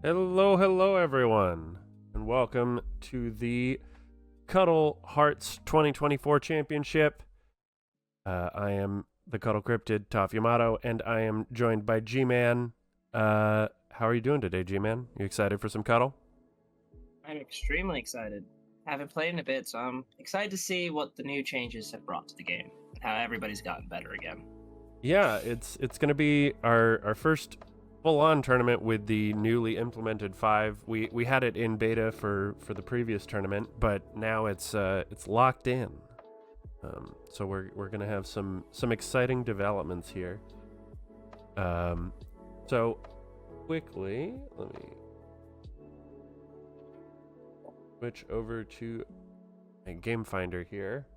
Hello, everyone, and welcome to the Cuttle.Cards 2024 Championship. I am the Cuttle Cryptid, Toph Yamato, and I am joined by G-Man. How are you doing today, G-Man? You excited for some Cuttle? I'm extremely excited. Haven't played in a bit, so I'm excited to see what the new changes have brought to the game, and how everybody's gotten better again. Yeah, it's going to be our first full-on tournament with the newly implemented 5. We had it in beta for the previous tournament, but now it's locked in. So we're gonna have some exciting developments here. So quickly, let me switch over to a game finder here.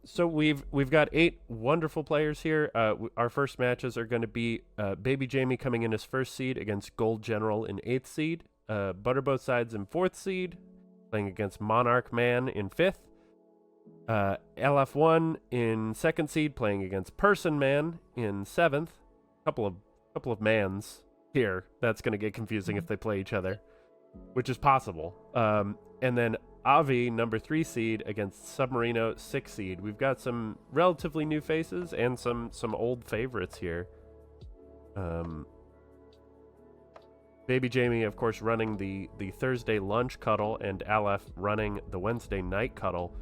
So we've got 8 wonderful players here. Our first matches are going to be bbjme coming in as 1st seed against Gold General in 8th seed, ButterBothSides in 4th seed, playing against MonarchMan in 5th, LF1 in 2nd seed, playing against Personman in 7th. Couple of mans here. That's going to get confusing if they play each other, which is possible. And then Avi, number 3 seed, against SUBMARINO, 6th seed. We've got some relatively new faces and some old favorites here. bbjme, of course, running the Thursday lunch cuddle, and Aleph running the Wednesday night cuddle.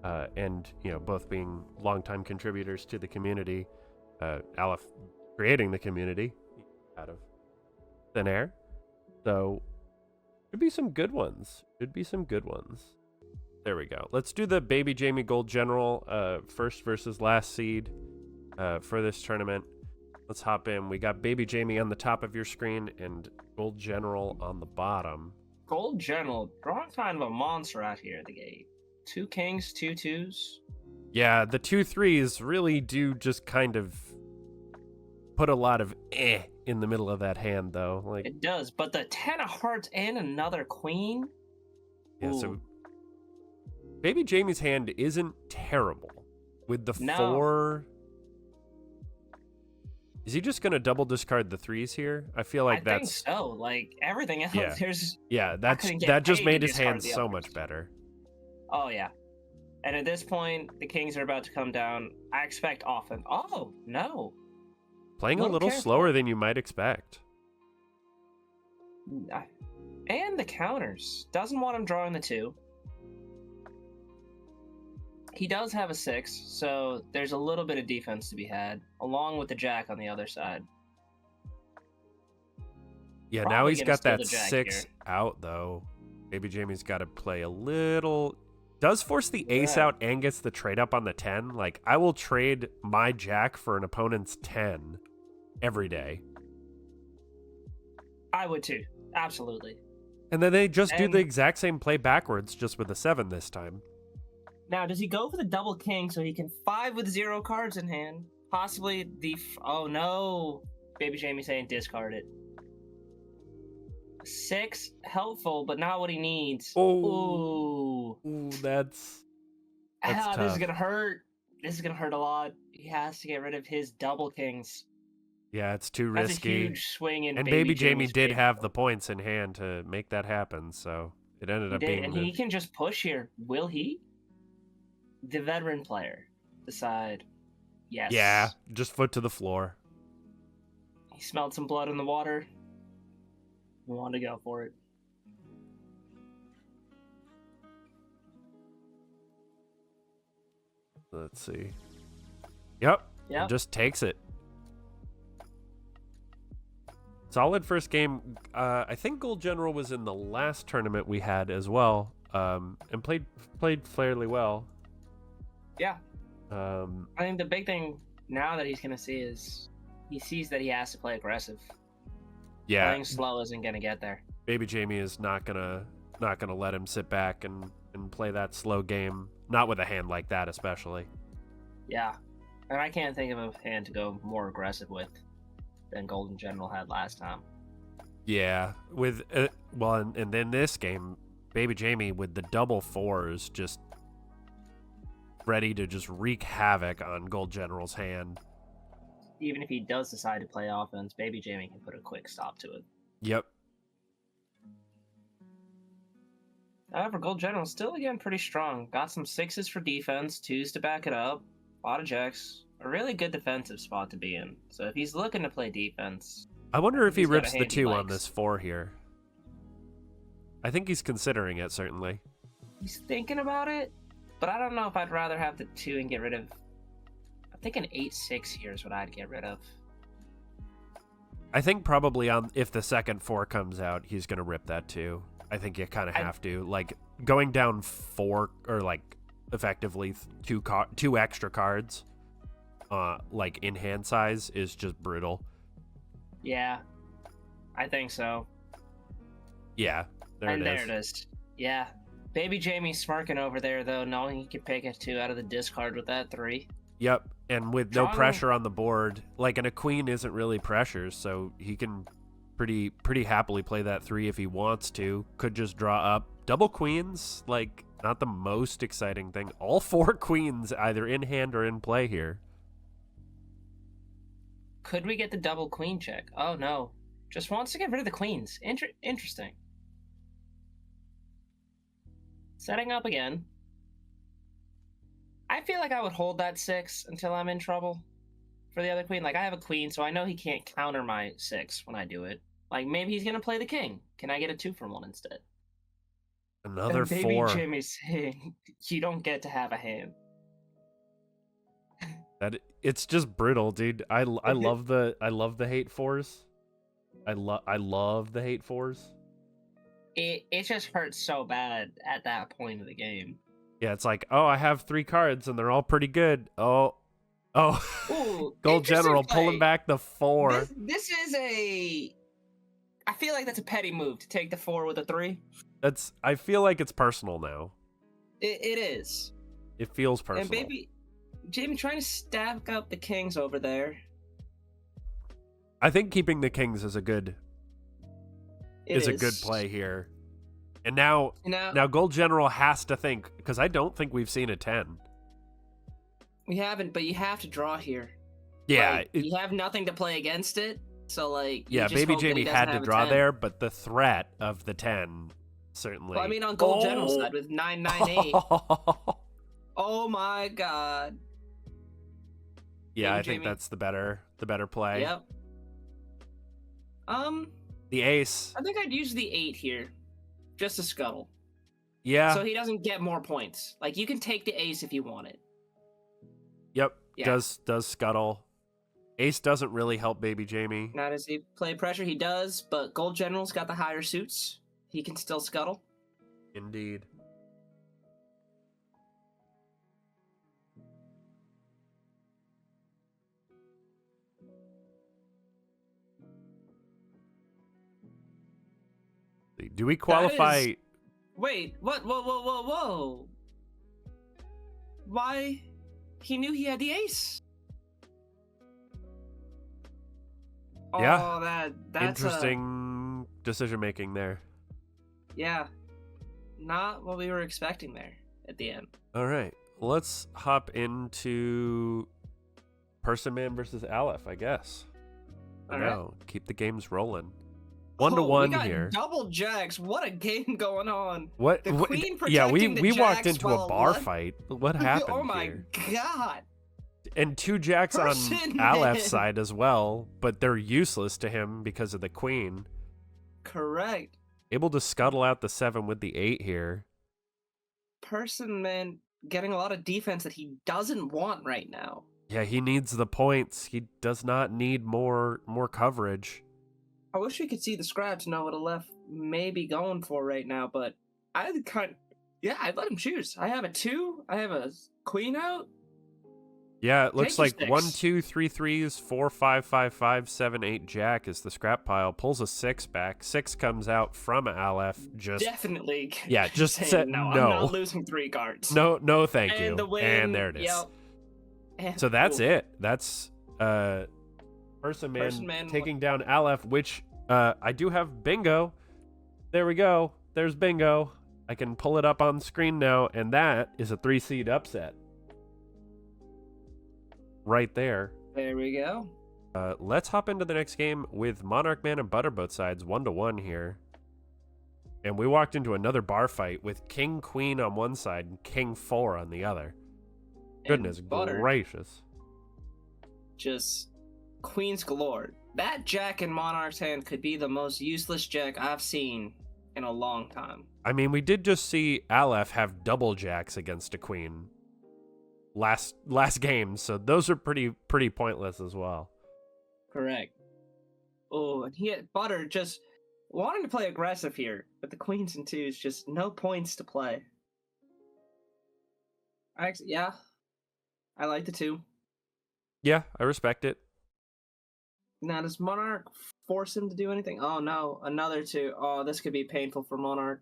And, you know, both being longtime contributors to the community. Aleph creating the community out of thin air. So Should be some good ones. There we go. Let's do the bbjme Gold General first versus last seed for this tournament. Let's hop in. We got bbjme on the top of your screen and Gold General on the bottom. Gold General, drawing kind of a monster out here at the gate. 2 kings, 2 twos. Yeah, the 2 3s really do just kind of put a lot of in the middle of that hand, though. Like it does, but the 10 of hearts and another queen. Yeah, Ooh. so bbjme's hand isn't terrible with the 4. Is he just gonna double discard the 3s here? I feel like I think so. Like everything else, that just made his hand so much better. Oh yeah, and at this point, the kings are about to come down. I expect offense. Oh no. Playing a little slower than you might expect. And the counters. Doesn't want him drawing the 2. He does have a 6, so there's a little bit of defense to be had, along with the jack on the other side. Yeah, now he's got that 6 out, though. bbjme's got to play a little... Does force the ace out and gets the trade up on the 10. Like, I will trade my jack for an opponent's 10 every day. I would too. Absolutely. And then they just do the exact same play backwards, just with a 7 this time. Now, does he go for the double king so he can 5 with 0 cards in hand? Possibly the... Oh, no. bbjme saying discard it. 6, helpful, but not what he needs. Oh. Ooh, that's tough. This is going to hurt. This is going to hurt a lot. He has to get rid of his double kings. Yeah, it's too risky. That's a huge swing in and bbjme did have the points in hand to make that happen, so it ended up being... And he can just push here. Will he? The veteran player decide yes. Yeah, just foot to the floor. He smelled some blood in the water. He wanted to go for it. Let's see. Yep. Just takes it. Solid first game. I think Gold General was in the last tournament we had as well, and played fairly well. Yeah. I think the big thing now that he's going to see is he sees that he has to play aggressive. Yeah. Playing slow isn't going to get there. bbjme is not gonna let him sit back and play that slow game. Not with a hand like that, especially. Yeah. And I can't think of a hand to go more aggressive with than Golden General had last time. Yeah. With and then this game, bbjme with the double 4s just ready to just wreak havoc on Gold General's hand. Even if he does decide to play offense, bbjme can put a quick stop to it. Yep. However, Gold General still again pretty strong. Got some 6s for defense, 2s to back it up, a lot of jacks. A really good defensive spot to be in. So if he's looking to play defense, I wonder if he he's got a rips the hand he 2 on likes. this 4 here. I think he's considering it, certainly. He's thinking about it, but I don't know if I'd rather have the 2 and get rid of... I think an 8-6 here is what I'd get rid of. I think probably if the second 4 comes out, he's going to rip that too. I think you kind of have to. Like, going down 4, or like, effectively 2 extra cards, like, in hand size is just brutal. Yeah, I think so. Yeah, there it is. Yeah. Baby Jamie's smirking over there, though, knowing he can pick a 2 out of the discard with that 3. Yep, and with no pressure on the board, like, and a queen isn't really pressure, so he can pretty happily play that 3 if he wants to. Could just draw up. Double queens, like, not the most exciting thing. All 4 queens either in hand or in play here. Could we get the double queen check? Oh, no. Just wants to get rid of the queens. Interesting. Setting up again. I feel like I would hold that 6 until I'm in trouble for the other queen. Like, I have a queen, so I know he can't counter my 6 when I do it. Like, maybe he's going to play the king. Can I get a 2 for 1 instead? Another and 4. Baby Jimmy's saying, you don't get to have a hand. It's just brutal, dude. I love the hate 4s. I love the hate 4s. It just hurts so bad at that point of the game. Yeah, it's like, oh, I have 3 cards and they're all pretty good. Oh, Ooh, Gold General play. pulling back the 4. This is a... I feel like that's a petty move to take the 4 with a 3. I feel like it's personal now. It is. It feels personal. And Baby Jamie trying to stack up the kings over there. I think keeping the kings is a good a good play here. And now Gold General has to think, because I don't think we've seen a 10. We haven't, but you have to draw here. Yeah. Like, you have nothing to play against it, so like... Yeah, Baby Jamie had to draw there, but the threat of the 10 certainly... Well, I mean, on Gold General's side with 998. Oh my god. Yeah, Baby I think Jamie. that's the better play. Yep. The ace. I think I'd use the 8 here. Just to scuttle. Yeah. So he doesn't get more points. Like, you can take the ace if you want it. Yep. Yeah. Does scuttle. Ace doesn't really help Baby Jamie. Now, does he play pressure? He does, but Gold General's got the higher suits. He can still scuttle. Indeed. Do we qualify? Wait, what? Whoa. Why? He knew he had the ace. Yeah. Oh, that's interesting decision making there. Yeah. Not what we were expecting there at the end. All right. Let's hop into Personman versus Aleph, I guess. All right. Keep the games rolling. 1-1 here. Double jacks. What a game going on. What? The queen yeah, protecting we the walked jacks into a bar fight. What happened Oh my here? god. And 2 jacks on Personman. Aleph's side as well, but they're useless to him because of the queen. Correct. Able to scuttle out the 7 with the 8 here. Personman getting a lot of defense that he doesn't want right now. Yeah, he needs the points. He does not need more coverage. I wish we could see the scraps know what Aleph may be going for right now, but I'd let him choose. I have a 2. I have a queen out. Yeah, it looks like 6. 1, 2, 3 3s, 4, 5, 5, 5, 7, 8 jack is the scrap pile. Pulls a 6 back. 6 comes out from Aleph. Definitely. Yeah, just saying, no. I'm not losing 3 cards. No, thank and you. The win, and there it is. Yep. So that's it. That's Personman taking down Aleph, which I do have bingo. There we go. There's bingo. I can pull it up on screen now, and that is a 3-seed upset. Right there. There we go. Let's hop into the next game with MonarchMan and ButterBothSides 1-1 here. And we walked into another bar fight with king queen on one side and king 4 on the other. Goodness gracious. Just queens galore. That jack in Monarch's hand could be the most useless jack I've seen in a long time. I mean, we did just see Aleph have double jacks against a queen last game, so those are pretty pointless as well. Correct. Oh, and he had Butter just wanting to play aggressive here, but the queens and twos, just no points to play. Yeah, I like the 2. Yeah, I respect it. Now, does Monarch force him to do anything? Oh, no, another 2. Oh, this could be painful for Monarch.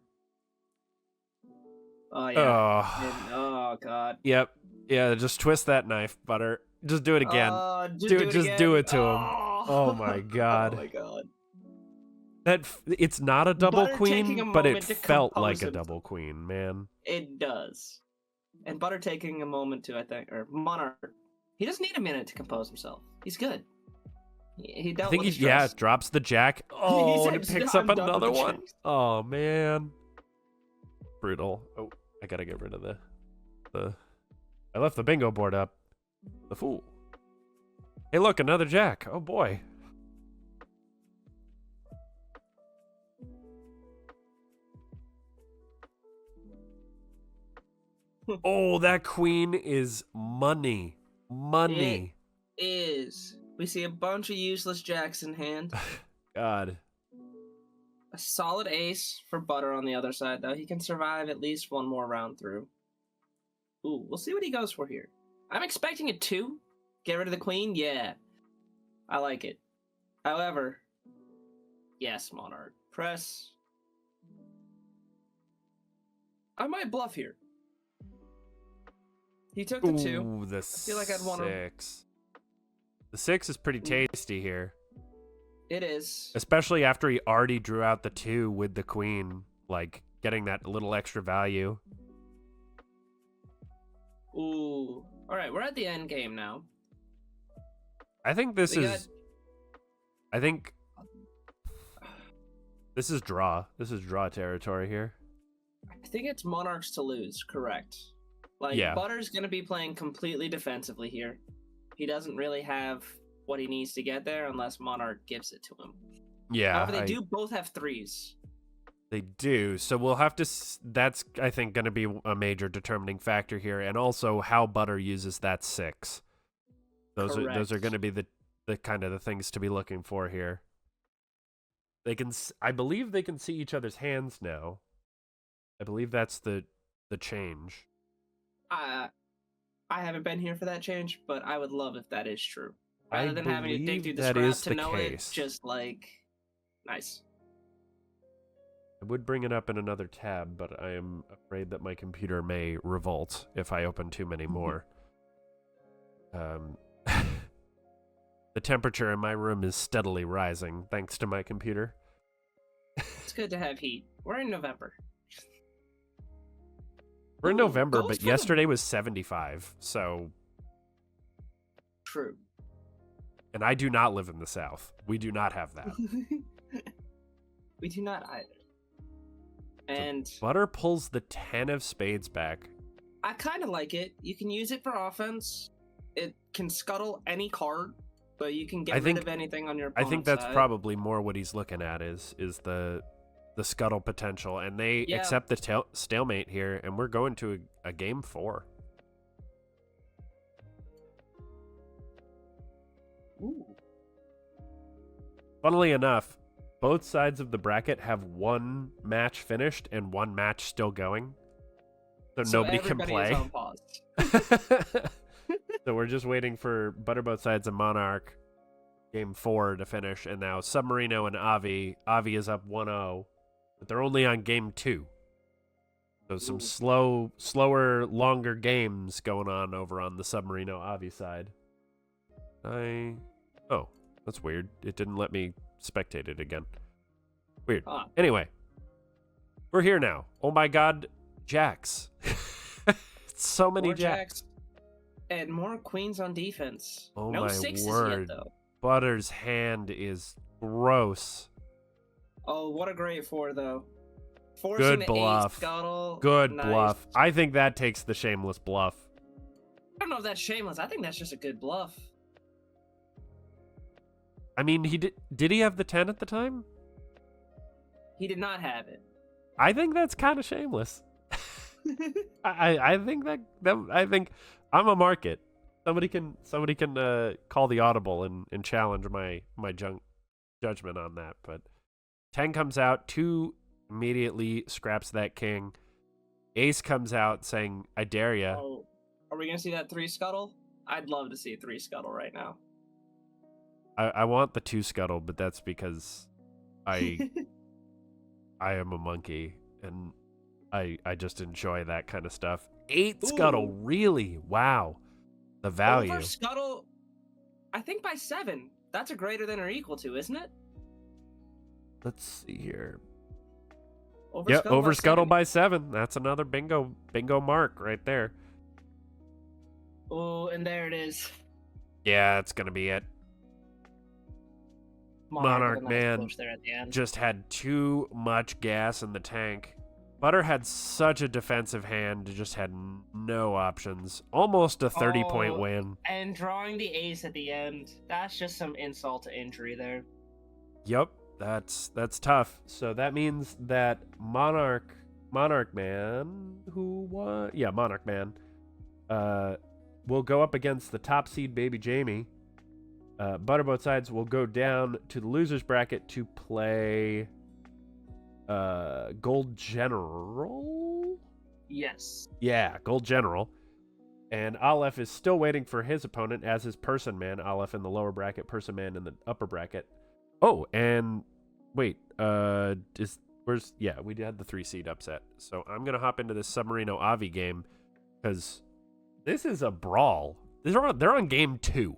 Oh, yeah. Oh, God. Yep. Yeah, just twist that knife, Butter. Just do it again. Just do it to him. Oh, my God. Oh, my God. It's not a double Butter queen, but it felt like a double queen, man. It does. And Butter taking a moment to, I think, or Monarch, he doesn't need a minute to compose himself. He's good. He dealt with stress. Drops the jack. Oh, and he picks up another one. Oh, man. Brutal. Oh, I gotta get rid of the... I left the bingo board up. The fool. Hey, look, another jack. Oh, boy. Oh, that queen is money. Money. It is. We see a bunch of useless jacks in hand. God. A solid ace for Butter on the other side, though. He can survive at least one more round through. Ooh, we'll see what he goes for here. I'm expecting a 2. Get rid of the queen? Yeah. I like it. However, yes, Monarch. Press. I might bluff here. He took the 2. Ooh, the I feel like I'd want 6. The 6 is pretty tasty here. It is. Especially after he already drew out the 2 with the queen. Like, getting that little extra value. Ooh. Alright, we're at the end game now. I think this is... I think... This is draw. This is draw territory here. I think it's Monarchs to lose, correct. Like, yeah. Butter's going to be playing completely defensively here. He doesn't really have what he needs to get there unless Monarch gives it to him. Yeah. However, they do both have 3s. They do. So we'll have to... That's, I think, going to be a major determining factor here. And also how Butter uses that 6. Those are going to be the kind of the things to be looking for here. They can... I believe they can see each other's hands now. I believe that's the change. I haven't been here for that change, but I would love if that is true. Rather than having to dig through the scrap to know it, just like, nice. I would bring it up in another tab, but I am afraid that my computer may revolt if I open too many more. The temperature in my room is steadily rising, thanks to my computer. It's good to have heat. We're in November. We're in November, but yesterday was 75, so... True. And I do not live in the South. We do not have that. We do not either. And... So Butter pulls the 10 of spades back. I kind of like it. You can use it for offense. It can scuttle any card, so you can get rid of anything on your opponent's I think that's side. probably more what he's looking at is the scuttle potential, and they accept the stalemate here, and we're going to a game 4. Ooh. Funnily enough, both sides of the bracket have one match finished and one match still going, so nobody can play. Is on pause. So we're just waiting for ButterBothSides and Monarch game 4 to finish, and now SUBMARINO and Avi is up 1-0. But they're only on game 2. So some slower, longer games going on over on the SUBMARINO Avi side. Oh, that's weird. It didn't let me spectate it again. Weird. Anyway, we're here now. Oh my god, jacks. So many jacks. And more queens on defense. Oh no my 6s word. yet, though. Butter's hand is gross. Oh, what a great 4, though. Forcing Good the bluff. ace scuttle. Good Nice. bluff. I think that takes the shameless bluff. I don't know if that's shameless. I think that's just a good bluff. I mean, did he have the 10 at the time? He did not have it. I think that's kind of shameless. I think that I think I'm a market. Somebody can call the audible and challenge my judgment on that. But 10 comes out, 2 immediately scraps that king. Ace comes out saying, "I dare ya." Oh, are we gonna see that 3 scuttle? I'd love to see a 3 scuttle right now. I want the 2 scuttle, but that's because I am a monkey and I just enjoy that kind of stuff. 8 scuttle, really? Wow. The value. Over scuttle, I think by 7. That's a greater than or equal to, isn't it? Let's see here. Over Yep, scuttle over by scuttle 7. by 7. That's another bingo mark right there. Oh, and there it is. Yeah, that's gonna be it. Monarch Man There at the end. just had too much gas in the tank. Butter had such a defensive hand, just had no options. Almost a 30-point win. And drawing the ace at the end, that's just some insult to injury there. Yep, that's tough. So that means that MonarchMan, who won? Yeah, MonarchMan, will go up against the top seed bbjme. ButterBothSides will go down to the losers bracket to play Gold General? Yes. Yeah, Gold General. And Aleph is still waiting for his opponent, as is Personman. Aleph in the lower bracket, Personman in the upper bracket. Oh, and wait, we had the 3 seed upset. So I'm gonna hop into this Submarino Avi game because this is a brawl. They're on game 2.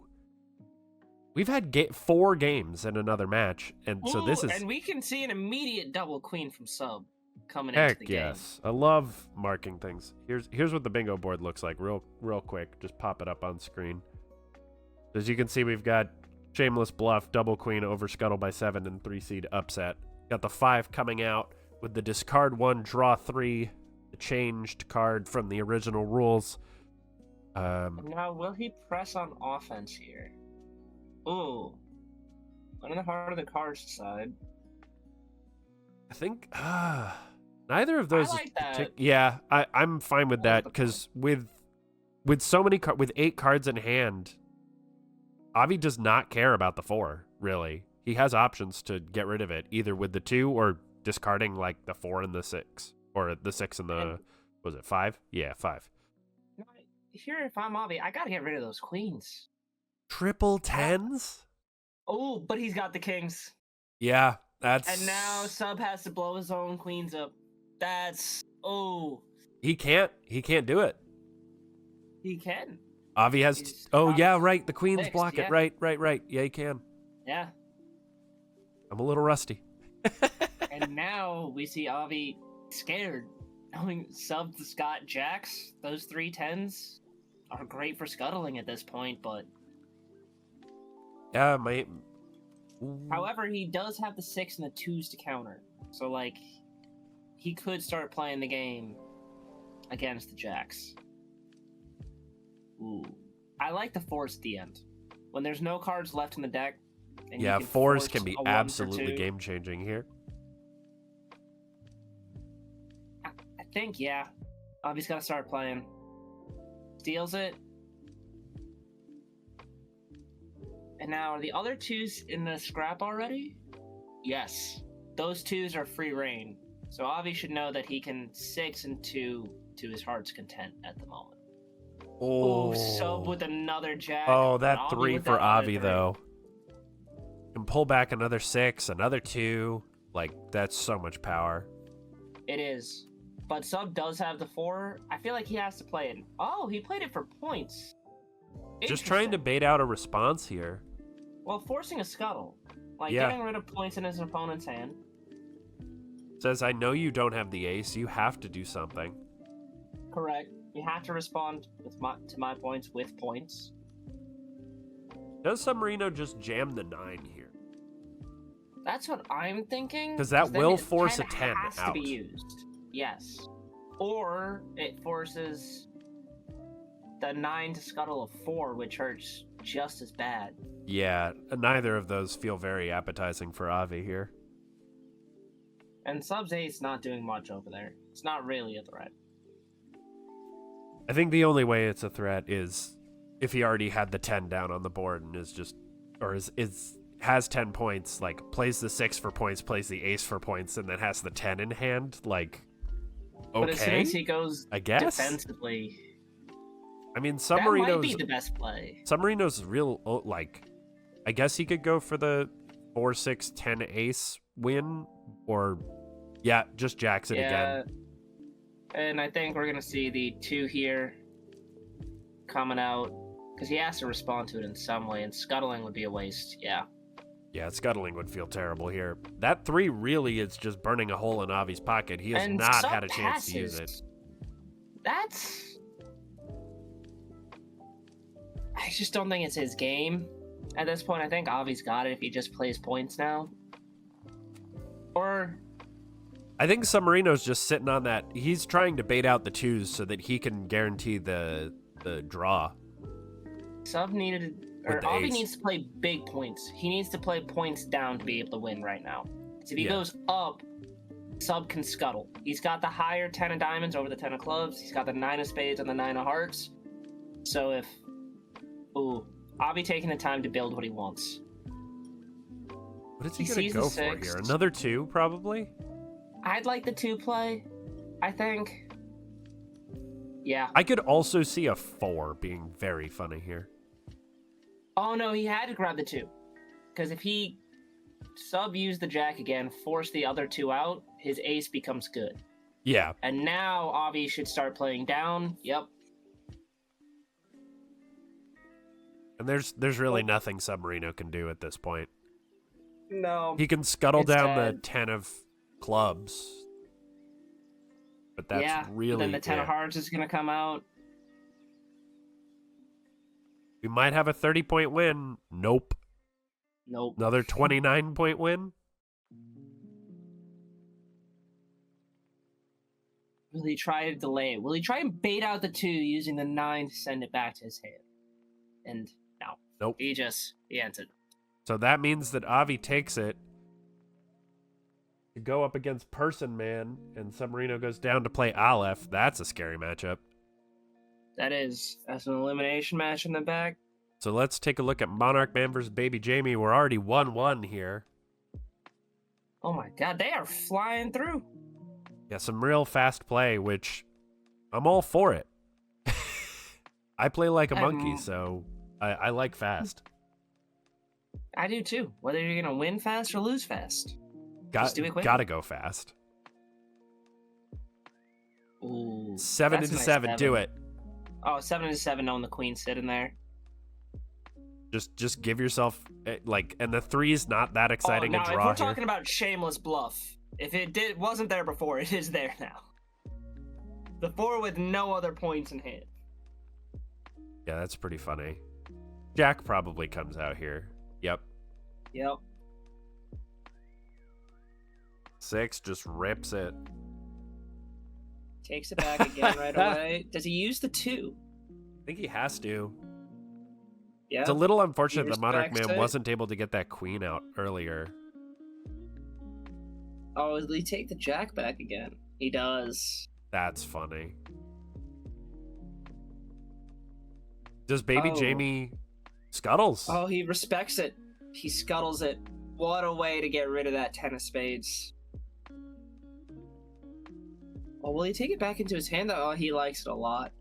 We've had 4 games in another match, and so this is. And we can see an immediate double queen from sub coming Heck into the game. yes, I love marking things. Here's what the bingo board looks like, real quick. Just pop it up on screen. As you can see, we've got shameless bluff, double queen over scuttle by 7, and 3 seed upset. Got the 5 coming out with the discard 1, draw 3, the changed card from the original rules. Now, will he press on offense here? Ooh. One in the heart of the cards side. I think neither of those. I like that. Yeah, I'm fine with that because with so many with 8 cards in hand, Avi does not care about the 4. Really, he has options to get rid of it, either with the 2 or discarding like the 4 and the 6, or the 6 and the was it 5? Yeah, 5. Here, if I'm Avi, I gotta get rid of those queens. Triple 10s? Oh, but he's got the kings. Yeah, that's. And now Sub has to blow his own queens up. That's He can't do it. He can. Avi has. Yeah, right. The queens fixed, block it. yeah. Right. Yeah, he can. Yeah. I'm a little rusty. And now we see Avi scared, knowing Sub the Scott Jacks. Those 3 10s are great for scuttling at this point, but. Yeah, However, he does have the 6 and the 2s to counter. So, like, he could start playing the game against the Jacks. Ooh. I like the 4s at the end. When there's no cards left in the deck. And yeah, you can 4s can force be a 1 for absolutely 2. game-changing here. I think, yeah. Avi's got to start playing. Steals it. And now, are the other 2s in the scrap already? Yes. Those 2s are free reign. So Avi should know that he can 6 and 2 to his heart's content at the moment. Oh, Sub with another jack. Oh, that 3 for Avi, 3. though. Can pull back another 6, another 2. Like, that's so much power. It is. But Sub does have the 4. I feel like he has to play it. Oh, he played it for points. Just trying to bait out a response here. Well, forcing a scuttle. Like, Yeah. getting rid of points in his opponent's hand. Says, I know you don't have the ace. You have to do something. Correct. You have to respond to my points with points. Does Submarino just jam the 9 here? That's what I'm thinking. Because that then will force a 10 10 has to out. be used. Yes. Or it forces the 9 to scuttle a 4, which hurts just as bad. Yeah, neither of those feel very appetizing for Avi here. And Sub's ace not doing much over there. It's not really a threat. I think the only way it's a threat is if he already had the 10 down on the board and is just, or has 10 points, like plays the 6 for points, plays the ace for points, and then has the 10 in hand. Like, okay, but as soon as he goes I guess defensively, I mean, that might be the best play. SUBMARINO's real, like, I guess he could go for the 4, 6, 10 ace win, or yeah, just jacks it again. And I think we're gonna see the 2 here coming out because he has to respond to it in some way, and scuttling would be a waste. Yeah, scuttling would feel terrible here. That 3 really is just burning a hole in Avi's pocket. He has and not Sub had a chance passes. to use it. I just don't think it's his game. At this point, I think Avi's got it if he just plays points now. Or I think SUBMARINO's just sitting on that. He's trying to bait out the 2s so that he can guarantee the draw. Sub needed, or Avi needs to play big points. He needs to play points down to be able to win right now. So if he goes up, Sub can scuttle. He's got the higher 10 of diamonds over the 10 of clubs. He's got the 9 of spades and the 9 of hearts. So if... Ooh. Avi taking the time to build what he wants. What is he going to go for here? Another 2, probably? I'd like the 2 play, I think. Yeah. I could also see a 4 being very funny here. Oh, no, he had to grab the 2. Because if he sub-used the jack again, force the other 2 out, his ace becomes good. Yeah. And now Avi should start playing down. Yep. And there's really nothing SUBMARINO can do at this point. No. He can scuttle down the 10 of clubs. But that's really... then the 10 of hearts is going to come out. We might have a 30-point win. Nope. Another 29-point win? Will he try to delay it? Will he try and bait out the 2 using the 9 to send it back to his hand? And no. Nope. He answered. So that means that Avi takes it to go up against Personman, and SUBMARINO goes down to play Aleph. That's a scary matchup. That's an elimination match in the back. So let's take a look at MonarchMan versus bbjme. We're already 1-1 here. Oh my god, they are flying through. Yeah, some real fast play, which I'm all for it. I play like a monkey, so I like fast. I do too. Whether you're going to win fast or lose fast. Just do it quickly. Gotta go fast. Ooh, 7 into 7, do it. Oh, 7 into 7, knowing the queen sitting there. Just give yourself, like, and the 3's not that exciting a draw if we're talking about shameless bluff, if it wasn't there before, it is there now. The 4 with no other points in hand. Yeah, that's pretty funny. Jack probably comes out here. Yep. 6 just rips it. Takes it back again right away. Does he use the 2? I think he has to. Yeah. It's a little unfortunate that MonarchMan wasn't able to get that queen out earlier. Oh, will he take the jack back again? He does. That's funny. Does bbjme scuttles? Oh, he respects it. He scuttles it. What a way to get rid of that 10 of spades. Oh, will he take it back into his hand? Oh, he likes it a lot.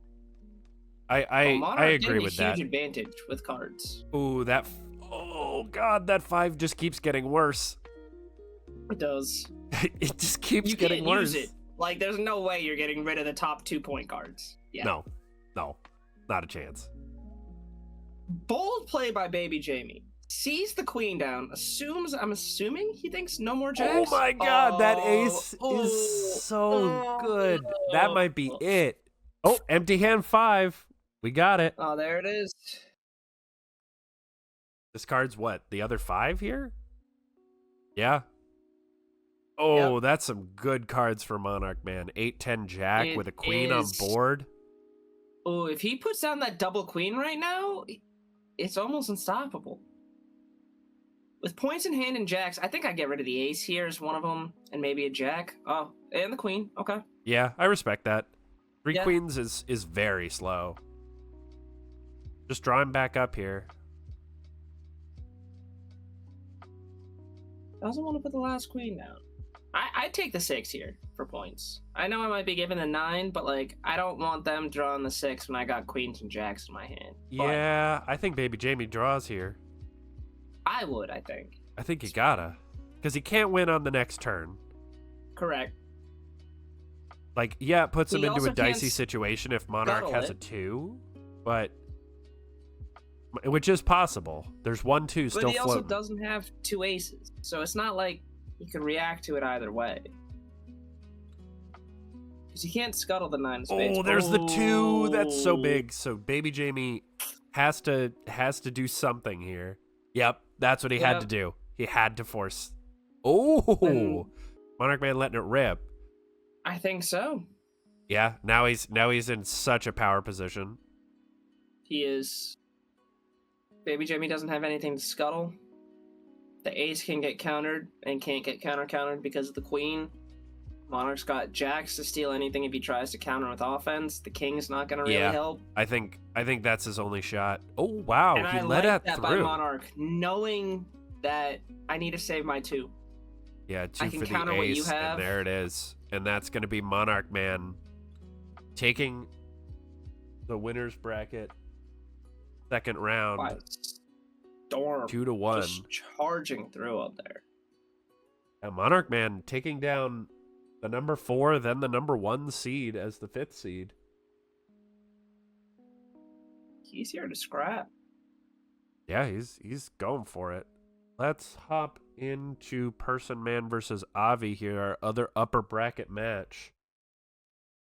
I agree with that. Huge advantage with cards. Ooh, oh god, that 5 just keeps getting worse. It does. It just keeps getting worse. Use it. Like, there's no way you're getting rid of the top 2-point cards. Yeah. No, not a chance. Bold play by bbjme. Sees the queen down. I'm assuming he thinks no more jacks. Oh my god, that ace is so good. That might be it. Oh, empty hand 5. We got it. Oh, there it is. This card's what? The other 5 here? Yeah. Oh, Yep. that's some good cards for MonarchMan. 8-10 Jack It with a queen on is. board. Oh, if he puts down that double queen right now, it's almost unstoppable. With points in hand and jacks, I think I get rid of the ace here as one of them, and maybe a jack. Oh, and the queen. Okay. Yeah, I respect that. Three Yeah. queens is very slow. Just draw him back up here. Doesn't want to put the last queen down. I'd take the 6 here for points. I know I might be given the 9, but like I don't want them drawing the 6 when I got queens and jacks in my hand. Yeah, I think bbjme draws here. I would, I think. I think he gotta. Because he can't win on the next turn. Correct. Like, yeah, it puts him He into also a dicey can't situation if Monarch scuttle has a it. 2, but... Which is possible. There's 1-2 still But he also floating. doesn't have 2 aces, so it's not like he can react to it either way. Because he can't scuttle the 9 of spades. Oh, there's the 2. That's so Oh. big. So bbjme has to do something here. Yep, that's what he had Yep. to do. He had to force. Oh, And- MonarchMan letting it rip. I think so. Yeah, now he's in such a power position. He is. bbjme doesn't have anything to scuttle. The ace can get countered and can't get countered because of the queen. Monarch's got jacks to steal anything if he tries to counter with offense. The king's not going to really Yeah. help. I think that's his only shot. Oh wow, And he I let like that that by through. Monarch, knowing that I need to save my 2. Yeah, 2 I can for the counter what you ace, have. and there it is. And that's going to be MonarchMan taking the winner's bracket second round By storm. 2-1. Just charging through up there. And MonarchMan taking down the number 4, then the number 1 seed as the 5th seed. He's here to scrap. Yeah, he's going for it. Let's hop into Personman versus Avi here, our other upper bracket match.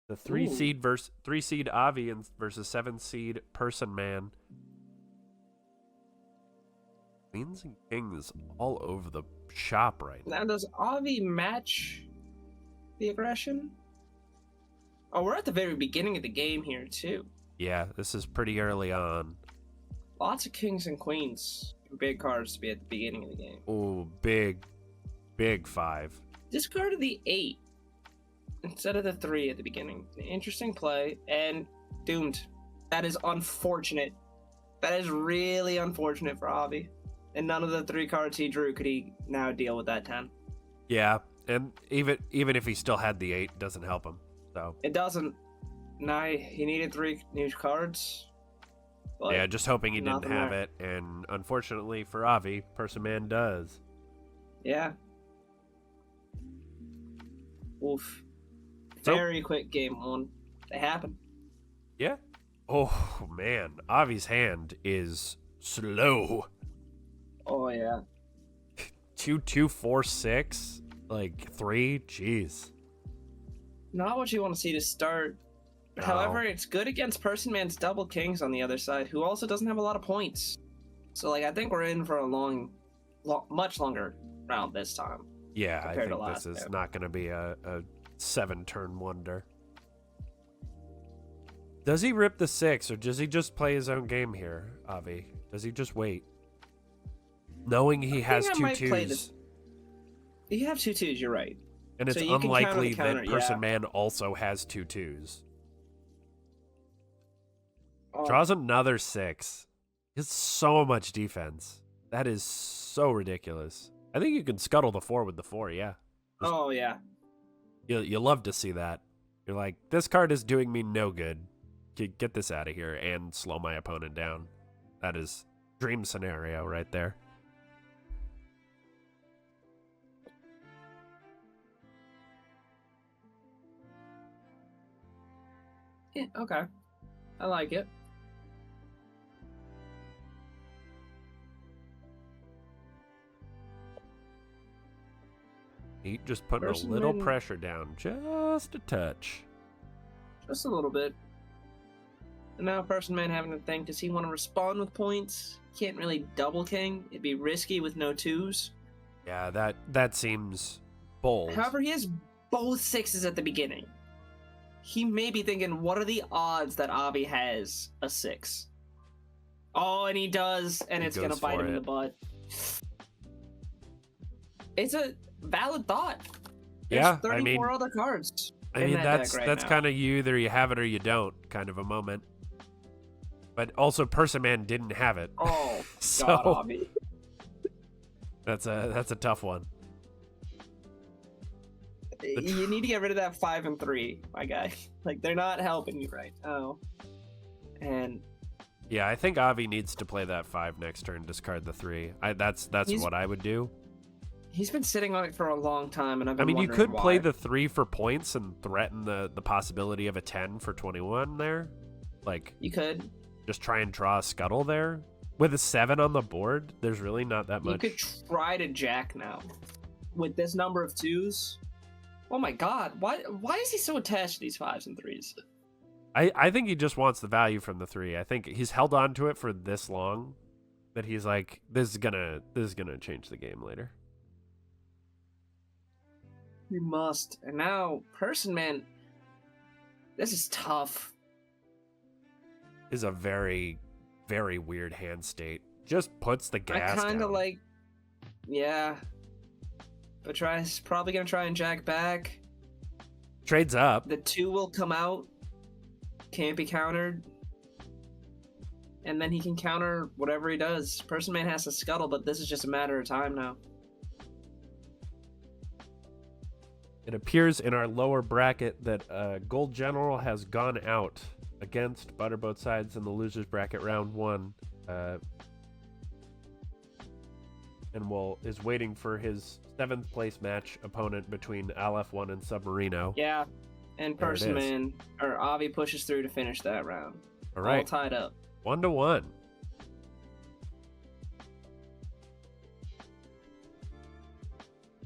The 3 Ooh. seed versus 3 seed Avi versus 7 seed Personman. Queens and kings all over the shop right now. Now, does Avi match the aggression? Oh, we're at the very beginning of the game here, too. Yeah, this is pretty early on. Lots of kings and queens. Big cards to be at the beginning of the game. Oh, big 5. Discarded the 8 instead of the 3 at the beginning. An interesting play, and doomed. That is unfortunate. That is really unfortunate for Avi. And none of the 3 cards he drew could he now deal with that 10. Yeah, and even if he still had the 8, it doesn't help him. So It doesn't. Nah, he needed 3 new cards. But yeah, just hoping he didn't nothing have there. it, and unfortunately for Avi, Personman does. Yeah. Oof. So- Very quick game 1. They happen. Yeah. Oh man, Avi's hand is slow. Oh, yeah. 2-2-4-6, like 3. Jeez. Not what you want to see to start. No. However, it's good against Personman's double kings on the other side, who also doesn't have a lot of points. So, like, I think we're in for a much longer round this time. Yeah, I compared to think last this is time. not going to be a 7-turn wonder. Does he rip the 6, or does he just play his own game here, Avi? Does he just wait? Knowing he has I 2 might play 2s. this- You have 2 2s, you're right. And it's So you can counter unlikely the counter, that yeah. Personman also has 2 2s. Oh, Draws another 6. It's so much defense. That is so ridiculous. I think you can scuttle the 4 with the 4, yeah. oh yeah. You love to see that. You're like, this card is doing me no good. Get this out of here and slow my opponent down. That is dream scenario right there. Yeah, okay. I like it. He just putting a little Personman- pressure down, just a touch. Just a little bit. And now Personman having to think, does he want to respond with points? Can't really double king. It'd be risky with no 2s. Yeah, that seems bold. However, he has both 6s at the beginning. He may be thinking, what are the odds that Avi has a 6? Oh, and he does, and it's going to bite him in the butt. It's a valid thought. There's 34 other cards. I mean, that's kind of either you have it or you don't kind of a moment. But also, Personman didn't have it. Oh, so God, Avi. That's a tough one. You need to get rid of that 5 and 3, my guy. Like, they're not helping you right now. And yeah, I think Avi needs to play that 5 next turn, discard the 3. That's what I would do. He's been sitting on it for a long time, and I've been wondering you could why. play the 3 for points and threaten the possibility of a 10 for 21 there. Like, you could just try and draw a scuttle there. With a 7 on the board, there's really not that much. You could try to jack now. With this number of 2s. Oh my God, why is he so attached to these 5s and 3s? I think he just wants the value from the 3. I think he's held on to it for this long that he's like, this is gonna change the game later. We must. And now, Personman, this is tough. Is a very, very weird hand state. Just puts the gas down. I kind of like, yeah. But he's probably going to try and jack back. Trades up. The 2 will come out. Can't be countered. And then he can counter whatever he does. Personman has to scuttle, but this is just a matter of time now. It appears in our lower bracket that Gold General has gone out against ButterBothSides in the losers bracket round 1, and is waiting for his 7th place match opponent between LF1 and SUBMARINO. Yeah, and Personman or Avi pushes through to finish that round. All right, all tied up, 1-1.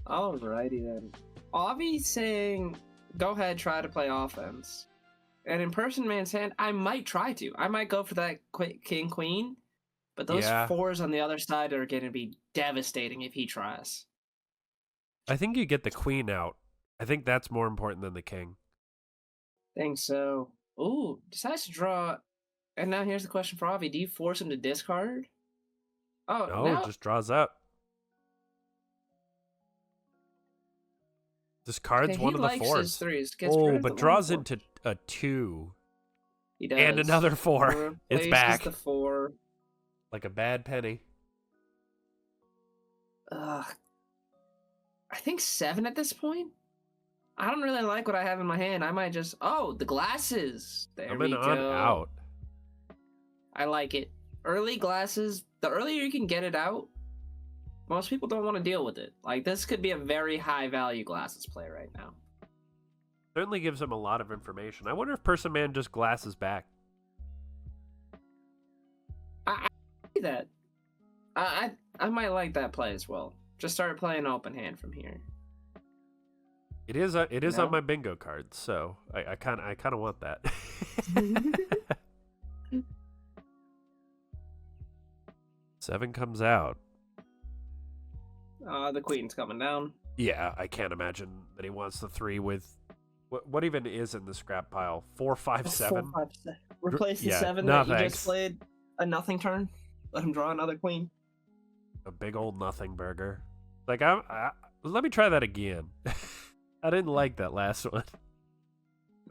Alrighty then. Avi's saying, go ahead, try to play offense. And in Personman's hand, I might try to. I might go for that king queen, but those 4s on the other side are going to be devastating if he tries. I think you get the queen out. I think that's more important than the king. Think so. Ooh, decides to draw. And now here's the question for Avi. Do you force him to discard? Oh, no, just draws up. Discards one of the 4s. But draws into a 2. He does. And another 4. It's back. The 4. Like a bad penny. I think 7 at this point. I don't really like what I have in my hand. I might just... Oh, the glasses. There we go. Out. I like it. Early glasses. The earlier you can get it out, most people don't want to deal with it. Like, this could be a very high-value glasses play right now. Certainly gives him a lot of information. I wonder if Personman just glasses back. I see that. I might like that play as well. Just start playing open hand from here. It is on my bingo card, so I kind of want that. 7 comes out. The queen's coming down. Yeah, I can't imagine that he wants the 3 with what even is in the scrap pile. 4, 5, 7. 4, 5, 7. Replace the 7 no, that you just played. A nothing turn. Let him draw another queen. A big old nothing burger. Like let me try that again. I didn't like that last one.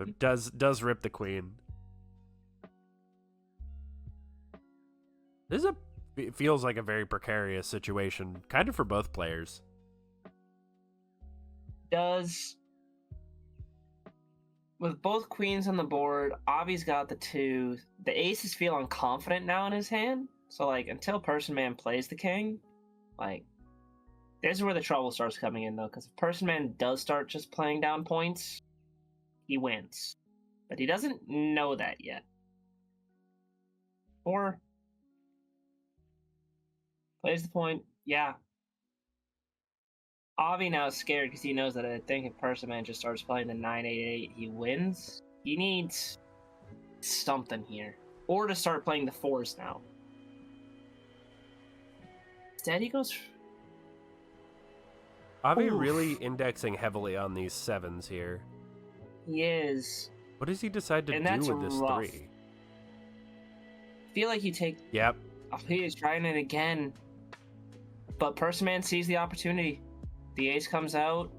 It does rip the queen. It feels like a very precarious situation, kind of for both players. With both queens on the board, Avi's got the 2. The ace is feeling confident now in his hand. So, like, until Personman plays the king, like, this is where the trouble starts coming in, though. Because if Personman does start just playing down points, he wins. But he doesn't know that yet. Or plays the point. Yeah. Avi now is scared because he knows that I think if Personman just starts playing the 9-8-8, he wins. He needs something here. Or to start playing the 4s now. Instead, he goes... Avi Oof. really indexing heavily on these 7s here. He is. What does he decide to And do that's with this rough. 3? I feel like you take. Yep. Oh, he is trying it again. But Personman sees the opportunity. The ace comes out.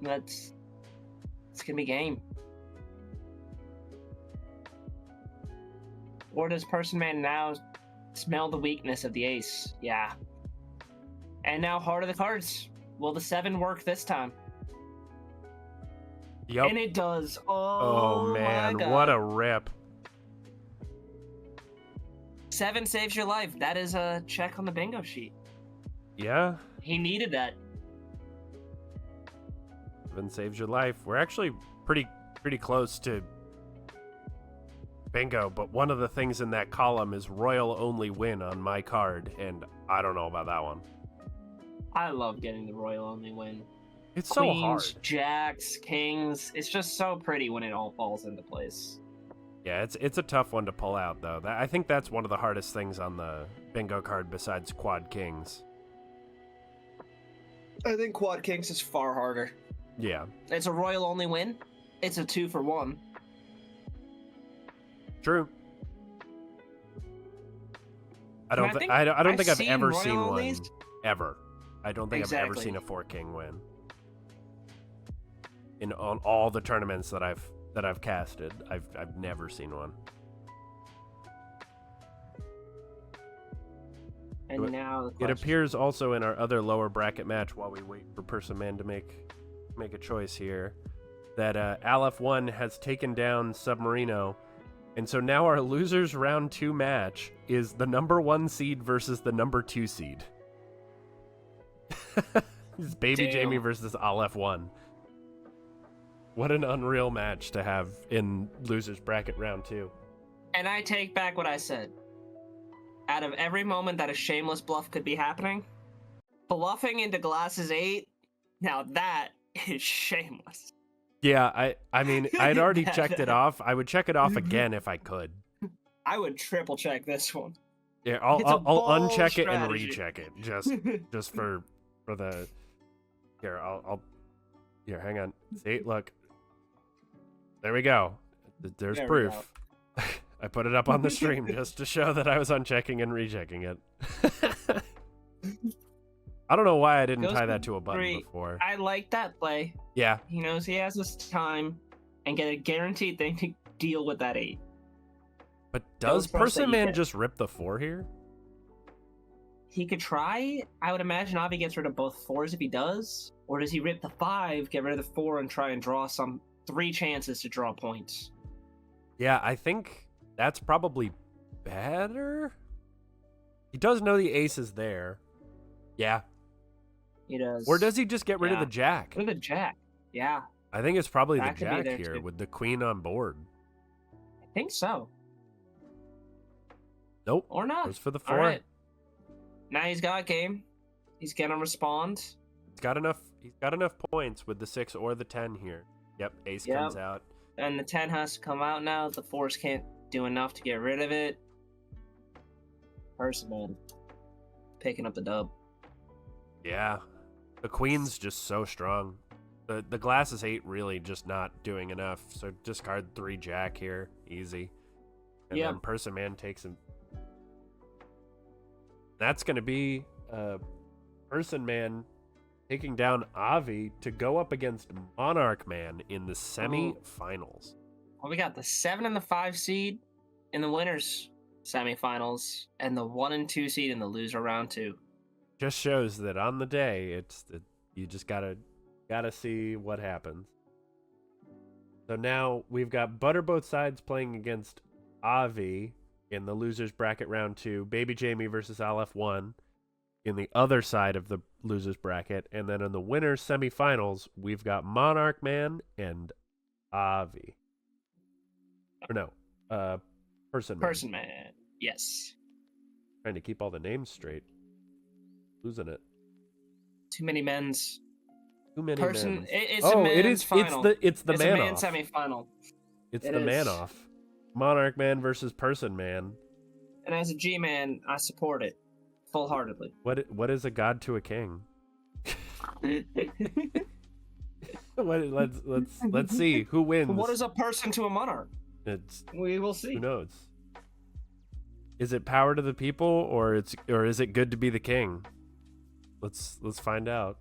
It's gonna be game. Or does Personman now smell the weakness of the ace? Yeah. And now heart of the cards. Will the 7 work this time? Yep. And it does. Oh man, my God. what a rip. 7 saves your life. That is a check on the bingo sheet. Yeah. He needed that. 7 saves your life. We're actually pretty close to bingo, but one of the things in that column is royal only win on my card, and I don't know about that one. I love getting the royal only win. It's Queens, so hard. jacks, kings. It's just so pretty when it all falls into place. Yeah, it's a tough one to pull out, though. I think that's one of the hardest things on the bingo card besides quad kings. I think quad kings is far harder. Yeah. It's a royal only win. It's a 2 for 1. True. I don't think I've seen ever royal seen onlys. one ever. I don't think I've ever Exactly. seen a 4-king win. On all the tournaments that I've casted, I've never seen one. And now the It question. appears also in our other lower bracket match while we wait for Personman to make a choice here that Aleph 1 has taken down SUBMARINO, and so now our losers round 2 match is the number 1 seed versus the number 2 seed. It's bbjme Damn. versus Aleph 1. What an unreal match to have in losers bracket round 2. And I take back what I said. Out of every moment that a shameless bluff could be happening, bluffing into glasses 8, now that is shameless. Yeah, I mean, I'd already checked it off. I would check it off again if I could. I would triple check this one. Yeah, It's a I'll bold uncheck it and strategy. recheck it just for the. Here, I'll here. Hang on. See, look. There we go. There's There we proof. I put it up on the stream just to show that I was unchecking and rechecking it. I don't know why I didn't Goes tie to that to a button 3. before. I like that play. Yeah, He knows he has his time and get a guaranteed thing to deal with that 8. but does Those first that you Personman get- just rip the 4 here? He could try. I would imagine Avi gets rid of both 4s if he does. Or does he rip the 5, get rid of the 4, and try and draw 3 chances to draw points? Yeah, I think that's probably better. He does know the ace is there. Yeah. He does. Or does he just get rid of Yeah. the jack? With a jack. Yeah, I think it's probably That the could be jack there, here too. with the queen on board. I think so. Nope. Or not. Goes for the All 4. right. Now he's got game. He's gonna respond. He's got enough points with the 6 or the 10 here. Yep, ace Yep. comes out. And the 10 has to come out now. The 4s can't do enough to get rid of it. Personman picking up the dub. Yeah. The queen's just so strong. The glasses 8 really just not doing enough. So discard 3 jack here. Easy. And Yep. then Personman takes him. That's going to be Personman taking down Avi to go up against MonarchMan in the semi-finals. Well, we got the 7 and the 5 seed in the winners semifinals, and the 1 and 2 seed in the loser round 2. Just shows that on the day, you just gotta see what happens. So now we've got ButterBothSides playing against Avi in the losers bracket round 2, bbjme versus Aleph 1 in the other side of the losers bracket, and then in the winners semifinals we've got MonarchMan and Avi. Or no, Personman. Personman, yes. Trying to keep all the names straight. Losing it. Too many men's. Too many Person. men's. It's a man's it is. final. It's the It's man a man's off. semifinal. It's It the man is. off. MonarchMan versus Personman. And as a G-man, I support it full-heartedly. What is a god to a king? Let's see who wins. What is a person to a monarch? It's We will see. who knows. Is it power to the people, or is it good to be the king? Let's find out.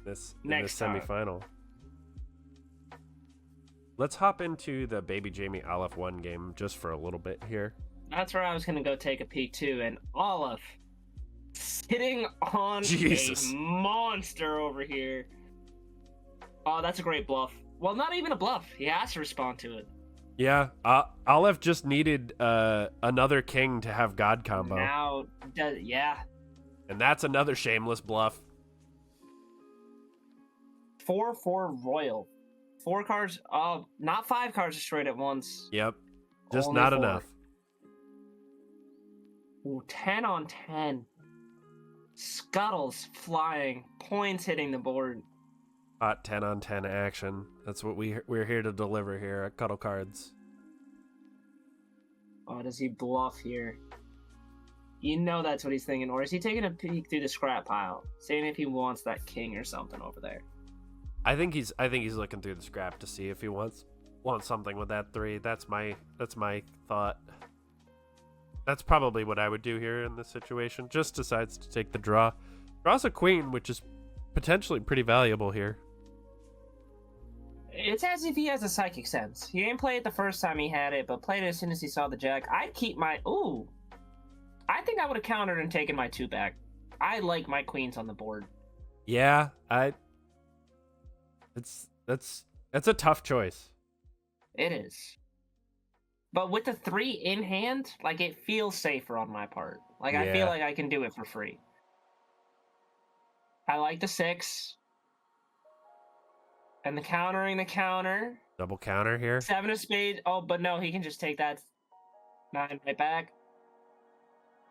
In this semifinal. Let's hop into the bbjme Aleph 1 game just for a little bit here. That's where I was gonna go take a peek too, and Aleph sitting on Jesus. a monster over here. Oh, that's a great bluff. Well, not even a bluff. He has to respond to it. Yeah, Aleph just needed another king to have God combo. Now, yeah. And that's another shameless bluff. 4/4 Royal. 4 cards. Oh, not 5 cards destroyed at once. Yep. Just Only not 4. enough. Ooh, 10 on 10. Scuttles flying. Points hitting the board. Hot 10 on 10 action. That's what we're here to deliver here at Cuttle.Cards. Oh, does he bluff here? You know that's what he's thinking. Or is he taking a peek through the scrap pile? Seeing if he wants that king or something over there. I think he's looking through the scrap to see if he wants something with that 3. That's my thought. That's probably what I would do here in this situation. Just decides to take the draw. Draws a queen, which is potentially pretty valuable here. It's as if he has a psychic sense. He didn't play it the first time he had it, but played it as soon as he saw the jack. I'd keep my... Ooh. I think I would have countered and taken my 2 back. I like my queens on the board. Yeah, that's a tough choice. It is. But with the 3 in hand, like, it feels safer on my part. Like, I feel like I can do it for free. I like the 6. And the counter. Double counter here. 7 of spades. Oh, but no, he can just take that 9 right back.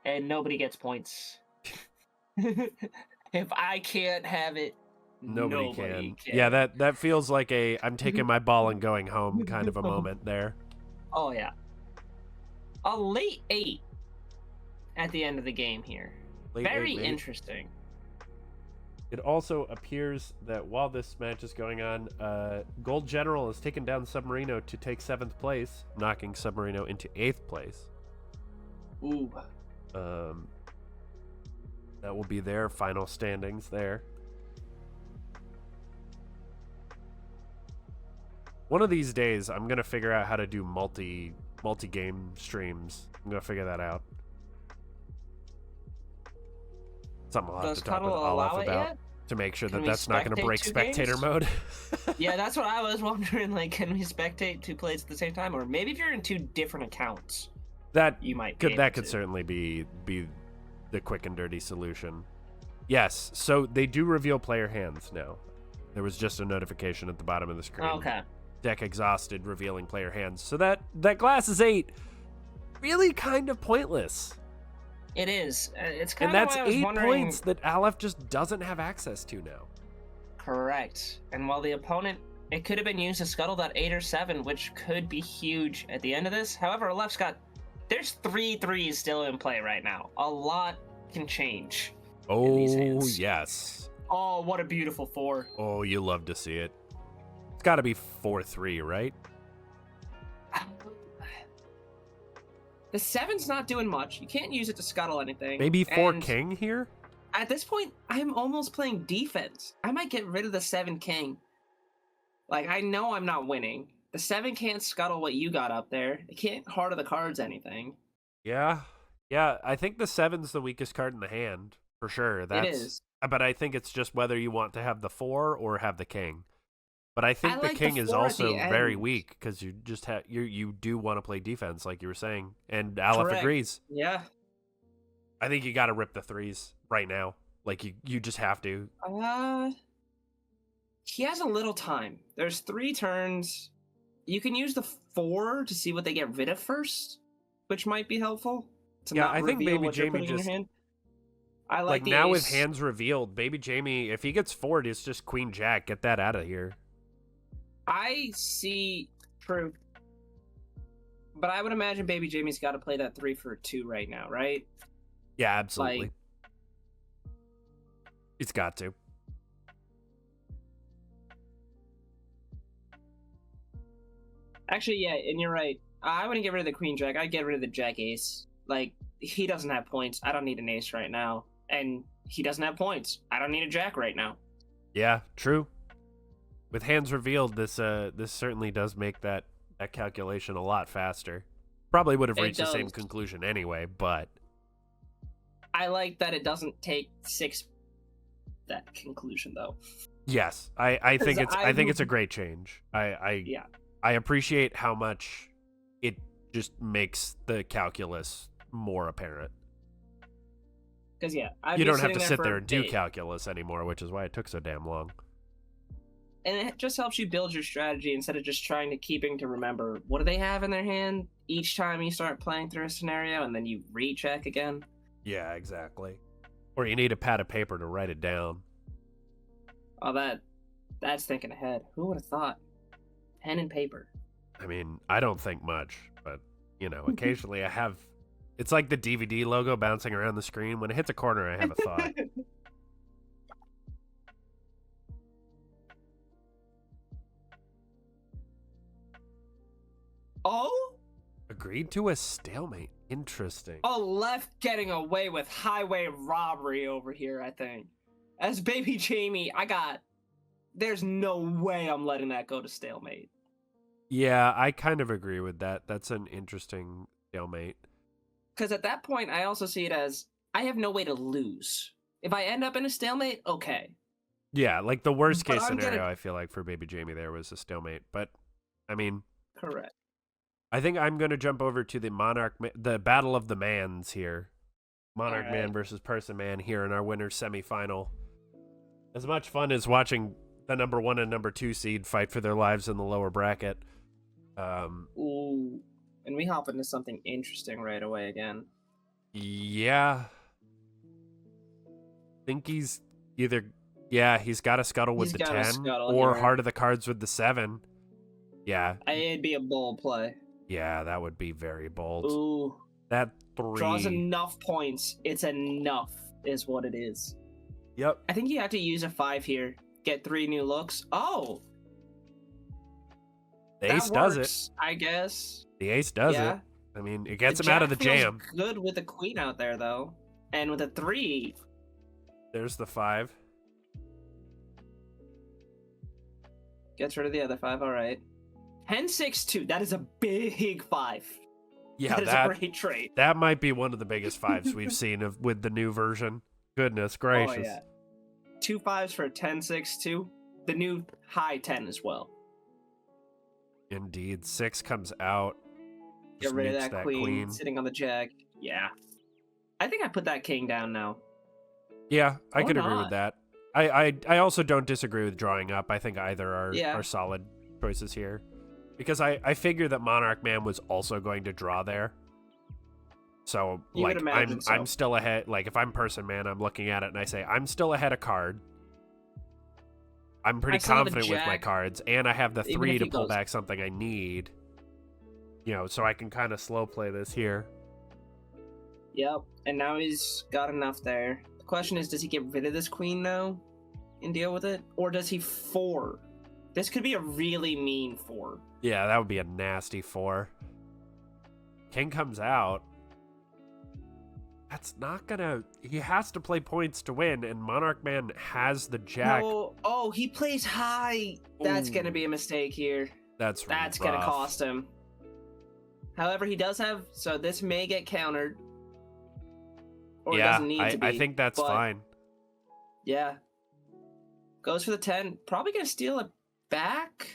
And nobody gets points. If I can't have it, nobody can. Yeah, that feels like a I'm taking my ball and going home kind of a moment there. Oh, yeah. A late 8 at the end of the game here. Very interesting. It also appears that while this match is going on, Gold General has taken down SUBMARINO to take 7th place, knocking SUBMARINO into 8th place. Ooh. That will be their final standings there. One of these days, I'm gonna figure out how to do multi-game streams. I'm gonna figure that out. Something I'll have to talk with Aleph about to make sure that that's not going to break spectator mode. Yeah, that's what I was wondering. Like, can we spectate 2 plays at the same time, or maybe if you're in 2 different accounts, that you might could certainly be the quick and dirty solution. Yes, so they do reveal player hands now. There was just a notification at the bottom of the screen. Okay. Deck exhausted, revealing player hands. So that glass is 8. Really kind of pointless. It is. It's kind of why I was 8 wondering... points that Aleph just doesn't have access to now. Correct. And while the opponent, it could have been used to scuttle that 8 or 7, which could be huge at the end of this. However, Aleph's got... There's 3 threes still in play right now. A lot can change. Oh, yes. Oh, what a beautiful 4. Oh, you love to see it. It's got to be 4-3, right? The 7's not doing much. You can't use it to scuttle anything. Maybe 4 king here? At this point, I'm almost playing defense. I might get rid of the 7 king. Like, I know I'm not winning. The 7 can't scuttle what you got up there. It can't heart of the cards anything. Yeah. Yeah, I think the 7's the weakest card in the hand, for sure. It is. But I think it's just whether you want to have the 4 or have the king. But I think the king is also very weak because you just have you do want to play defense, like you were saying, and Aleph agrees. Yeah, I think you got to rip the 3s right now. Like you just have to. He has a little time. There's 3 turns. You can use the 4 to see what they get rid of first, which might be helpful. Yeah, I think bbjme just. I like now ace. With hands revealed, bbjme, if he gets 4'd, it's just Queen Jack. Get that out of here. I see, true. But I would imagine bbjme's got to play that 3 for 2 right now, right? Yeah, absolutely. He's got to. Actually, yeah, and you're right. I wouldn't get rid of the queen jack. I'd get rid of the jack ace. Like, he doesn't have points. I don't need an ace right now. And he doesn't have points. I don't need a jack right now. Yeah, true. With hands revealed, this certainly does make that calculation a lot faster. Probably would have reached the same conclusion anyway, but I like that it doesn't take 6 that conclusion though. Yes, I think it's a great change. I appreciate how much it just makes the calculus more apparent. Because you don't have to sit there and do calculus anymore, which is why it took so damn long. And it just helps you build your strategy instead of just trying to keeping to remember what do they have in their hand each time you start playing through a scenario, and then you recheck again. Yeah, exactly. Or you need a pad of paper to write it down. Oh, that's thinking ahead. Who would have thought? Pen and paper. I mean, I don't think much, but, occasionally I have... It's like the DVD logo bouncing around the screen. When it hits a corner, I have a thought. Oh? Agreed to a stalemate. Interesting. Oh, left getting away with highway robbery over here, I think. As bbjme, there's no way I'm letting that go to stalemate. Yeah, I kind of agree with that. That's an interesting stalemate. Because at that point, I also see it as, I have no way to lose. If I end up in a stalemate, okay. Yeah, like the worst case scenario, I feel like, for bbjme there was a stalemate. But, I mean... Correct. I think I'm going to jump over to the Battle of the Mans here. MonarchMan versus Personman here in our winner's semifinal. As much fun as watching the number 1 and number 2 seed fight for their lives in the lower bracket. Ooh. And we hop into something interesting right away again. Yeah. I think he's either... Yeah, he's got a scuttle with the 10 or Heart of the Cards with the 7. Yeah. It'd be a bold play. Yeah, that would be very bold. Ooh. That 3... Draws enough points. It's enough is what it is. Yep. I think you have to use a 5 here. Get 3 new looks. Oh! The ace does it. I guess. The ace does it. I mean, it gets him out of the jam. Good with the queen out there, though. And with a 3... There's the 5. Gets rid of the other 5, alright. 10-6-2. That is a big 5. Yeah, that is a great trait. That might be one of the biggest 5s we've seen with the new version. Goodness gracious. Oh, yeah. 2 5s for a 10-6-2. The new high 10 as well. Indeed. 6 comes out. Get rid of that queen sitting on the jack. Yeah. I think I put that king down now. Yeah, I could agree with that. I also don't disagree with drawing up. I think either are solid choices here. Because I figure that MonarchMan was also going to draw there. So, like, I'm still ahead. Like, if I'm Personman, I'm looking at it and I say, I'm still ahead of card. I'm pretty confident with my cards. And I have the 3 to pull back something I need. So I can kind of slow play this here. Yep. And now he's got enough there. The question is, does he get rid of this queen now and deal with it? Or does he 4? This could be a really mean 4. Yeah, that would be a nasty 4. King comes out. That's not gonna... He has to play points to win, and MonarchMan has the jack. No. Oh, he plays high. That's gonna be a mistake here. That's gonna cost him. However, he does have... So this may get countered. Or it doesn't need to be. I think that's fine. Yeah. Goes for the 10. Probably gonna steal it back?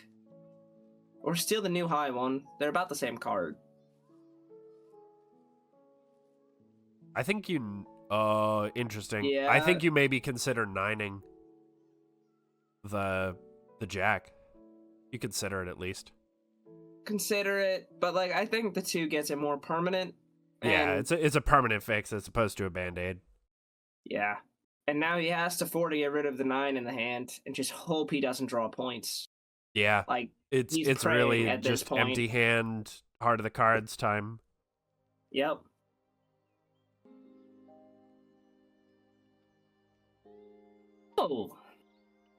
Or steal the new high one. They're about the same card. I think you... interesting. Yeah. I think you maybe consider 9ing the jack. You consider it at least. Consider it, but like I think the 2 gets it more permanent. Yeah, it's a permanent fix as opposed to a band-aid. Yeah. And now he has to 4 to get rid of the 9 in the hand and just hope he doesn't draw points. Yeah. Like it's really just empty hand, Heart of the Cards time. Yep. Oh.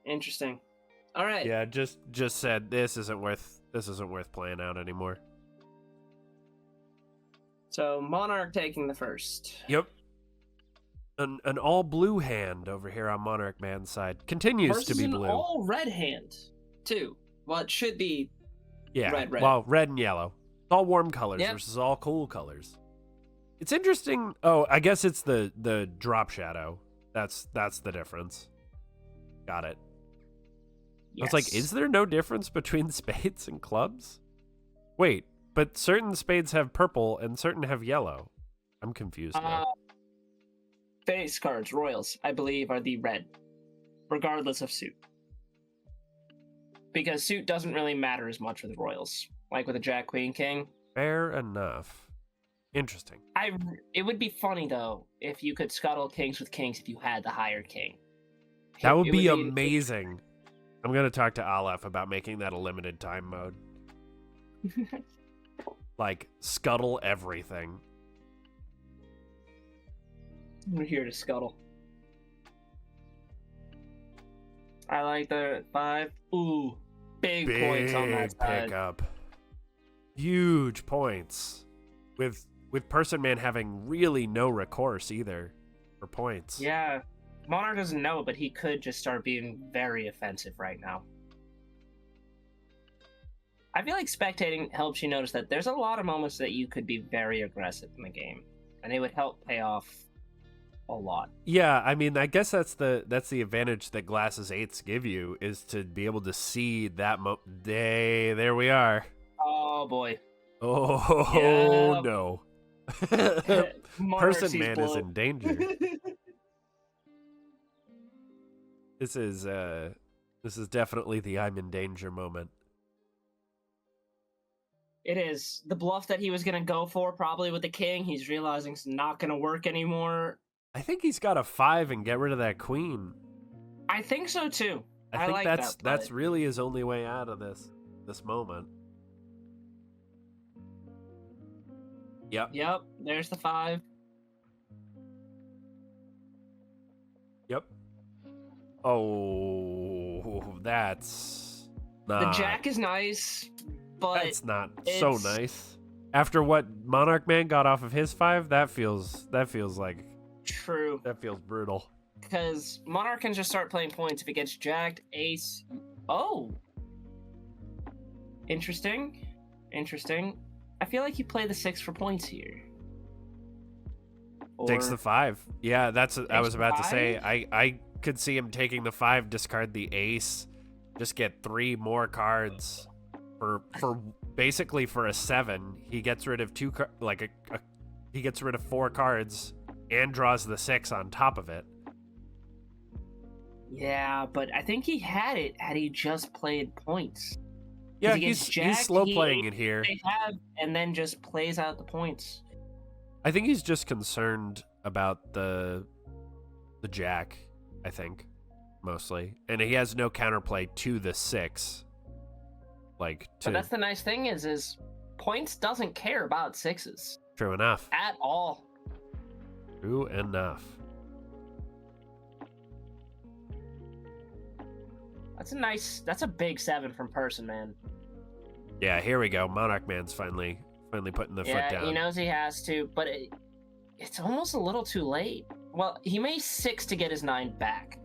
Interesting. All right. Yeah, just said this isn't worth isn't worth playing out anymore. So Monarch taking the first. Yep. An all blue hand over here on MonarchMan's side. Continues Versus to be an blue. all red hand, too. Well, it should be red. Well, red and yellow. All warm colors Yep. versus all cool colors. It's interesting. Oh, I guess it's the drop shadow. That's the difference. Got it. Yes. I was like, is there no difference between spades and clubs? Wait, but certain spades have purple and certain have yellow. I'm confused now. Face cards, royals, I believe, are the red, regardless of suit. Because suit doesn't really matter as much with royals, like with a Jack, Queen, King. Fair enough. Interesting. It would be funny though if you could scuttle kings with kings if you had the higher king. That would be amazing. I'm gonna talk to Aleph about making that a limited time mode. Like scuttle everything. We're here to scuttle. I like the 5. Ooh, big points on that side. Pickup. Huge points. With Personman having really no recourse either for points. Yeah, Monarch doesn't know, but he could just start being very offensive right now. I feel like spectating helps you notice that there's a lot of moments that you could be very aggressive in the game, and it would help pay off a lot. Yeah, I mean, I guess that's the advantage that Glasses 8s give you, is to be able to see that there we are. Oh boy. Oh Yep. no. Monarch sees Personman is blood. in danger. This is definitely the I'm in danger moment. It is. The bluff that he was going to go for, probably with the king, he's realizing it's not going to work anymore. I think he's got a 5 and get rid of that queen. I think so too. I think like that's really his only way out of this moment. Yep. Yep, there's the 5. Yep. Oh, that's not... The jack is nice, but that's not so nice. After what MonarchMan got off of his 5, that feels like... True. That feels brutal. Because Monarch can just start playing points if he gets jacked, ace... Oh! Interesting. I feel like you play the 6 for points here. Takes the 5. Yeah, that's what I was about to say. 5? I could see him taking the 5, discard the ace, just get 3 more cards for basically for a 7. He gets rid of he gets rid of 4 cards and draws the 6 on top of it. Yeah, but I think he had it had he just played points. Yeah, he's slow playing it here. And then just plays out the points. I think he's just concerned about the jack, I think, mostly. And he has no counterplay to the 6. But that's the nice thing is points doesn't care about 6s. True enough. At all. True enough. That's a big 7 from Personman. Yeah, here we go. MonarchMan's finally putting the foot down. Yeah, he knows he has to, but it's almost a little too late. Well, he may 6 to get his 9 back.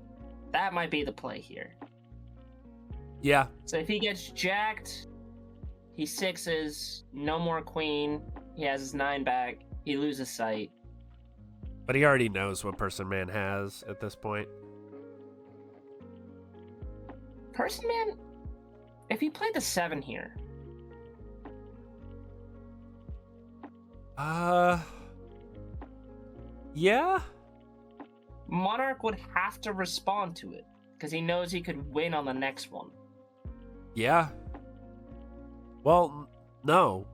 That might be the play here. Yeah. So if he gets jacked, he 6s, no more queen, he has his 9 back, he loses sight. But he already knows what Personman has at this point. Personman, if he played the 7 here. Yeah? Monarch would have to respond to it, because he knows he could win on the next one. Yeah. Well, no.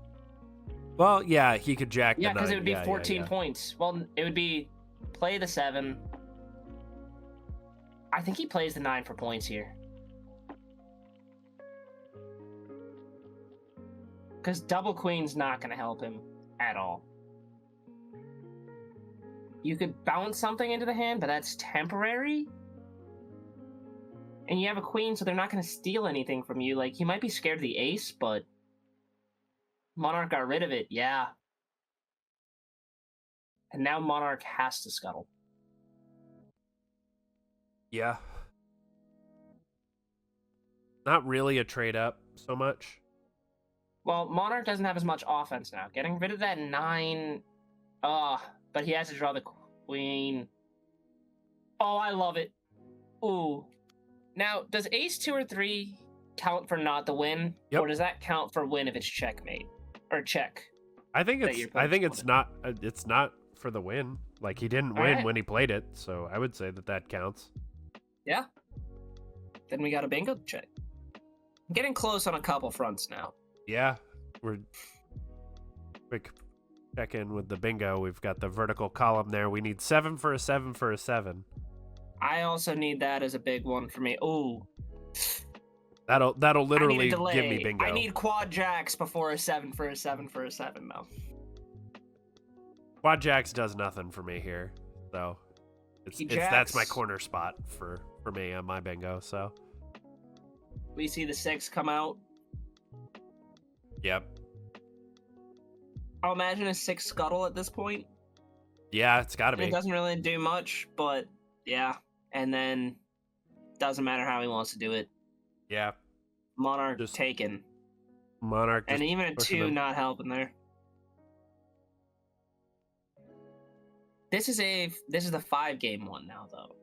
Well, yeah, he could jack the 9. Yeah, because it would be 14 points. Well, it would be play the 7. I think he plays the 9 for points here. Because double queen's not going to help him at all. You could bounce something into the hand, but that's temporary. And you have a queen, so they're not going to steal anything from you. Like, he might be scared of the ace, but Monarch got rid of it, yeah. And now Monarch has to scuttle. Yeah. Not really a trade up so much. Well, Monarch doesn't have as much offense now. Getting rid of that 9... but he has to draw the queen. Oh, I love it. Ooh. Now, does ace 2 or 3 count for not the win? Yep. Or does that count for win if it's checkmate? Or check? I think it's not for the win. Like, he didn't win when he played it, so I would say that counts. Yeah. Then we got a bingo check. I'm getting close on a couple fronts now. Yeah. We're quick check in with the bingo. We've got the vertical column there. We need 7 for a 7 for a 7. I also need that as a big one for me. Ooh. That'll literally give me bingo. I need quad jacks before a 7 for a 7 for a 7, though. Quad jacks does nothing for me here, so that's my corner spot for me on my bingo. So we see the 6 come out. Yep. I'll imagine a 6 scuttle at this point. Yeah, it's got to be. It doesn't really do much, but yeah. And then doesn't matter how he wants to do it. Yeah. Monarch just taken. Monarch and even a 2 not helping there. This is the 5-game one now, though.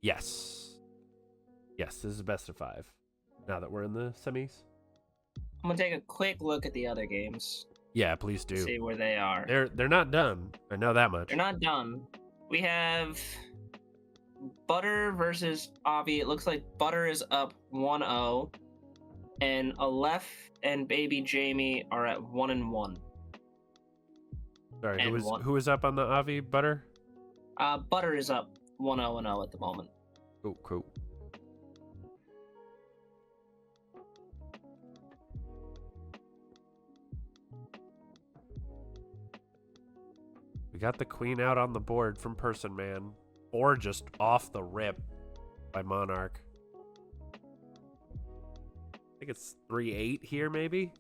Yes. Yes, this is best of 5. Now that we're in the semis. I'm gonna take a quick look at the other games. Yeah, please do. See where they are. They're not done. I know that much. They're not done. We have Butter versus Avi. It looks like Butter is up 1-0, and Aleph and bbjme are at 1-1. Sorry, who is up on the Avi Butter? Butter is up 1-0 at the moment. Oh, cool. We got the queen out on the board from Personman, or just off the rip by Monarch. I think it's 3-8 here, maybe?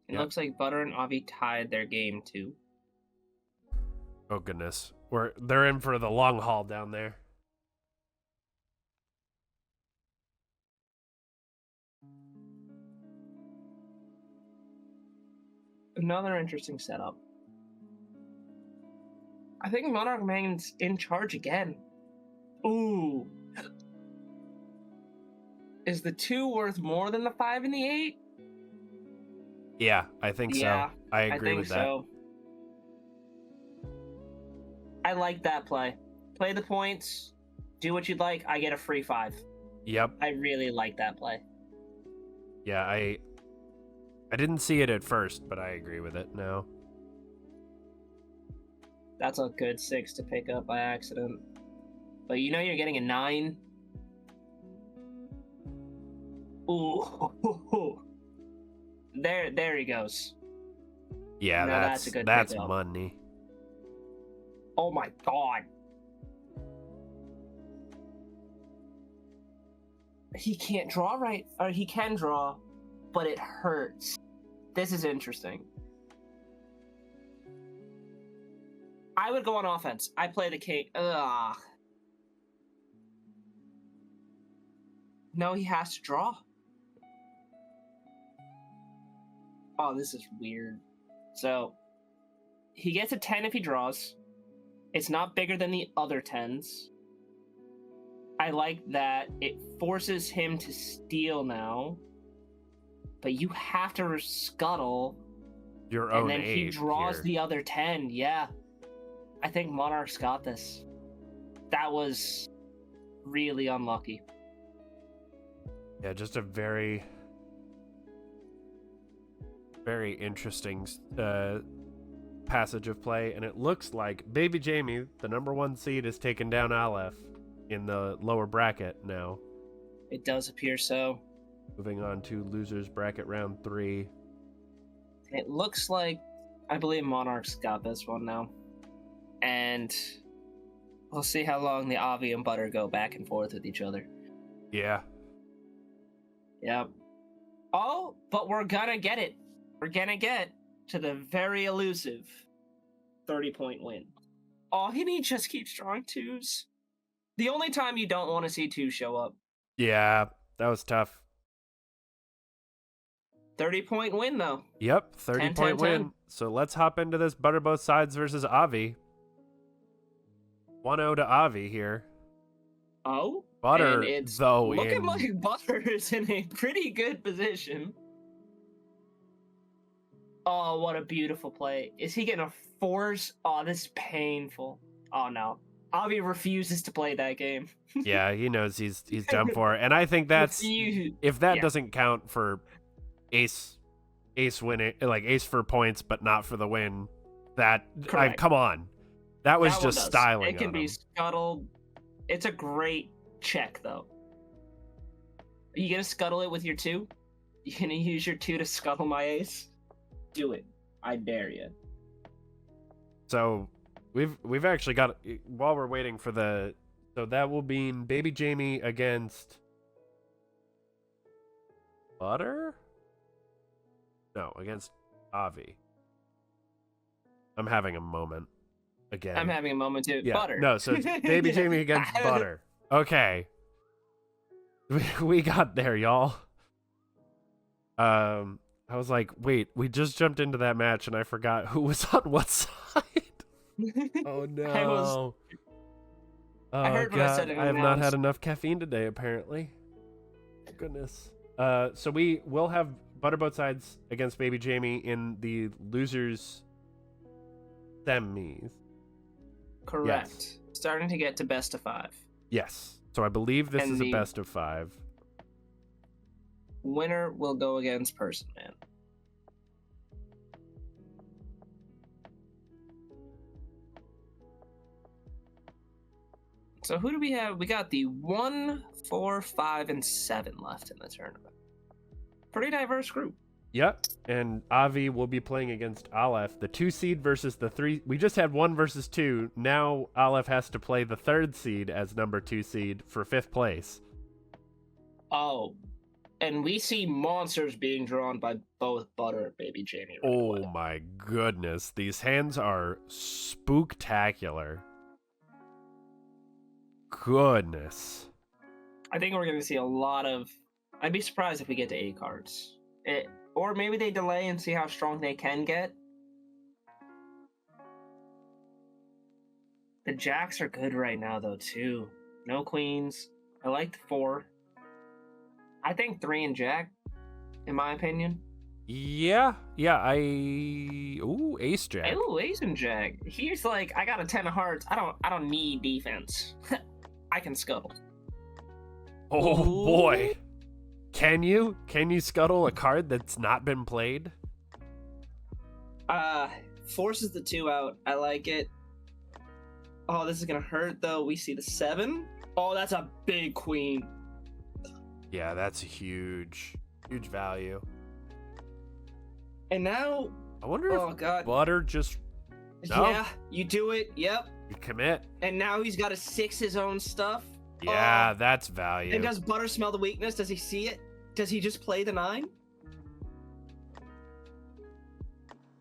It looks like Butter and Avi tied their game too. Oh goodness, they're in for the long haul down there. Another interesting setup. I think MonarchMan's in charge again. Ooh. Is the 2 worth more than the 5 and the 8? Yeah, I think so. I agree with that. So. I like that play. Play the points. Do what you'd like. I get a free 5. Yep. I really like that play. Yeah, I didn't see it at first, but I agree with it now. That's a good 6 to pick up by accident. But you know you're getting a 9. Ooh. There he goes. Yeah, that's a good pickup. Money. Oh my god. He can't draw right, or he can draw, but it hurts. This is interesting. I would go on offense. I play the king. Ugh. No, he has to draw. Oh, this is weird. So, he gets a 10 if he draws. It's not bigger than the other 10s. I like that. It forces him to steal now. But you have to scuttle. Your own 8. And then he draws here. The other 10. Yeah. I think Monarch's got this. That was really unlucky. Yeah, just a very very interesting passage of play, and it looks like bbjme, the number 1 seed, is taking down Aleph in the lower bracket now. It does appear so. Moving on to losers bracket round 3. It looks like, I believe Monarch's got this one now. And we'll see how long the Avi and Butter go back and forth with each other. Yeah. Yep. Oh, but we're gonna get it. We're gonna get to the very elusive 30-point win. Oh, he just keeps drawing 2s. The only time you don't want to see 2 show up. Yeah, that was tough. 30-point win, though. Yep, 30-point win. 10. So let's hop into this ButterBothSides versus Avi. 1-0 to Avi here. Oh? Butter, it's though, looking like Butter is in a pretty good position. Oh, what a beautiful play. Is he gonna force? Oh, this is painful. Oh, no. Avi refuses to play that game. Yeah, he knows he's done for. And I think that's... If that doesn't count for ace winning, like ace for points, but not for the win, come on. That was just styling. It can be scuttled. It's a great check, though. Are you gonna scuttle it with your 2? You gonna use your 2 to scuttle my ace? Do it. I dare you. So we've actually got, while we're waiting for so that will be bbjme against Butter? No, against Avi. I'm having a moment again. I'm having a moment too. Yeah. Butter. No, so it's bbjme against Butter. Okay. We got there, y'all. I was like, wait, we just jumped into that match and I forgot who was on what side. Oh no. I heard what I said. I have not had enough caffeine today, apparently. Goodness. So we will have ButterBothSides against bbjme in the losers semis. Correct. Yes. Starting to get to best of 5. Yes. So I believe this is a best of 5. Winner will go against Personman. So who do we have? We got the 1, 4, 5, and 7 left in the tournament. Pretty diverse group. Yep, and Avi will be playing against Aleph, the 2 seed versus the 3. We just had 1 versus 2. Now Aleph has to play the 3rd seed as number 2 seed for 5th place. Oh, and we see monsters being drawn by both Butter and bbjme. Right oh away. My goodness, these hands are spooktacular. Goodness. I think we're going to see a lot of... I'd be surprised if we get to 8 cards. Or maybe they delay and see how strong they can get. The jacks are good right now, though, too. No queens. I like the 4. I think 3 and jack, in my opinion. Yeah. Ooh, ace jack. Ooh, ace and jack. He's like, I got a 10 of hearts. I don't need defense. I can scuttle. Oh, Ooh. Boy. Can you scuttle a card that's not been played? Forces the 2 out. I like it. Oh, this is gonna hurt though. We see the 7. Oh, that's a big queen. Yeah, that's a huge value. And now, I wonder if God. Butter just... No? Yeah, you do it. Yep. You commit. And now he's got to 6 his own stuff. Yeah, that's value. And does Butter smell the weakness? Does he see it? Does he just play the 9?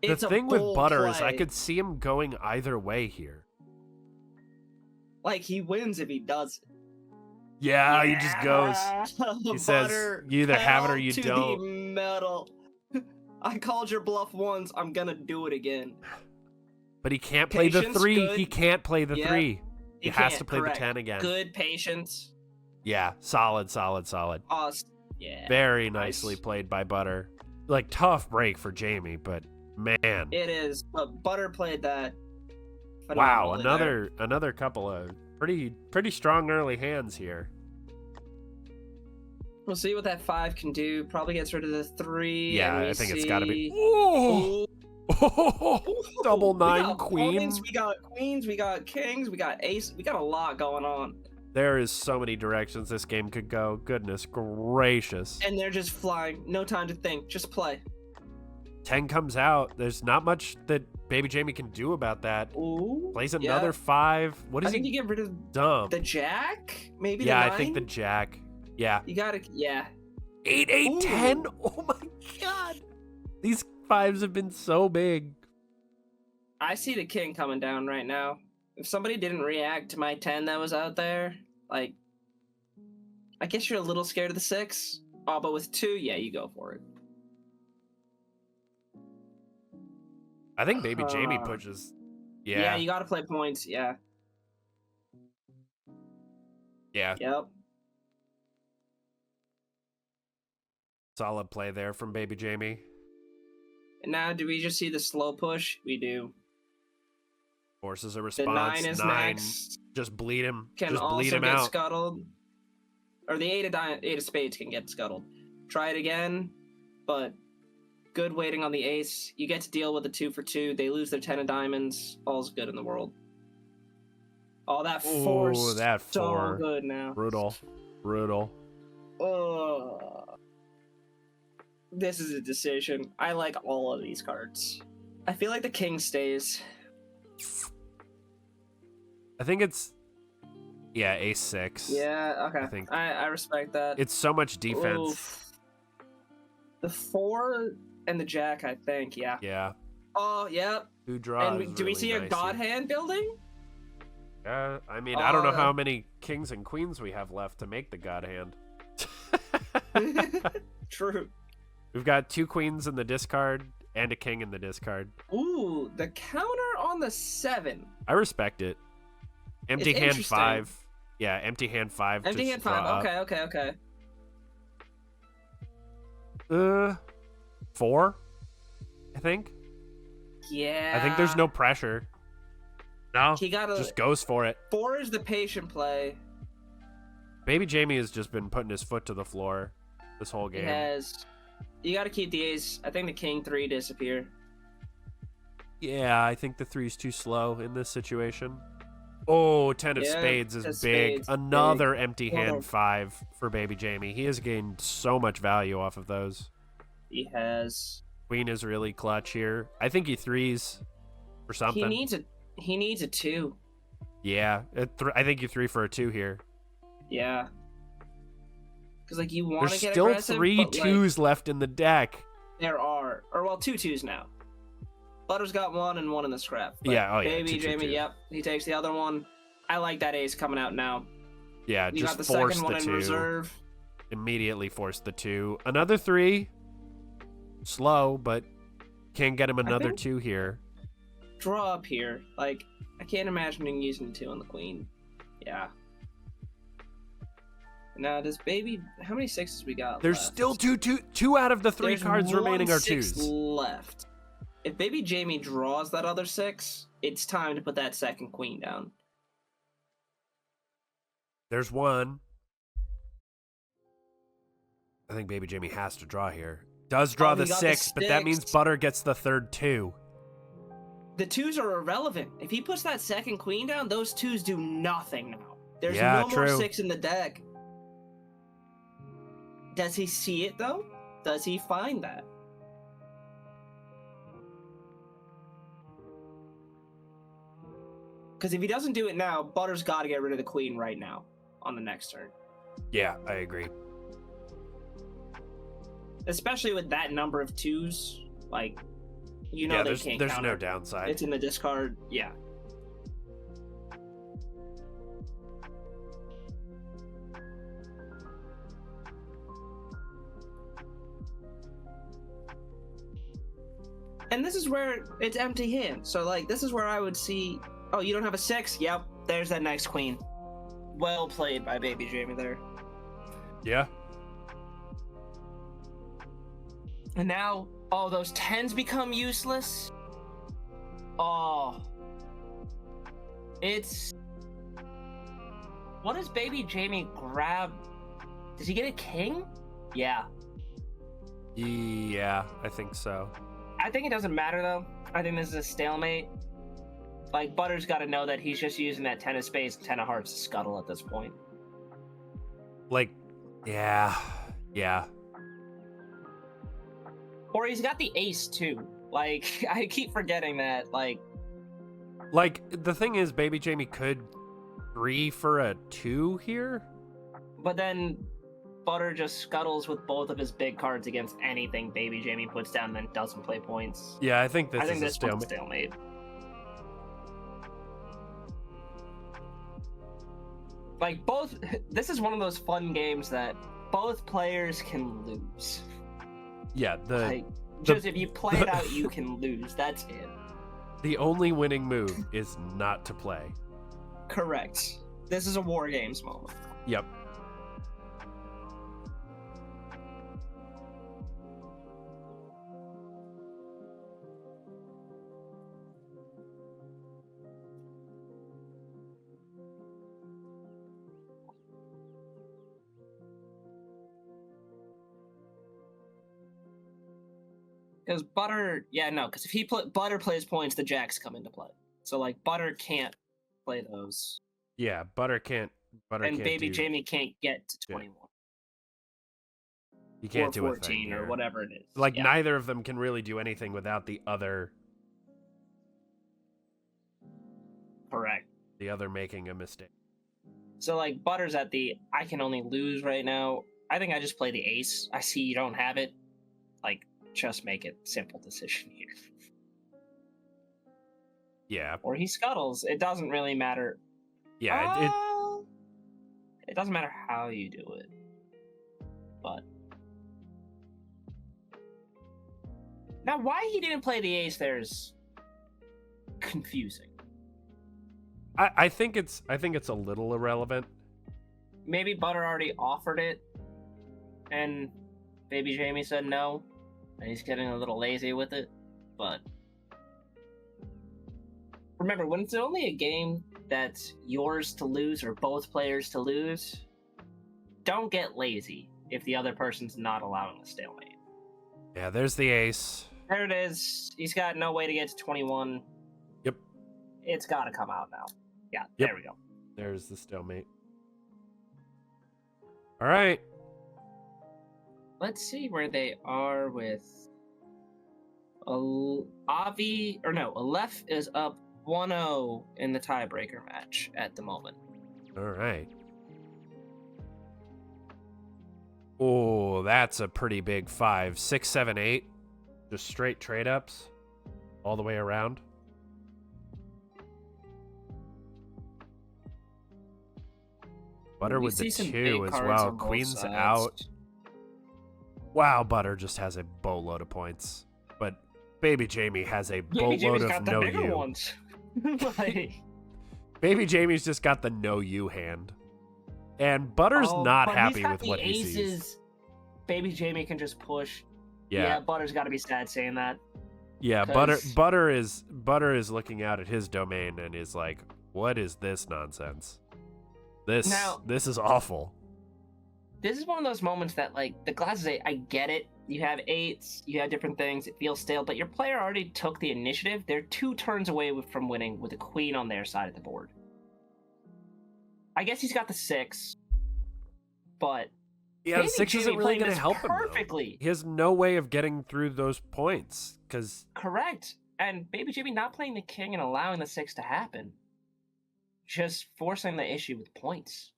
The thing with Butter is I could see him going either way here. Like, he wins if he does it. Yeah, he just goes. He says, you either have it or you don't. The metal. I called your bluff once. I'm going to do it again. But he can't play the 3. Good. He can't play the 3. He has to play correct. the 10 again. Good patience. Yeah, solid. Yeah. Very nicely played by Butter. Like, tough break for Jamie, but man. It is, but Butter played that. Wow, another couple of pretty strong early hands here. We'll see what that 5 can do. Probably gets rid of the 3. Yeah, and I think it's got to be. see- Oh! Double We 9 got queen. points, we got queens, we got kings, we got ace. We got a lot going on. There is so many directions this game could go. Goodness gracious. And they're just flying. No time to think. Just play. 10 comes out. There's not much that BabyJme can do about that. Ooh. Plays yeah. another 5. What I is think he you get rid of dumb? the jack? Maybe Yeah, the I 9? think the jack. Yeah. You gotta, yeah. 8, 8, Ooh. 10. Oh my god. These 5s have been so big. I see the king coming down right now. If somebody didn't react to my 10 that was out there, like, I guess you're a little scared of the 6. Oh, but with 2, yeah, you go for it. I think BabyJme pushes. Yeah, Yeah. you gotta play points, yeah. Yeah. Yep. Solid play there from BabyJme. And now, do we just see the slow push? We do. Forces a The response. 9 is 9. next. Just bleed him. Can Just also bleed him get out. scuttled. Or the 8 of spades can get scuttled. Try it again, but good waiting on the ace. You get to deal with the 2 for 2. They lose their 10 of diamonds. All's good in the world. Oh, that 4 Ooh, that so 4. good now. Brutal. Brutal. This is a decision. I like all of these cards. I feel like the king stays. I think it's. Yeah, ace 6. Yeah, okay. I think I respect that. it's so much defense. Oof. The 4 and the jack, I think, yeah. Yeah. Oh, yep. Who draws? And do we see a god hand building? Yeah, I mean, I don't know how many kings and queens we have left to make the god hand. True. We've got 2 queens in the discard and a king in the discard. Ooh, the counter on the 7. I respect it. Empty It's hand interesting. 5. Yeah, empty hand 5. Empty to hand draw 5. up. Okay. 4, I think. Yeah. I think there's no pressure. No, He got a just goes for it. 4 is the patient play. BabyJme has just been putting his foot to the floor this whole He game. has. You got to keep the ace. I think the king 3 disappear. Yeah, I think the 3's too slow in this situation. Oh, 10 of Yeah, spades is 10 big. spades, Another big. empty Hold hand on. 5 for BabyJme. He has gained so much value off of those. He has. Queen is really clutch here. I think he 3s for something. He needs a 2. Yeah, I think you 3 for a 2 here. Yeah. Because, like, you want There's to get still aggressive, 3 but, like, 2s left in the deck. there are. Or, well, 2 2s now. Butter's got 1 and 1 in the scrap. But Yeah, oh yeah. Baby 2, 2, Jamie, 2. yep. He takes the other one. I like that ace coming out now. Yeah, You just got the force second the one in 2. reserve. Immediately force the 2. Another 3. Slow, but can't get him another think- 2 here. Draw up here. Like, I can't imagine him using the 2 on the queen. Yeah. Now, does Baby... How many 6s we got There's left? still two out of the 3 There's cards remaining are 6 2s. left. If Baby Jamie draws that other 6, it's time to put that second queen down. There's 1. I think BabyJme has to draw here. Does draw Oh, the he got 6, the but that means 6. Butter gets the third 2. The 2s are irrelevant. If he puts that second queen down, those 2s do nothing now. There's Yeah, no more true. 6 in the deck. Does he see it, though? Does he find that? Because if he doesn't do it now, Butter's got to get rid of the queen right now on the next turn. Yeah, I agree. Especially with that number of 2s. Like, you know Yeah, they can't there's counter. no downside. It's in the discard. Yeah. And this is where it's empty hand. So, like, this is where I would see... Oh, you don't have a 6? Yep, there's that next queen. Well played by Baby Jamie there. Yeah. And now, oh, those 10s become useless? Oh. It's... What does Baby Jamie grab? Does he get a king? Yeah. Yeah, I think so. I think it doesn't matter, though. I think this is a stalemate. Like, Butter's got to know that he's just using that 10 of spades, 10 of hearts to scuttle at this point. Like, yeah. Or he's got the ace, too. Like, I keep forgetting that, like, the thing is, bbjme could 3 for a 2 here. but then Butter just scuttles with both of his big cards against anything bbjme puts down and then doesn't play points. Yeah, I think this is a one's stalemate. stalemate. Like, this is one of those fun games that both players can lose. Yeah, if you play it out, you can lose. That's it. The only winning move is not to play. Correct. This is a War Games moment. Yep. Because Butter, because if Butter plays points, the jacks come into play. So, like, Butter can't play those. Yeah, Butter can't. And bbjme can't get to 21. You can't do 14 a thing or here. whatever it is. Like, neither of them can really do anything without the other. Correct. The other making a mistake. So, like, Butter's at the I can only lose right now. I think I just play the ace. I see you don't have it. Like, just make it simple decision here. Yeah. Or he scuttles. It doesn't really matter. Yeah, it doesn't matter how you do it. But now, why he didn't play the ace there is confusing. I think it's a little irrelevant. Maybe Butter already offered it, and bbjme said no, and he's getting a little lazy with it. But remember, when it's only a game that's yours to lose or both players to lose, don't get lazy if the other person's not allowing a stalemate. Yeah, there's the ace. There it is. He's got no way to get to 21. Yep. It's got to come out now. Yeah, Yep. There we go. There's the stalemate. All right. Let's see where they are with Aleph is up 1-0 in the tiebreaker match at the moment. All right. Oh, that's a pretty big 5. 6, 7, 8. Just straight trade ups all the way around. Butter with the 2 as well. Queen's out. Wow, Butter just has a boatload of points. But bbjme has a boatload of no you. Like, bbjme's just got the no you hand. And Butter's not happy with what he sees. bbjme can just push. Yeah, Butter's got to be sad saying that. Yeah, Butter is looking out at his domain and is like, "What is this nonsense? This is awful." This is one of those moments that, like, the glass is 8. I get it. You have 8s, you have different things. It feels stale, but your player already took the initiative. They're 2 turns away from winning with a queen on their side of the board. I guess he's got the 6, but yeah, the 6 isn't really going to help him perfectly. He has no way of getting through those points because correct. And bbjme not playing the king and allowing the 6 to happen, just forcing the issue with points.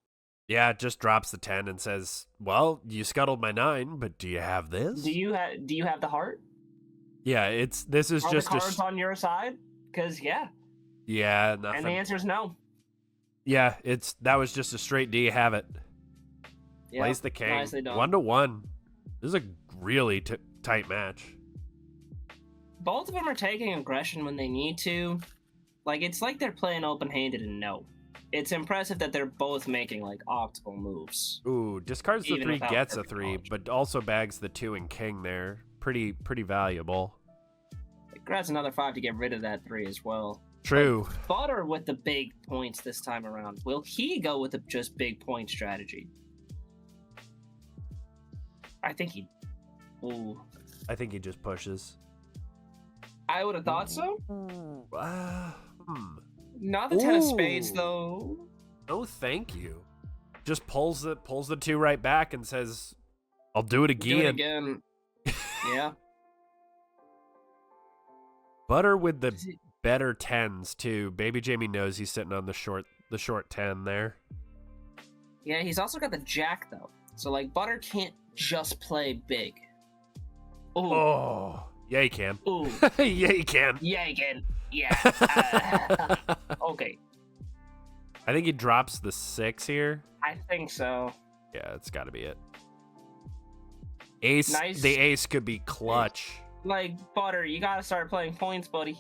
Yeah, it just drops the 10 and says, "Well, you scuttled my 9, but do you have this? Do you have the heart?" Yeah, this is Are just the cards on your side? Because yeah, nothing. And the answer is no. Yeah, that was just a straight "do you have it?" Yep, plays the king. 1-1. This is a really tight match. Both of them are taking aggression when they need to. Like, it's like they're playing open-handed and no. It's impressive that they're both making, like, optimal moves. Ooh, discards the 3, gets a 3, but also bags the 2 and king there. Pretty valuable. It grabs another 5 to get rid of that 3 as well. True. But Butter with the big points this time around. Will he go with the just big point strategy? I think he. Ooh. I think he just pushes. I would have thought so. Hmm. Not the 10 of spades, Ooh. though. No, thank you. Just pulls the 2 right back and says, "I'll do it again." Do it again. Yeah. Butter with the better 10s too. bbjme knows he's sitting on the short 10 there. Yeah, he's also got the jack though. So like Butter can't just play big. Ooh. Oh, yeah, he can. Ooh. Yeah, he can. Yeah, he can. Yeah. Okay. I think he drops the 6 here. I think so. Yeah, it's got to be it. Ace. Nice. The ace could be clutch. Like, Butter, you gotta start playing points, buddy.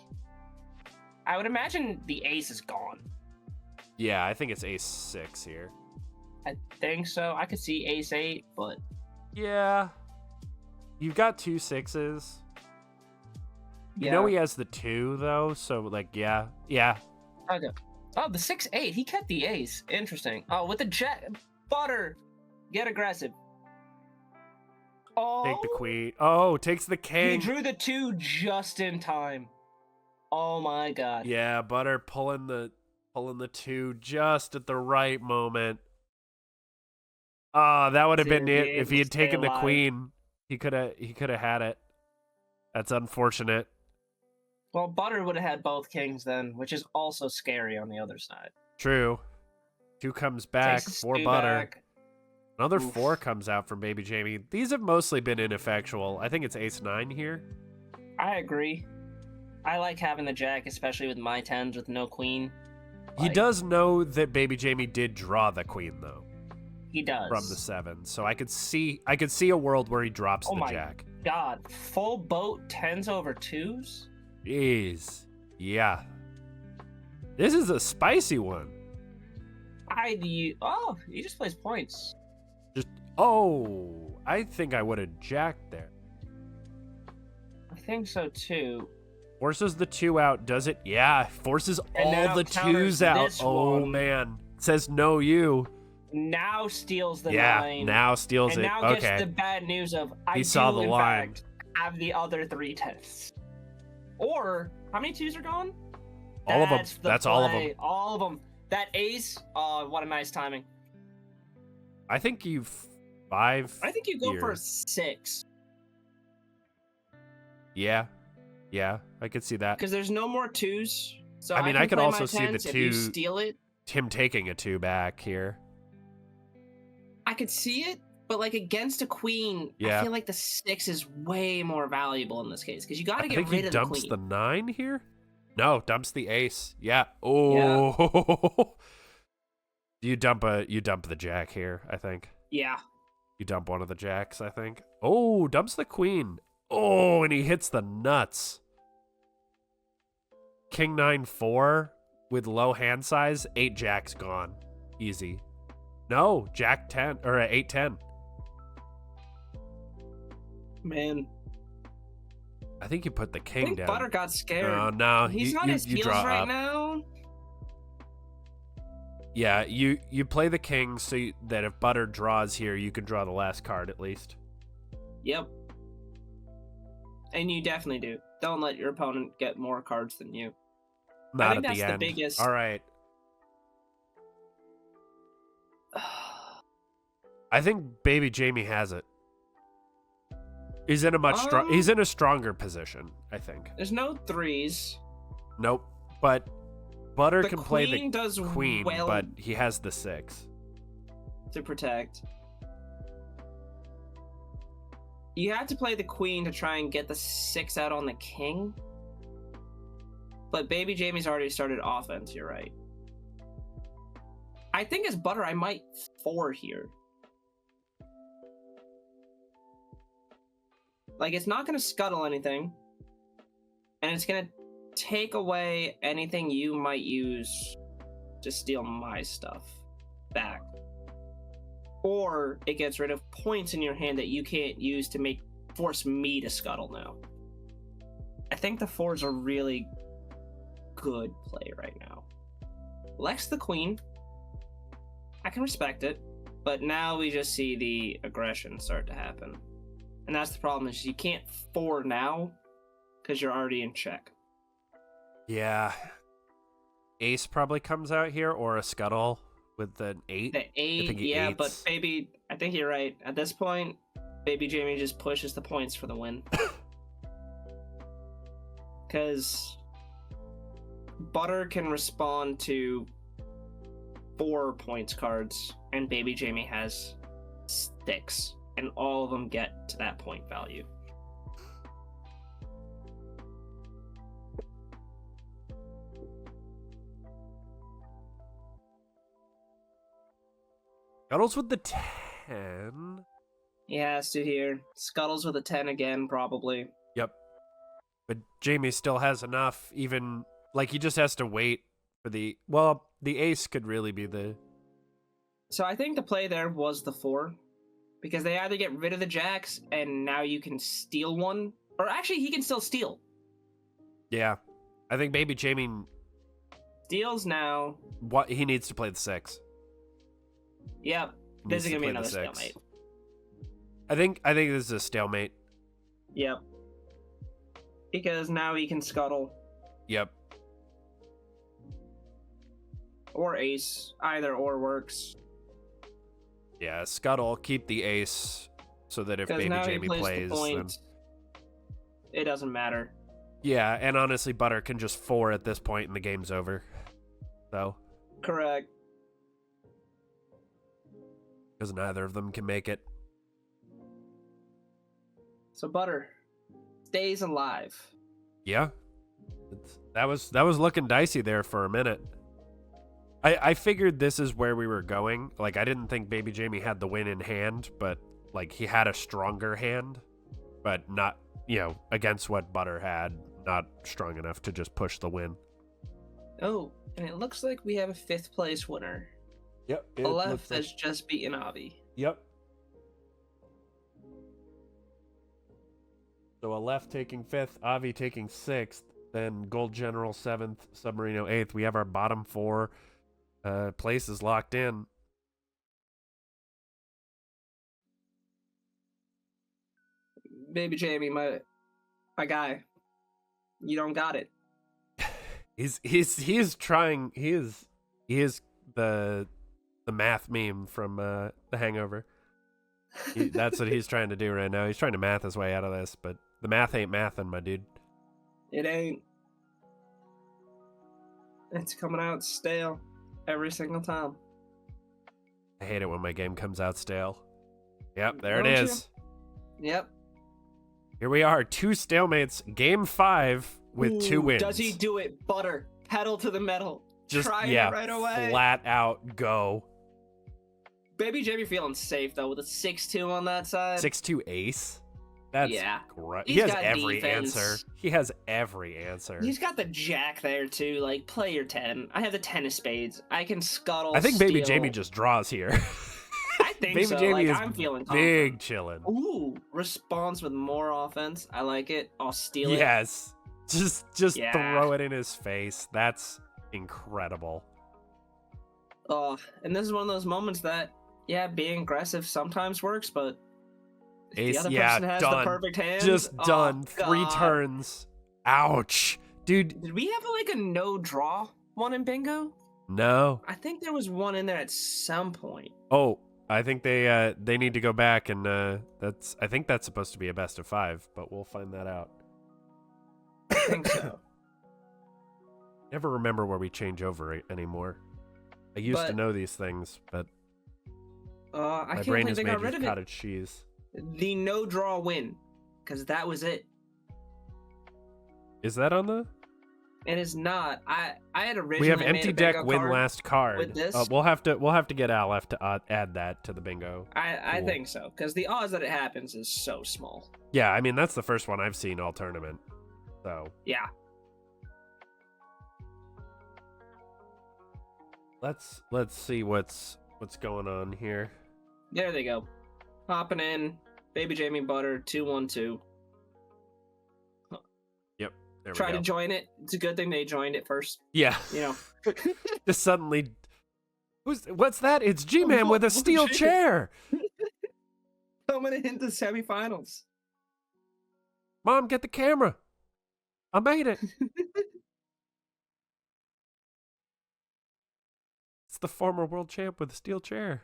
I would imagine the ace is gone. Yeah, I think it's ace 6 here. I think so. I could see ace 8, but... Yeah. You've got 2 6s. You know he has the 2, though, so, like, yeah. Yeah. Okay. Oh, the 6-8. He kept the ace. Interesting. Oh, with the jack... Butter! Get aggressive. Oh! Take the queen. Oh, takes the king. He drew the 2 just in time. Oh my god. Yeah, Butter pulling the 2 just at the right moment. Ah, that would have been it if he had taken the queen. He could have had it. That's unfortunate. Well, Butter would have had both kings then, which is also scary on the other side. True. 2 comes back for Butter. Back. Another Oof. 4 comes out from bbjme. These have mostly been ineffectual. I think it's ace 9 here. I agree. I like having the jack, especially with my 10s with no queen. He does know that bbjme did draw the queen though. He does. From the 7. So I could see a world where he drops the jack. God, full boat 10s over 2s? Jeez. Yeah. This is a spicy one. Oh, he just plays points. I think I would have jacked there. I think so too. Forces the 2 out, does it? Yeah, forces And all the 2s out. Oh, man. Says no, you. Now steals the 9. Yeah, now steals and it. now Okay. gets the bad news of I saw do, the in line. fact, have the other 3 10s. Or, how many 2s are gone? All of them. That's all of them. Play. All of them. That ace, oh, what a nice timing. I think you've 5. I think you go here. for 6. Yeah. Yeah, I could see that. Because there's no more 2s. So I mean, can I could play also my see the 10s. If 2. you steal it, Him taking a 2 back here. I could see it, but like against a queen, Yeah. I feel like the 6 is way more valuable in this case because you got to get think rid he of the dumps queen. the 9 here? No, dumps the ace. Yeah. Oh. You dump the jack here, I think. Yeah. You dump one of the jacks, I think. Oh, dumps the queen. Oh, and he hits the nuts. King 9-4 with low hand size. 8 jacks gone. Easy. No, jack 10 or 8-10. Man. I think you put the I king think down. Butter got scared. No, He's you, on you, his you heels draw right up. now. Yeah, you play the king so that if Butter draws here, you can draw the last card at least. Yep. And you definitely do. Don't let your opponent get more cards than you. Not I think at that's the the end. biggest. All right. I think bbjme has it. He's in a he's in a stronger position, I think. There's no 3s. Nope. But Butter The can play queen the does queen, well but he has the 6. to protect. You have to play the queen to try and get the 6 out on the king. But bbjme's already started offense, you're right. I think as Butter, I might 4 here. Like, it's not going to scuttle anything. And it's going to take away anything you might use to steal my stuff back. Or it gets rid of points in your hand that you can't use to force me to scuttle now. I think the 4's a really good play right now. Lex the queen. I can respect it. But now we just see the aggression start to happen. And that's the problem, is you can't 4 now because you're already in check. Yeah. Ace probably comes out here, or a scuttle with an 8. The 8, I think he yeah, eights. but baby, I think you're right. At this point, bbjme just pushes the points for the win. Because Butter can respond to 4 points cards, and bbjme has 6, and all of them get to that point value. Scuttles with the 10. He has to here. Scuttles with a 10 again, probably. Yep. But Jamie still has enough, even, like, he just has to wait for the, well, the ace could really be the... So I think the play there was the 4, because they either get rid of the jacks, and now you can steal one, or actually, he can still steal. Yeah. I think Baby Jamie... Steals now. What he needs to play the 6. Yep. This is going to be another stalemate. I think this is a stalemate. Yep. Because now he can scuttle. Yep. Or ace. Either or works. Yeah, scuttle, keep the ace, so that if Baby now Jamie plays, the point, then... it doesn't matter. Yeah, and honestly, Butter can just 4 at this point and the game's over. So. Correct. Because neither of them can make it. So Butter stays alive. Yeah. That was looking dicey there for a minute. I figured this is where we were going. Like, I didn't think Baby Jamie had the win in hand, but, like, he had a stronger hand. But not, you know, against what Butter had, not strong enough to just push the win. Oh, and it looks like we have a 5th place winner. Yep. Aleph has just beaten Avi. Yep. So Aleph taking 5th, Avi taking 6th, then Gold General 7th, Submarino 8th. We have our bottom 4 places locked in. Baby Jamie, my guy, you don't got it. He's trying. He is the math meme from The Hangover. That's what he's trying to do right now. He's trying to math his way out of this, but the math ain't mathin', my dude. It ain't. It's coming out stale every single time. I hate it when my game comes out stale. Yep, there Don't it you? is. Yep. Here we are, 2 stalemates, game 5 with 2 wins. Does he do it? Butter. Pedal to the metal. Just, Trying yeah, it right away. flat out go. Baby Jamie feeling safe, though, with a 6-2 on that side. 6-2 ace? That's Yeah. great. He's He has got every defense. answer. He has every answer. He's got the jack there, too. Like, play your 10. I have the 10 of spades. I can scuttle, I think Baby steal. Jamie just draws here. I think Baby so. Jamie Like, is I'm feeling big confident. chillin'. Ooh, responds with more offense. I like it. I'll steal it. Yes. Just Yeah. throw it in his face. That's incredible. Oh, and this is one of those moments that, yeah, being aggressive sometimes works, but if Ace, the other yeah, person has done. the perfect hand, Just oh, done. 3 God. turns. Ouch. Dude, Did we have like a no draw one in bingo? no. I think there was one in there at some point. Oh, I think they need to go back and I think that's supposed to be a best of 5, but we'll find that out. I think so. Never remember where we change over anymore. I used to know these things, but I my can't brain believe is they made got rid of of it. cottage cheese. The no draw win, because that was it. Is that on the? It is not. I had originally We have made empty a deck bingo win card last card. with this. We'll have to get Aleph to add that to the bingo. I Cool. think so, because the odds that it happens is so small. Yeah, I mean that's the first one I've seen all tournament. So Yeah. let's see what's going on here. There they go. Hopping in. Baby Jamie Butter 2-1-2. Yep, there Try we go. to join it. It's a good thing they joined it first. Yeah, You know. just suddenly, what's that? It's G-Man with a steel chair. Coming into semifinals. Mom, get the camera. I made it. It's the former world champ with a steel chair.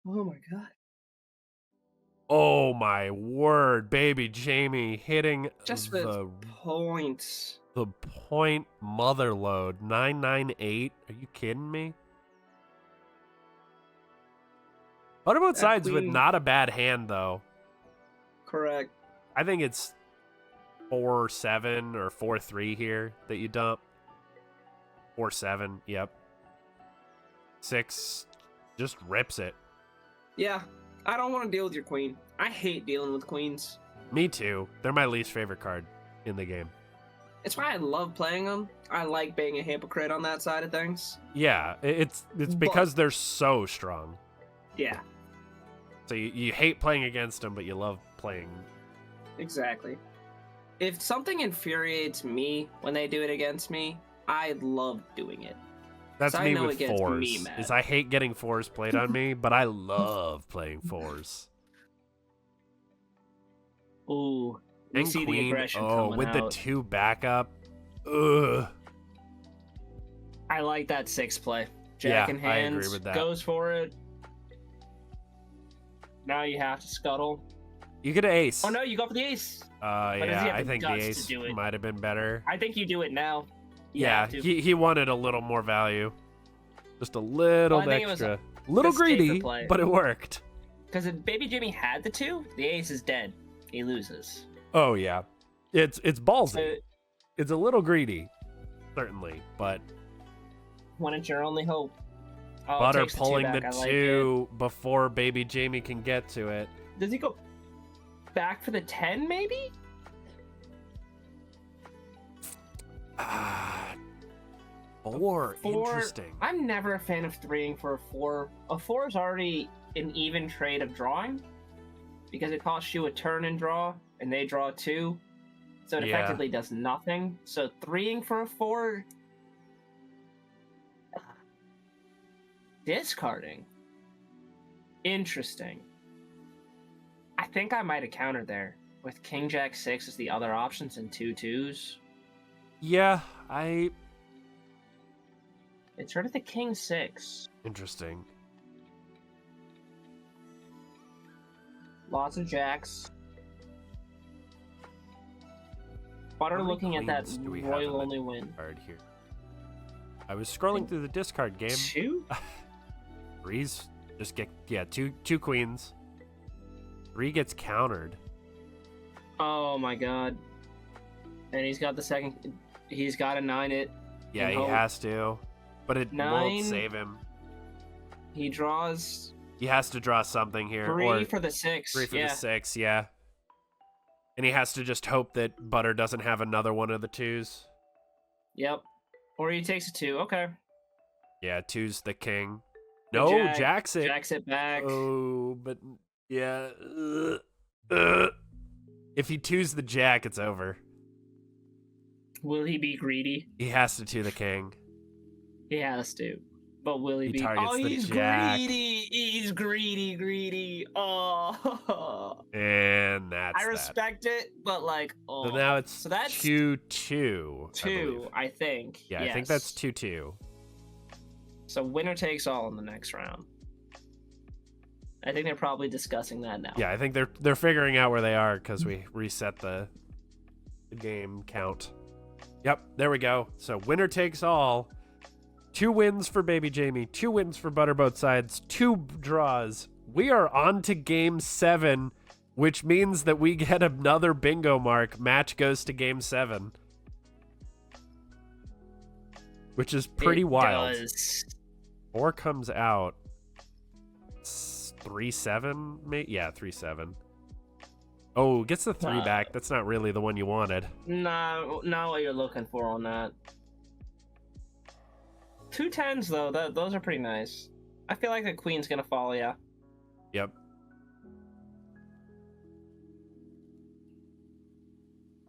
Oh my god. Oh my word, bbjme hitting Just with points. the point mother load 998. Are you kidding me? ButterBothSides with queen. not a bad hand though. Correct. I think it's 4-7 or 4-3 here that you dump. 4-7, yep. 6 just rips it. Yeah, I don't want to deal with your queen. I hate dealing with queens. Me too. They're my least favorite card in the game. It's why I love playing them. I like being a hypocrite on that side of things. Yeah, it's because they're so strong. Yeah. So you hate playing against them, but you love playing. Exactly. If something infuriates me when they do it against me, I love doing it. That's So I me know with it gets fours. me mad. Is I hate getting fours played on me, but I love playing fours. Ooh. You And see queen, the aggression oh, coming with the out. 2 backup. Ugh. I like that 6 play. Jack Yeah, in I hands, agree with that. goes for it. Now you have to scuttle. You get an ace. Oh no, you go for the ace. does he Yeah, have I the think the guts to ace do it? might have been better. I think you do it now. You Yeah, have to. he wanted a little more value. Just a little Well, I think it was extra. A little mistake for greedy, play. but it worked. Because if bbjme had the 2, the ace is dead. He loses. Oh, yeah. It's ballsy. So, It's a little greedy, certainly, but when it's your only hope. Oh, Butter takes the 2 pulling back. the I like 2 before bbjme can get to it. it. Does he go back for the 10, maybe? Ah, 4. 4. Interesting. I'm never a fan of 3ing for a 4. A 4 is already an even trade of drawing. Because it costs you a turn and draw, and they draw 2. So it Yeah. effectively does nothing. So 3ing for a 4... Discarding. Interesting. I think I might have countered there. With King Jack 6 as the other options and 2 2s. Yeah, It's rid of the King 6. Interesting. Lots of jacks. Butter How many looking at that queens do we have royal in the only win. Card here. I was scrolling through the discard game. 2? 3's just get two queens. 3 gets countered. Oh my god. And he's got the second. He's got to 9 it. Yeah, he hope. has to, but it 9. won't save him. He draws He has to draw something here, 3 or for the 6. 3 for yeah. the 6. Yeah, and he has to just hope that Butter doesn't have another one of the 2s. Yep. Or he takes a 2. Okay. Yeah, 2's the king. The No, jack, jacks it. Jacks it back. Oh, but yeah. If he 2's the jack, it's over. Will he be greedy? He has to 2 the king. He has to. But will he He be? targets Oh, the he's jack. greedy. He's greedy. Oh. And that's I respect it, but like, oh. So now it's So that's 2-2. 2, I think. Yeah, I think that's 2-2. So winner takes all in the next round. I think they're probably discussing that now. Yeah, I think they're figuring out where they are because we reset the game count. Yep, there we go. So winner takes all. 2 wins for bbjme, 2 wins for ButterBothSides, 2 draws. We are on to game 7, which means that we get another bingo mark. Match goes to game 7. Which is pretty wild. Does. 4 comes out. 3-7, maybe? Yeah, 3-7. Oh, gets the 3 back. That's not really the one you wanted. Nah, not what you're looking for on that. 2 10s though, those are pretty nice. I feel like the queen's gonna fall, yeah. Yep.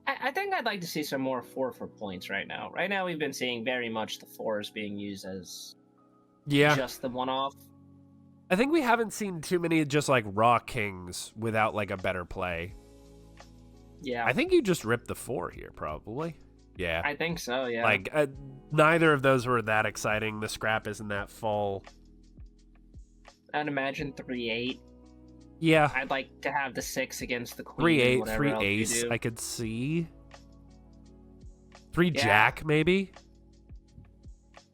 I think I'd like to see some more 4 for points right now. Right now we've been seeing very much the 4s being used as just the one-off. I think we haven't seen too many just like raw kings without like a better play. Yeah. I think you just ripped the 4 here, probably. Yeah. I think so, yeah. Like, neither of those were that exciting. The scrap isn't that full. I'd imagine 3-8. Yeah. I'd like to have the 6 against the queen. 3-8, 3 ace, I could see. 3 jack, maybe?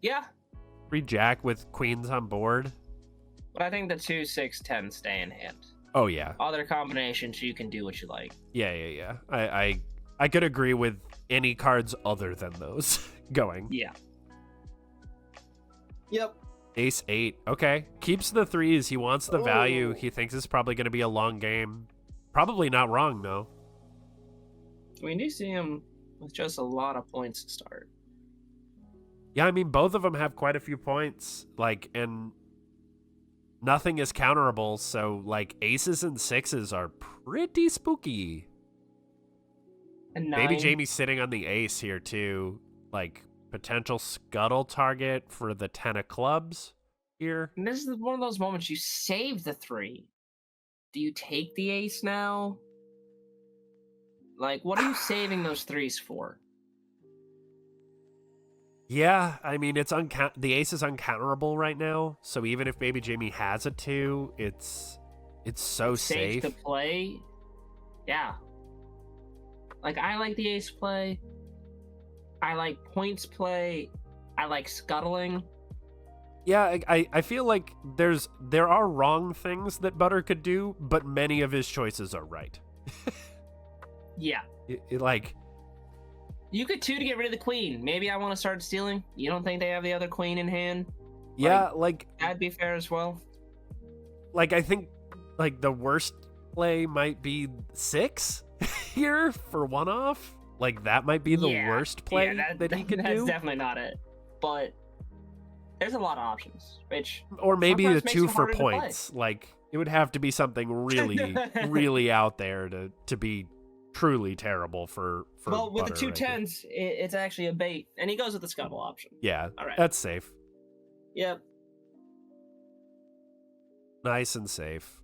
Yeah. 3 jack with queens on board. But I think the 2, 6, 10 stay in hand. Oh, yeah. Other combinations, you can do what you like. Yeah. I could agree with any cards other than those going. Yeah. Yep. Ace 8. Okay. Keeps the 3s. He wants the value. He thinks it's probably going to be a long game. Probably not wrong, though. We do see him with just a lot of points to start. Yeah, I mean, both of them have quite a few points. Like, and nothing is counterable. So, like, aces and 6s are pretty spooky. And 9. Maybe Jamie's sitting on the ace here, too. Like, potential scuttle target for the 10 of clubs here. And this is one of those moments you save the 3. Do you take the ace now? Like, what are you saving those 3s for? Yeah, I mean, the ace is uncounterable right now. So even if Baby Jamie has a 2, it's so safe to play. Yeah. Like, I like the ace play. I like points play. I like scuttling. Yeah, I feel like there are wrong things that Butter could do, but many of his choices are right. Yeah. Like, you could 2 to get rid of the queen. Maybe I want to start stealing. You don't think they have the other queen in hand? Yeah, like that'd be fair as well. Like, I think like the worst play might be 6 here for 1-off. Like, that might be the worst play that he can do. That's definitely not it. But there's a lot of options, which or maybe the 2 for points. Like, it would have to be something really, really out there to be truly terrible for well, with Butter, the 2 10s, it's actually a bait, and he goes with the scuttle option. Yeah, all right, that's safe. Yep, nice and safe.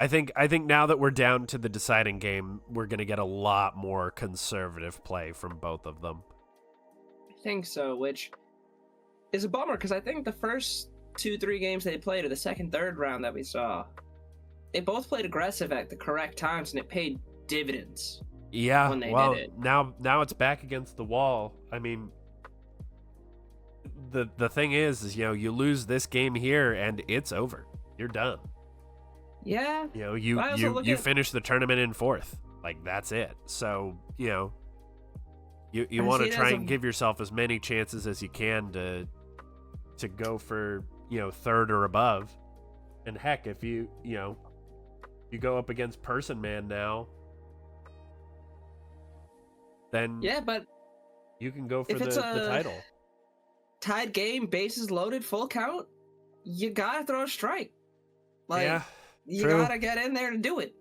I think now that we're down to the deciding game, we're gonna get a lot more conservative play from both of them. I think so, which is a bummer because I think the first 2-3 games they played, or the second, third round that we saw, they both played aggressive at the correct times, and it paid dividends. Yeah, when they well, did it. now it's back against the wall. I mean, the thing is, you lose this game here, and it's over. You're done. Yeah. You finish the tournament in 4th. Like, that's it. So, you want to try and give yourself as many chances as you can to go for, 3rd or above. And heck, if you go up against Personman now, then but you can go for the title. Tied game, bases loaded, full count, you gotta throw a strike. Like, yeah. You True. gotta get in there to do it.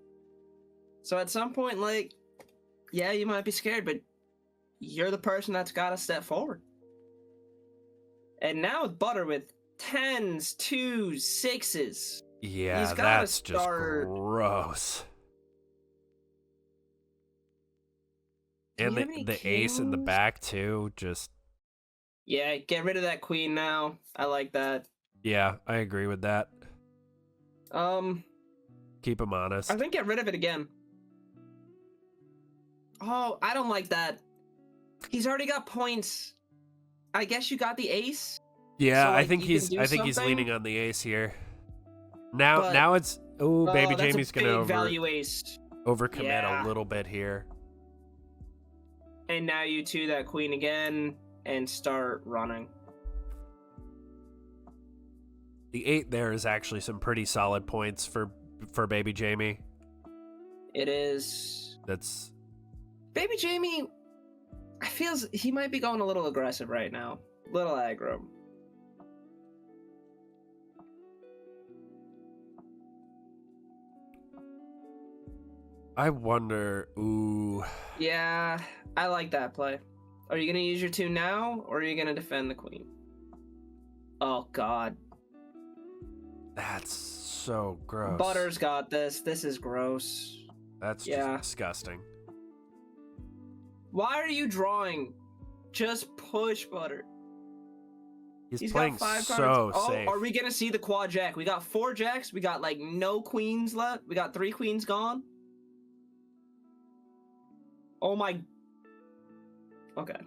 So at some point, like, yeah, you might be scared, but you're the person that's gotta step forward. And now with Butter with 10s, 2s, 6s. Yeah, that's just gross. And the ace in the back too, just... Yeah, get rid of that queen now. I like that. Yeah, I agree with that. Keep him honest. I think get rid of it again. Oh, I don't like that. He's already got points. I guess you got the ace. Yeah, so, like, I think he's leaning on the ace here. Now it's Baby Jamie's gonna overcommit a little bit here. And now you 2 that queen again and start running. The 8 there is actually some pretty solid points for Baby Jamie. It is. That's Baby Jamie. I feel he might be going a little aggressive right now. Little aggro. I wonder. Ooh. Yeah, I like that play. Are you gonna use your 2 now, or are you gonna defend the queen? Oh God. That's so gross. Butter's got this. This is gross. That's Yeah. just disgusting. Why are you drawing? Just push, Butter. He's got playing 5 so cards. Oh, safe. are we gonna see the quad jack? We got 4 jacks. We got like no queens left. We got 3 queens gone. Oh my. Okay.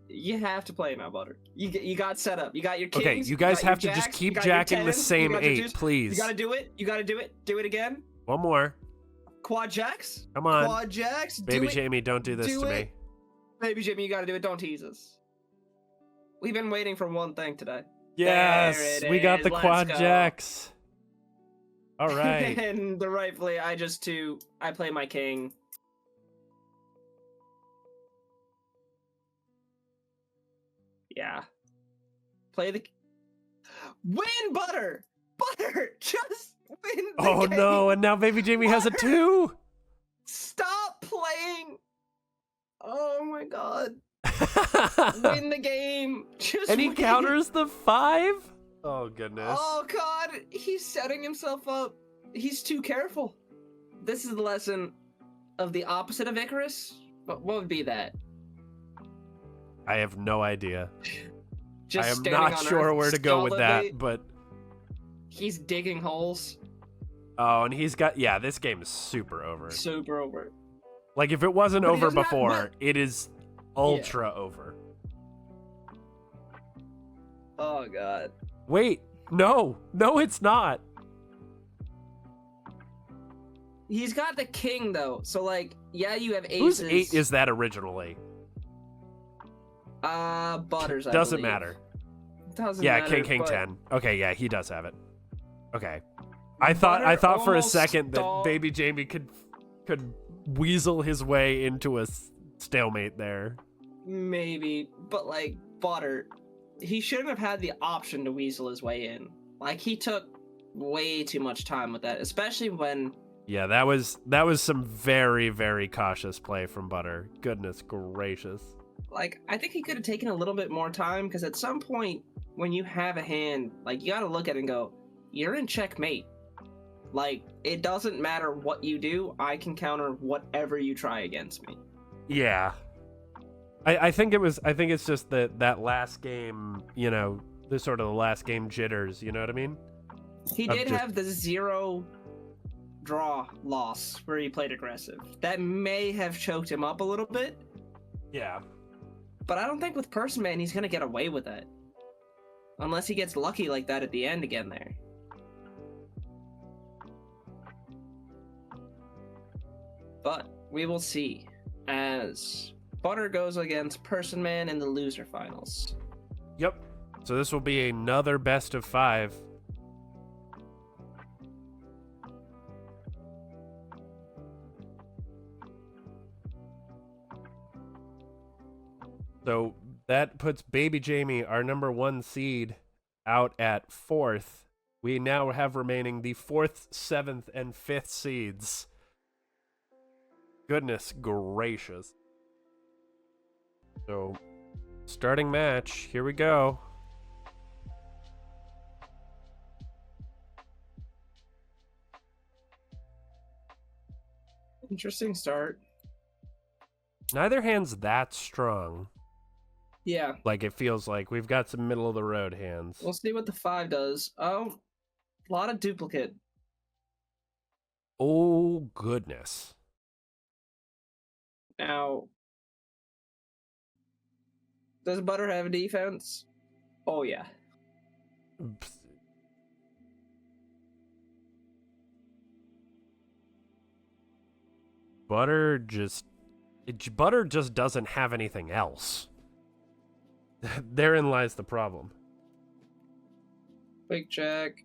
You have to play now, Butter. You got set up. You got your kings. Okay, you guys got have your to just jacks, keep you got your jacking the tens, same you got your 8, deuce. please. You gotta do it. You gotta do it. Do it again. One more. Quad jacks. Come on. Quad jacks. Baby do it. Jamie, don't do this Do to it. me. Baby Jimmy, you gotta do it. Don't tease us. We've been waiting for one thing today. Yes, There it we got is. the Let's quad go. jacks. All right. And the rightfully, I play my king. Yeah. Play the win, Butter. Butter, just win. The Oh game. no, and now Baby Jamie has a Butter. 2. Stop playing. Oh my god. Win the game. Just And he win. counters the 5? Oh goodness. Oh god, he's setting himself up. He's too careful. This is the lesson of the opposite of Icarus. What would be that? I have no idea. Just I am standing not on sure Earth where to go with stolidly. that, but He's digging holes. oh, and he's got this game is super over. Super over. Like if it wasn't But he over doesn't have before, what? it is ultra over. Oh god. Wait, no, it's not. He's got the king though, so like, yeah, you have aces. Whose 8 is that originally? Butters. I Doesn't believe. matter. Doesn't Yeah, matter. king but 10. Okay, yeah, he does have it. Okay. I thought for a almost second that stalled. Baby Jamie could weasel his way into a stalemate there. Maybe, but like Butter, he shouldn't have had the option to weasel his way in. Like he took way too much time with that, especially when. Yeah, that was some very, very cautious play from Butter. Goodness gracious. Like, I think he could have taken a little bit more time, because at some point, when you have a hand, like, you gotta look at it and go, you're in checkmate. Like, it doesn't matter what you do, I can counter whatever you try against me. Yeah. I think it's just that last game, you know, the sort of the last game jitters, you know what I mean? He I'm did just- have the 0 draw loss, where he played aggressive. That may have choked him up a little bit, Yeah. but I don't think with Personman he's gonna get away with it. Unless he gets lucky like that at the end again there. But we will see as Butter goes against Personman in the loser finals. Yep. So this will be another best of 5. So that puts Baby Jamie, our number 1 seed, out at 4th. We now have remaining the 4th, 7th, and 5th seeds. Goodness gracious. So, starting match, here we go. Interesting start. Neither hand's that strong. Yeah, Like, it feels like we've got some middle of the road hands. we'll see what the 5 does. Oh, a lot of duplicate. Oh, goodness. Now, does Butter have defense? Oh, yeah. Butter just doesn't have anything else. Therein lies the problem. Quick check.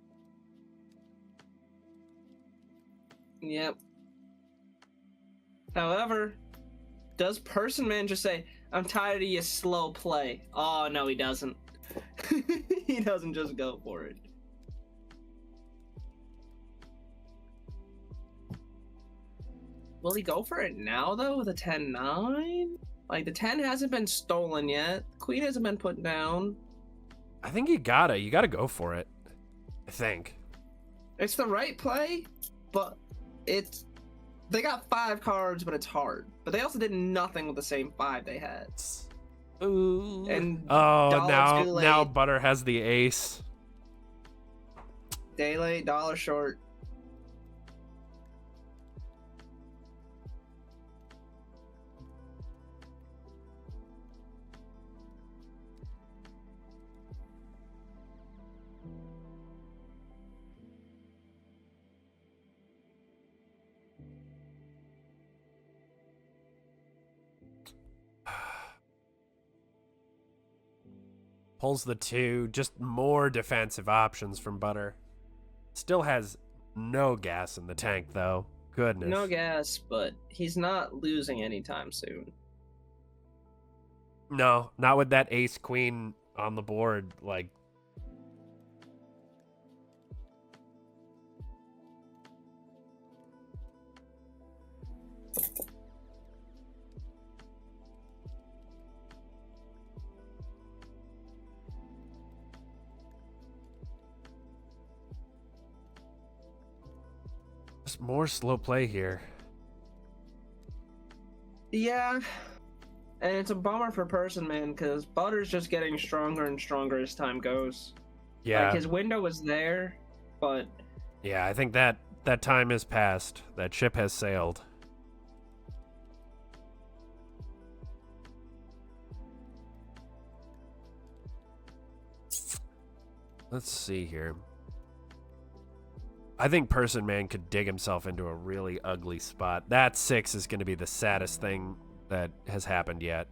Yep. However, does Personman just say, I'm tired of your slow play? Oh, no, he doesn't. He doesn't just go for it. Will he go for it now, though, with a 10-9? Like, the 10 hasn't been stolen yet. The queen hasn't been put down. I think you gotta go for it. I think. It's the right play, but it's They got 5 cards, but it's hard. But they also did nothing with the same 5 they had. Ooh. And oh, now too late. now Butter has the ace. Day late, dollar short. Pulls the 2, just more defensive options from Butter. Still has no gas in the tank, though. Goodness. No gas, but he's not losing anytime soon. No, not with that ace queen on the board. Like, just more slow play here. Yeah. And it's a bummer for Personman, because Butter's just getting stronger and stronger as time goes. Yeah. Like, his window was there, but... Yeah, I think that time has passed. That ship has sailed. Let's see here. I think Personman could dig himself into a really ugly spot. That 6 is going to be the saddest thing that has happened yet.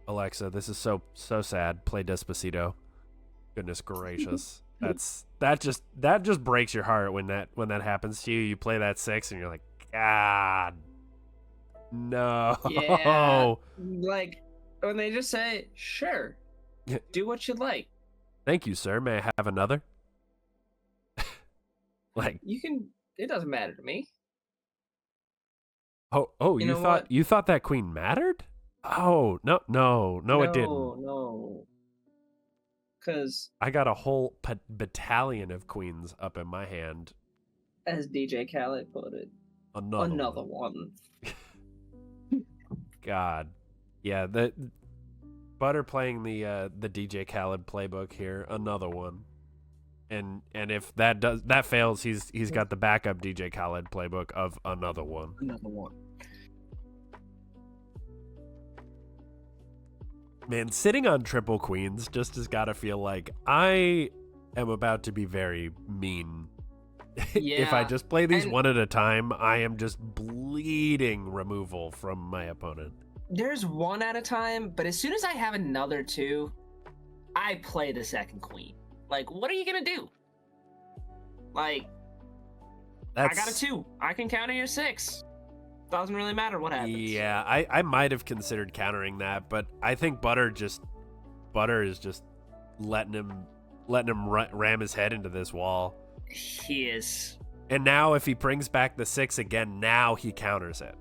Alexa, this is so sad. Play Despacito. Goodness gracious. that just breaks your heart when that happens to you. You play that 6 and you're like, God. No. Yeah. Like, when they just say, sure, do what you like. Thank you, sir. May I have another? Like, You can, it doesn't matter to me. Oh, you thought that queen mattered? Oh, no, it didn't. No. Because, I got a whole battalion of queens up in my hand. as DJ Khaled put it, another one. God. Yeah, the Butter playing the DJ Khaled playbook here, another one. And if that fails, he's got the backup DJ Khaled playbook of another one. Another one. Man, sitting on triple queens just has got to feel like I am about to be very mean. Yeah. If I just play these one at a time, I am just bleeding removal from my opponent. There's one at a time, but as soon as I have another 2, I play the second queen. Like, what are you gonna do? Like, I got a 2. I can counter your 6. Doesn't really matter what happens. Yeah, I might have considered countering that, but I think Butter is just letting him ram his head into this wall. He is. And now if he brings back the 6 again, now he counters it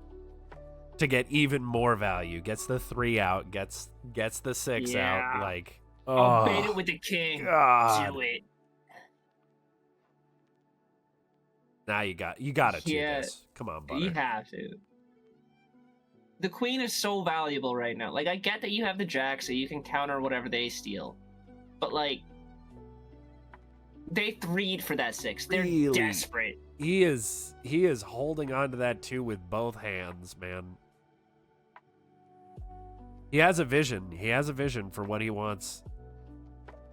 to get even more value. Gets the 3 out, gets the 6 out. Like, I'll bait it with the king. God. Do it. Now you got to do this. Come on, Butter. You have to. The queen is so valuable right now. Like, I get that you have the jack, so you can counter whatever they steal. But, like, they 3'd for that 6. They're really desperate. He is holding on to that 2 with both hands, man. He has a vision. He has a vision for what he wants.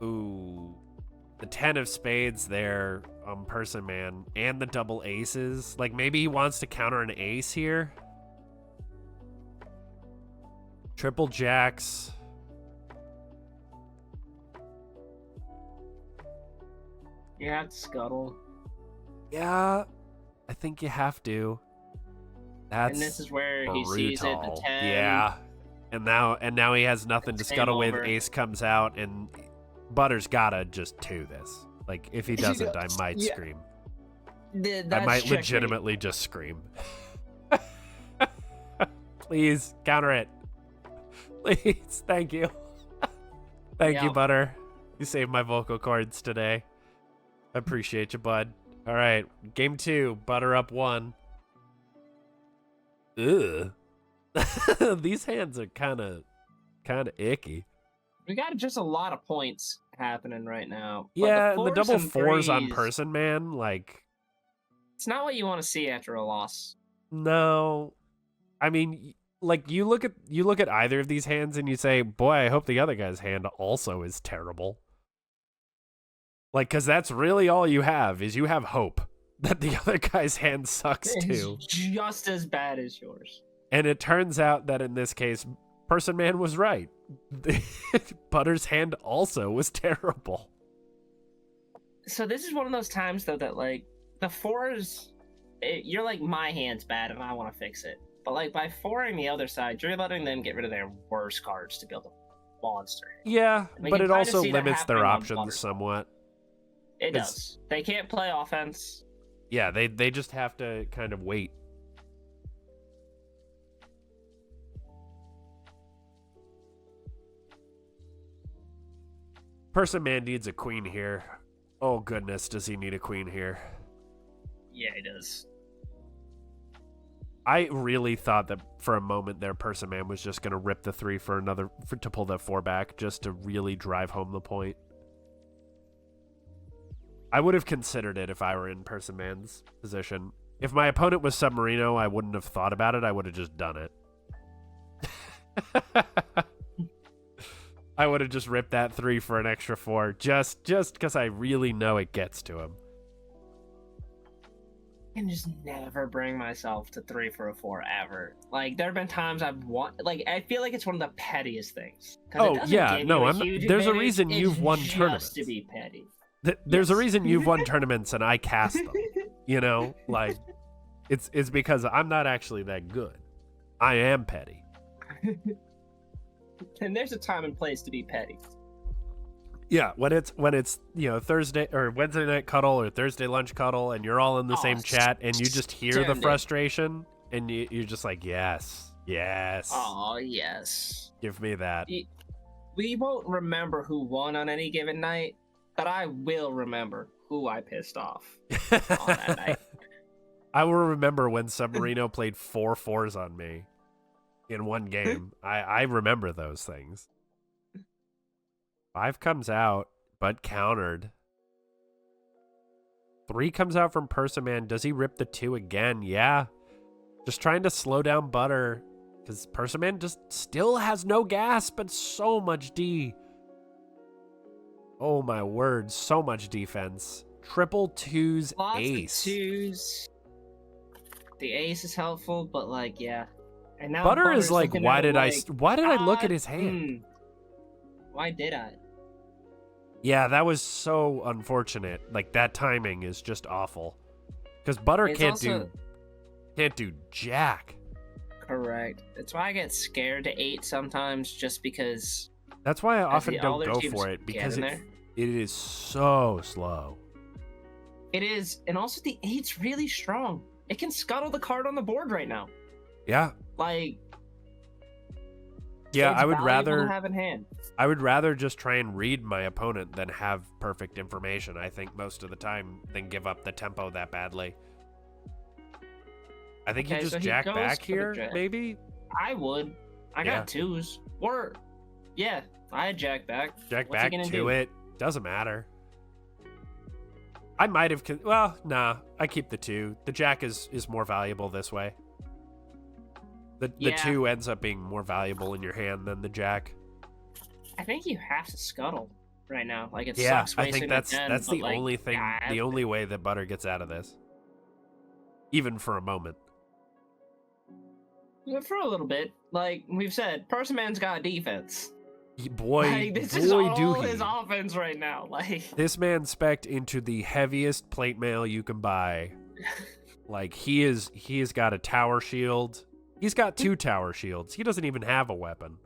Ooh. The 10 of spades there on Personman, and the double aces. Like, maybe he wants to counter an ace here. Triple jacks. You have to scuttle. Yeah, I think you have to. And this is where he sees it, the 10. Yeah. And now he has nothing to scuttle with. over. Ace comes out, and Butter's gotta just 2 this. Like, if he doesn't, I might scream. I might legitimately just scream. Please, counter it. Please, thank you. Thank you, Butter. You saved my vocal cords today. I appreciate you, bud. All right, game 2, Butter up 1. Ugh. These hands are kind of icky. We got just a lot of points happening right now. Yeah, but and the double fours on threes, Personman, like... It's not what you want to see after a loss. No. I mean, like, you look at either of these hands and you say, boy, I hope the other guy's hand also is terrible. Like, because that's really all you have, is you have hope that the other guy's hand sucks too. It's just as bad as yours. And it turns out that in this case, Personman was right. Butter's hand also was terrible. So this is one of those times, though, that, like, the fours, you're like, my hand's bad and I want to fix it. But, like, by fouring the other side, you're letting them get rid of their worst cards to build a monster. Yeah, but it also limits their options Butter. somewhat. It does. They can't play offense. Yeah, they just have to kind of wait. Personman needs a queen here. Oh goodness, does he need a queen here? Yeah, he does. I really thought that for a moment there, Personman was just going to rip the 3 to pull that 4 back, just to really drive home the point. I would have considered it if I were in Personman's position. If my opponent was Submarino, I wouldn't have thought about it. I would have just done it. I would have just ripped that 3 for an extra 4, just because I really know it gets to him. I can just never bring myself to 3 for a 4 ever. Like, there have been times I've won. Like, I feel like it's one of the pettiest things. Oh yeah, no, there's a reason you've won tournaments. To be petty. There's a reason you've won tournaments and I cast them. You know, like it's because I'm not actually that good. I am petty. And there's a time and place to be petty. Yeah, when it's Thursday or Wednesday night cuddle or Thursday lunch cuddle, and you're all in the same chat, and you just hear the frustration, and you're just like, yes. Oh yes. Give me that. We won't remember who won on any given night, but I will remember who I pissed off on that night. I will remember when Submarino played 4 4s on me in one game. I remember those things. 5 comes out, but countered. 3 comes out from Personman. Does he rip the 2 again? Yeah. Just trying to slow down Butter, because Personman just still has no gas, but so much D. Oh my word, so much defense. Triple 2's Lots ace. Of 2s. The ace is helpful, but like, yeah. And now Butter Butter's is like, why did I look at his hand? Why did I? Yeah, that was so unfortunate. Like, that timing is just awful. Because Butter can't do jack. Correct. That's why I get scared to 8 sometimes, just because. That's why I often don't go for it, because it is so slow. It is, and also the 8's really strong. It can scuttle the card on the board right now. Yeah. Like. Yeah, I would rather to have in hand. I would rather just try and read my opponent than have perfect information, I think, most of the time, than give up the tempo that badly. I think you just jack back here, maybe? I would. I got 2s. Or, yeah, I had jack back. Jack back to it. Doesn't matter. I might have... Well, nah. I keep the 2. The jack is more valuable this way. The 2 ends up being more valuable in your hand than the jack. I think you have to scuttle right now. Like, it sucks wasting I think that's the like, only thing, the only way that Butter gets out of this. Even for a moment. For a little bit. Like we've said, Personman's got defense. This is all his offense right now. Like, this man spec'd into the heaviest plate mail you can buy. Like, he has got a tower shield. He's got 2 tower shields. He doesn't even have a weapon.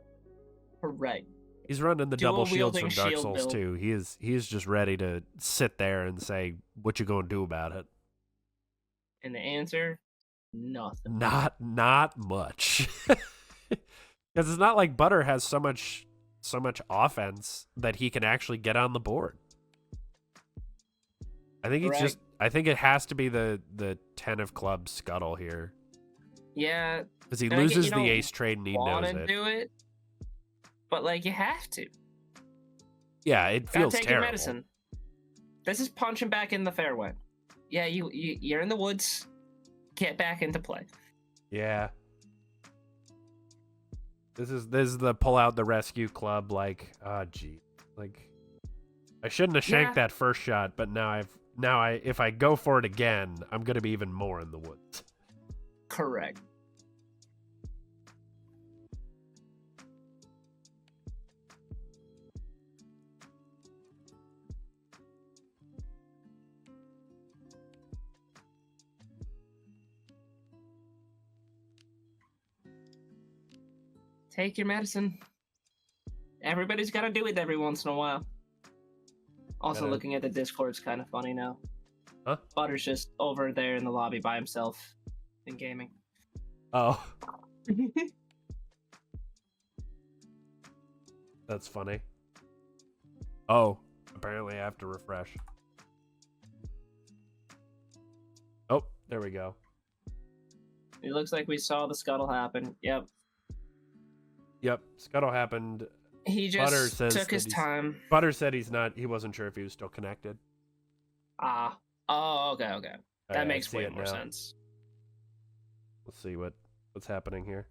Correct. He's running the double shields from Dark Souls 2. He is just ready to sit there and say, what you gonna do about it? And the answer, nothing. Not much. Because it's not like Butter has so much offense that he can actually get on the board. I think I think it has to be the 10 of clubs scuttle here. Yeah. Because he And I get loses you the don't ace trade and he knows want to it. do it, but like you have to. Yeah, it Gotta feels take terrible. your medicine. This is punching back in the fairway. Yeah, you're in the woods. Get back into play. Yeah. This is the pull out the rescue club, like, gee. Like, I shouldn't have shanked that first shot, but now if I go for it again, I'm gonna be even more in the woods. Correct. Take your medicine. Everybody's got to do it every once in a while. Also, looking at the Discord's kind of funny now. Huh? Butter's just over there in the lobby by himself in gaming. Oh. That's funny. Oh, apparently I have to refresh. Oh, there we go. It looks like we saw the scuttle happen. Yep. Yep, scuttle happened. He just took his time. Butter said he wasn't sure if he was still connected. Ah. Oh, okay. That makes way more sense. Let's see what's happening here.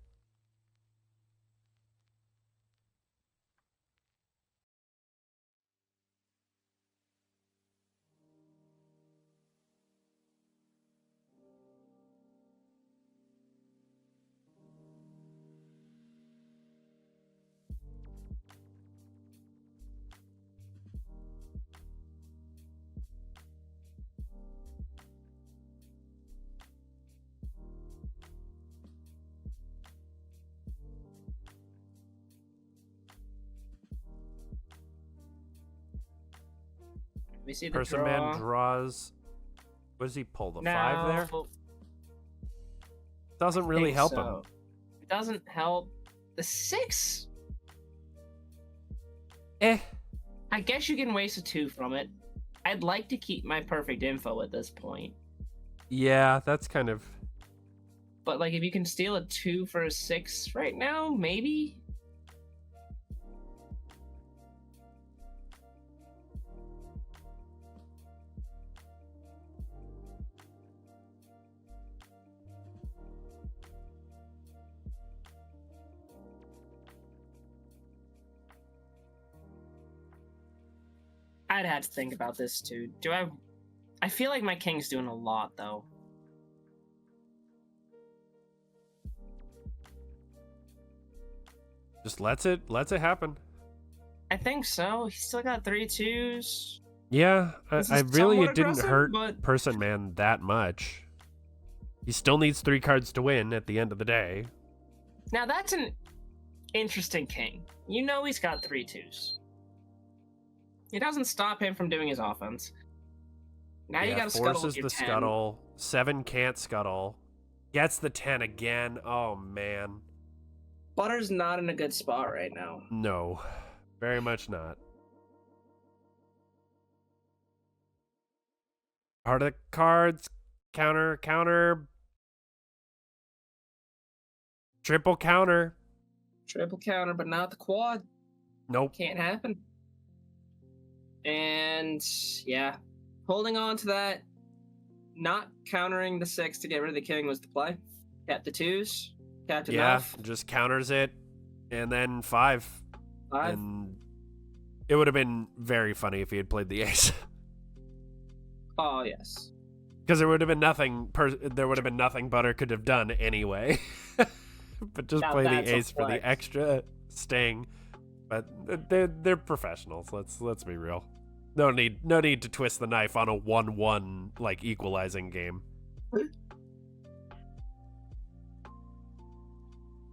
We see the Personman draws. What does he pull? The 5 there? Doesn't really help him. It doesn't help. The 6? I guess you can waste a 2 from it. I'd like to keep my perfect info at this point. Yeah, that's kind of... But like if you can steal a 2 for a 6 right now, maybe? I'd have to think about this too. I feel like my king's doing a lot though. Just lets it happen. I think so. He's still got 3 2s. Yeah, it didn't hurt but... Personman that much. He still needs 3 cards to win at the end of the day. Now that's an interesting king. You know he's got 3 2s. It doesn't stop him from doing his offense. Now you gotta scuttle with your 10. Scuttle. 7 can't scuttle. Gets the 10 again. Oh, man. Butter's not in a good spot right now. No. Very much not. Heart of the cards. Counter. Triple counter. Triple counter, but not the quad. Nope. Can't happen. And yeah, holding on to that, not countering the 6 to get rid of the king was the play. Kept the 2s, kept enough. Yeah, just counters it, and then 5. 5. And it would have been very funny if he had played the ace. Oh yes. Because there would have been nothing. There would have been nothing Butter could have done anyway. But just play the ace for the extra sting. But they're professionals. Let's be real. No need to twist the knife on a 1-1 like equalizing game.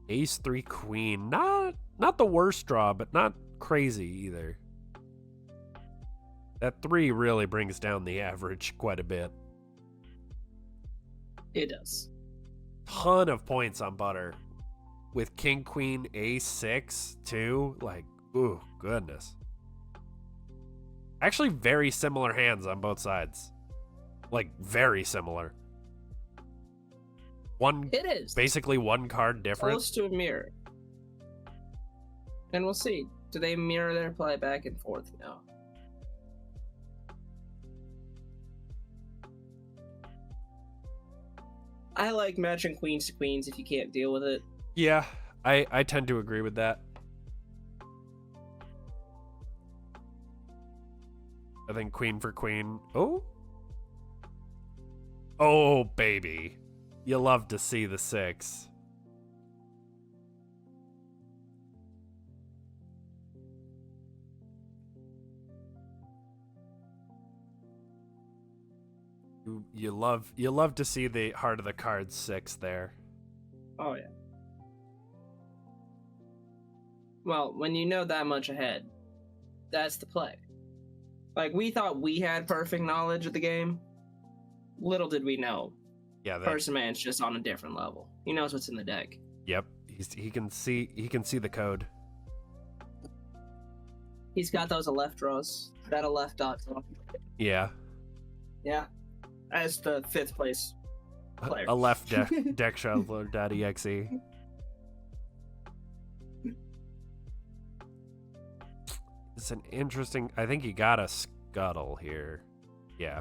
Ace 3 queen. Not the worst draw, but not crazy either. That 3 really brings down the average quite a bit. It does. Ton of points on Butter. With king, queen, ace 6 too. Like, ooh, goodness. Actually, very similar hands on both sides. Like, very similar. It is. Basically one card different. Close to a mirror. And we'll see. Do they mirror their play back and forth now? I like matching queens to queens if you can't deal with it. Yeah, I tend to agree with that. I think queen for queen. Oh? Oh, baby. You love to see the 6. You love to see the heart of the cards 6 there. Oh, yeah. Well, when you know that much ahead, that's the play. Like, we thought we had perfect knowledge of the game. Little did we know. Yeah, Personman's just on a different level. He knows what's in the deck. Yep, he can see the code. He's got those left draws. That a left dot draw. Yeah. Yeah. As the 5th place player. A left deck shuffler.exe. It's an interesting. I think you got a scuttle here. Yeah.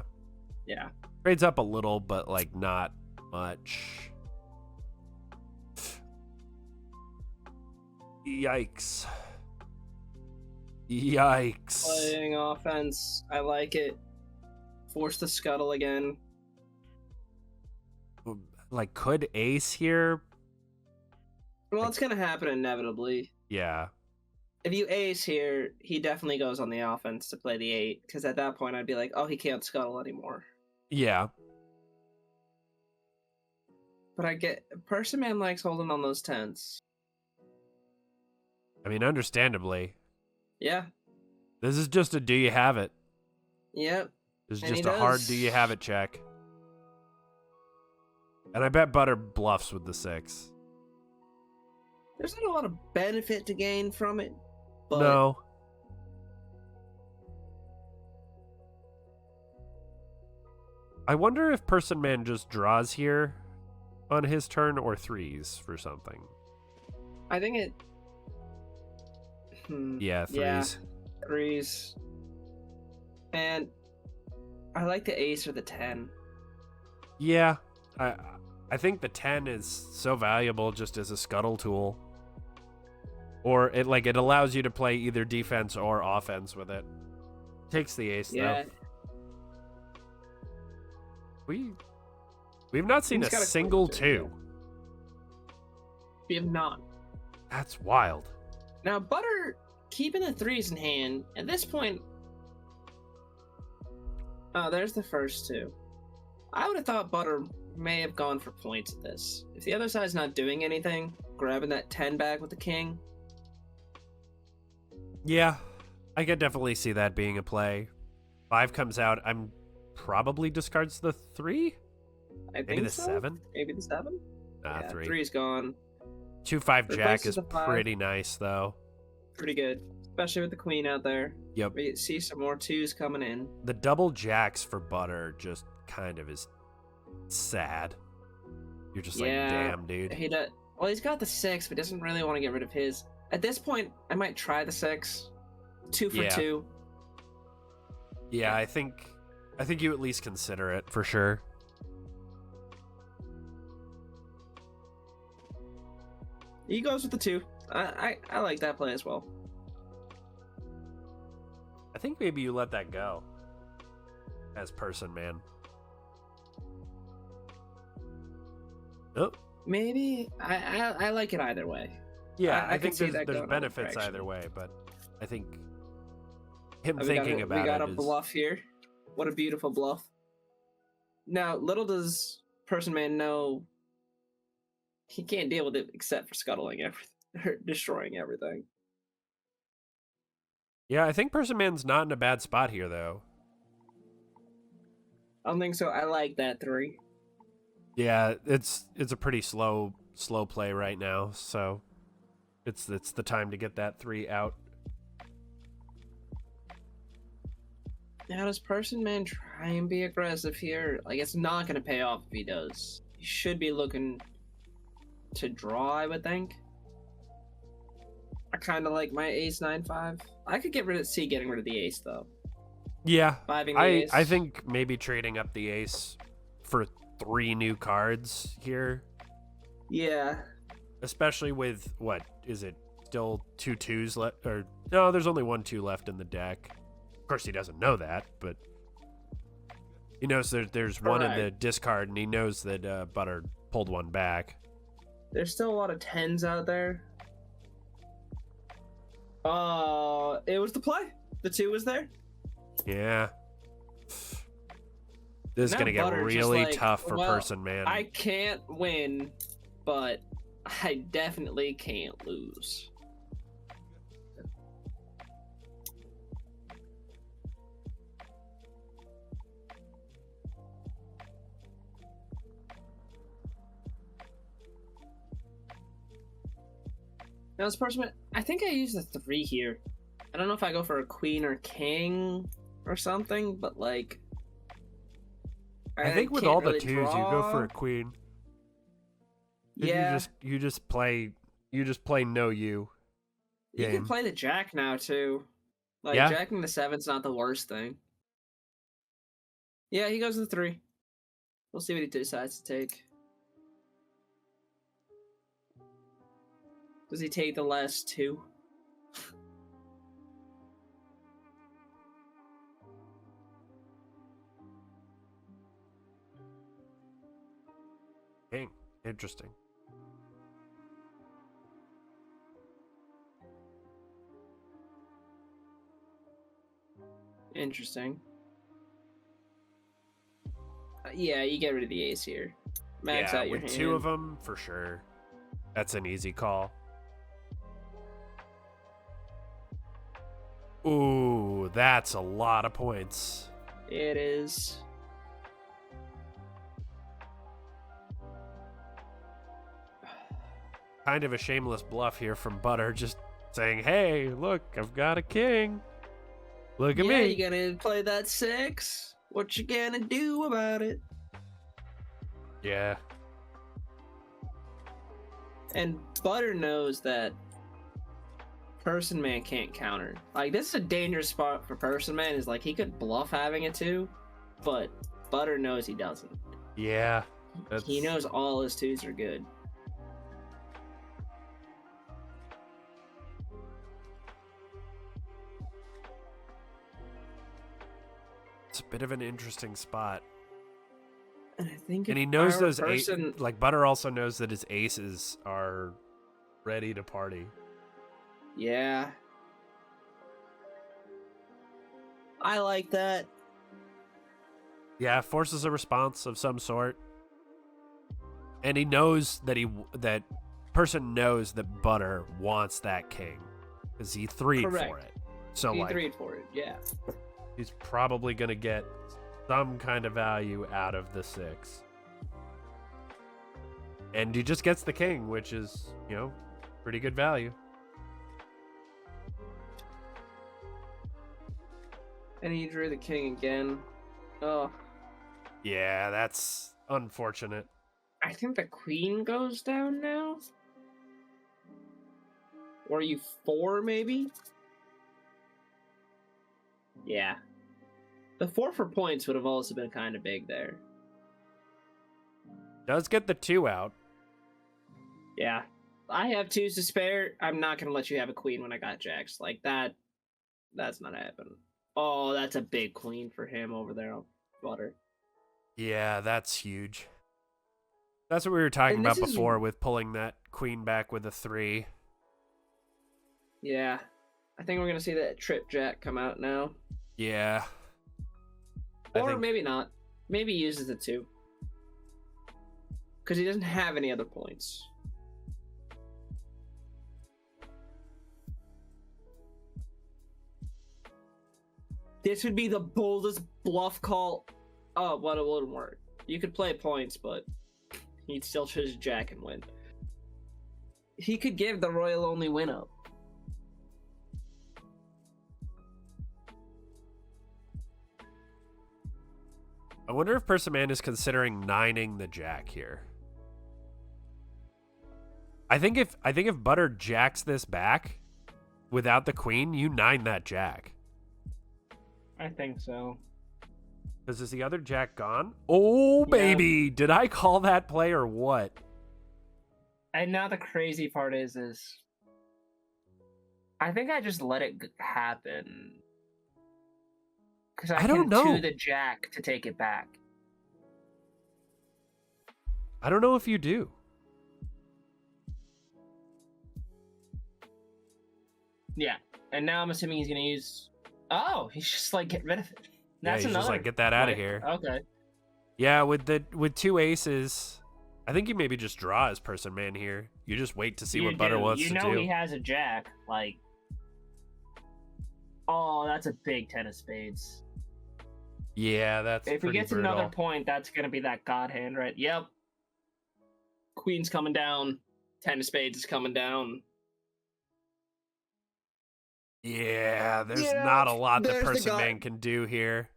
Yeah. Trades up a little, but like not much. Yikes. Yikes. Playing offense. I like it. Force the scuttle again. Like, could ace here? Well, it's going to happen inevitably. Yeah. If you ace here, he definitely goes on the offense to play the 8, because at that point I'd be like, oh, he can't scuttle anymore. Yeah. But I get... Personman likes holding on those 10s. I mean, understandably. Yeah. This is just a do you have it? Yep. This is And just a hard do you have it check. And I bet Butter bluffs with the 6. There's not a lot of benefit to gain from it. But No. I wonder if Personman just draws here on his turn or 3s for something. I think it... Yeah, 3s. Yeah, 3s. And I like the ace or the 10. Yeah. I think the 10 is so valuable just as a scuttle tool. Or it allows you to play either defense or offense with it. Takes the ace Yeah. though. We've not seen a single 2. We have not. That's wild. Now, Butter keeping the 3s in hand, at this point... Oh, there's the first 2. I would have thought Butter may have gone for points at this. If the other side's not doing anything, grabbing that 10 back with the king... Yeah, I could definitely see that being a play. 5 comes out, I'm probably discards the 3? Maybe the 7? Maybe the 7? Nah, yeah, 3. 3's gone. 2-5 jack is the 5. pretty nice, though. Pretty good. Especially with the queen out there. Yep. We see some more 2s coming in. The double jacks for Butter just kind of is sad. You're just like, damn, dude. He does. Well, he's got the 6, but doesn't really want to get rid of his. At this point, I might try the 6. 2 for 2. Yeah, I think you at least consider it for sure. He goes with the 2. I like that play as well. I think maybe you let that go as Personman. Oh. Maybe I like it either way. Yeah, I can think see there's that benefits direction. either way, but I think him We thinking about it we got a is... bluff here. What a beautiful bluff. Now, little does Personman know he can't deal with it except for scuttling everything, destroying everything. Yeah, I think Personman's not in a bad spot here, though. I don't think so. I like that 3. Yeah, it's a pretty slow play right now, so it's the time to get that 3 out. Now does Personman try and be aggressive here? Like, it's not going to pay off if he does. He should be looking to draw, I would think. I kind of like my ace 9-5. I could get rid of getting rid of the ace though. Yeah, Ace. I think maybe trading up the ace for 3 new cards here. Yeah. Especially with, what, is it still 2 2s left? Or, no, there's only 1 2 left in the deck. Of course, he doesn't know that, but he knows there's one in the discard, and he knows that Butter pulled one back. There's still a lot of 10s out there. It was the play. The 2 was there. Yeah. This is going to get really tough for Personman. I can't win, but I definitely can't lose. Now this Personman, I think I use the 3 here. I don't know if I go for a queen or king or something, but like I think with all the 2s you go for a queen. Yeah. You just play no you. You can play the jack now too. Like jacking the 7's not the worst thing. Yeah, he goes to the 3. We'll see what he decides to take. Does he take the last 2? King. Interesting. Interesting. Yeah, you get rid of the ace here. Max out your hand. With 2 of them, for sure. That's an easy call. Ooh, that's a lot of points. It is. Kind of a shameless bluff here from Butter, just saying, hey, look, I've got a king. Look at me. Yeah, you gonna play that 6? What you gonna do about it? Yeah. And Butter knows that Personman can't counter. Like, this is a dangerous spot for Personman, is like, he could bluff having it too, but Butter knows he doesn't. Yeah. He knows all his 2s are good. It's a bit of an interesting spot. And I think he knows those like Butter also knows that his aces are ready to party. Yeah. I like that. Yeah, forces a response of some sort. And he knows that Person knows that Butter wants that king. Because he 3'd for it. So he 3'd for it, yeah. He's probably going to get some kind of value out of the 6. And he just gets the king, which is, pretty good value. And he drew the king again. Oh. Yeah, that's unfortunate. I think the queen goes down now. Or are you 4, maybe? Yeah. The 4 for points would have also been kind of big there. Does get the 2 out. Yeah. I have 2s to spare. I'm not going to let you have a queen when I got jacks. Like, that's not happening. Oh, that's a big queen for him over there on Butter. Yeah, that's huge. That's what we were talking about before with pulling that queen back with a 3. Yeah. I think we're going to see that trip jack come out now. Yeah. Or maybe not. Maybe he uses the 2. Because he doesn't have any other points. This would be the boldest bluff call. Oh, but it wouldn't work. You could play points, but he'd still choose jack and win. He could give the royal only win up. I wonder if Personman is considering nining the jack here. I think if Butter jacks this back without the queen, you nine that jack. I think so. Because is the other jack gone? Oh, baby. Yeah. Did I call that play or what? And now the crazy part is I think I just let it happen. Because I don't can know. to the jack to take it back. I don't know if you do. Yeah. And now I'm assuming he's going to use... Oh, he's just like, get rid of it. That's he's another just like, get that out of play. here. Okay. Yeah, with two aces, I think you maybe just draw as Person Man here. You just wait to see what Butter wants to do. You know he has a jack. Like, oh, that's a big 10 of spades. Yeah, that's if he pretty gets brutal. another point, that's going to be that god hand, right? Yep. Queen's coming down. 10 of spades is coming down. Yeah, there's not a lot that there's the Person god- Man can do here.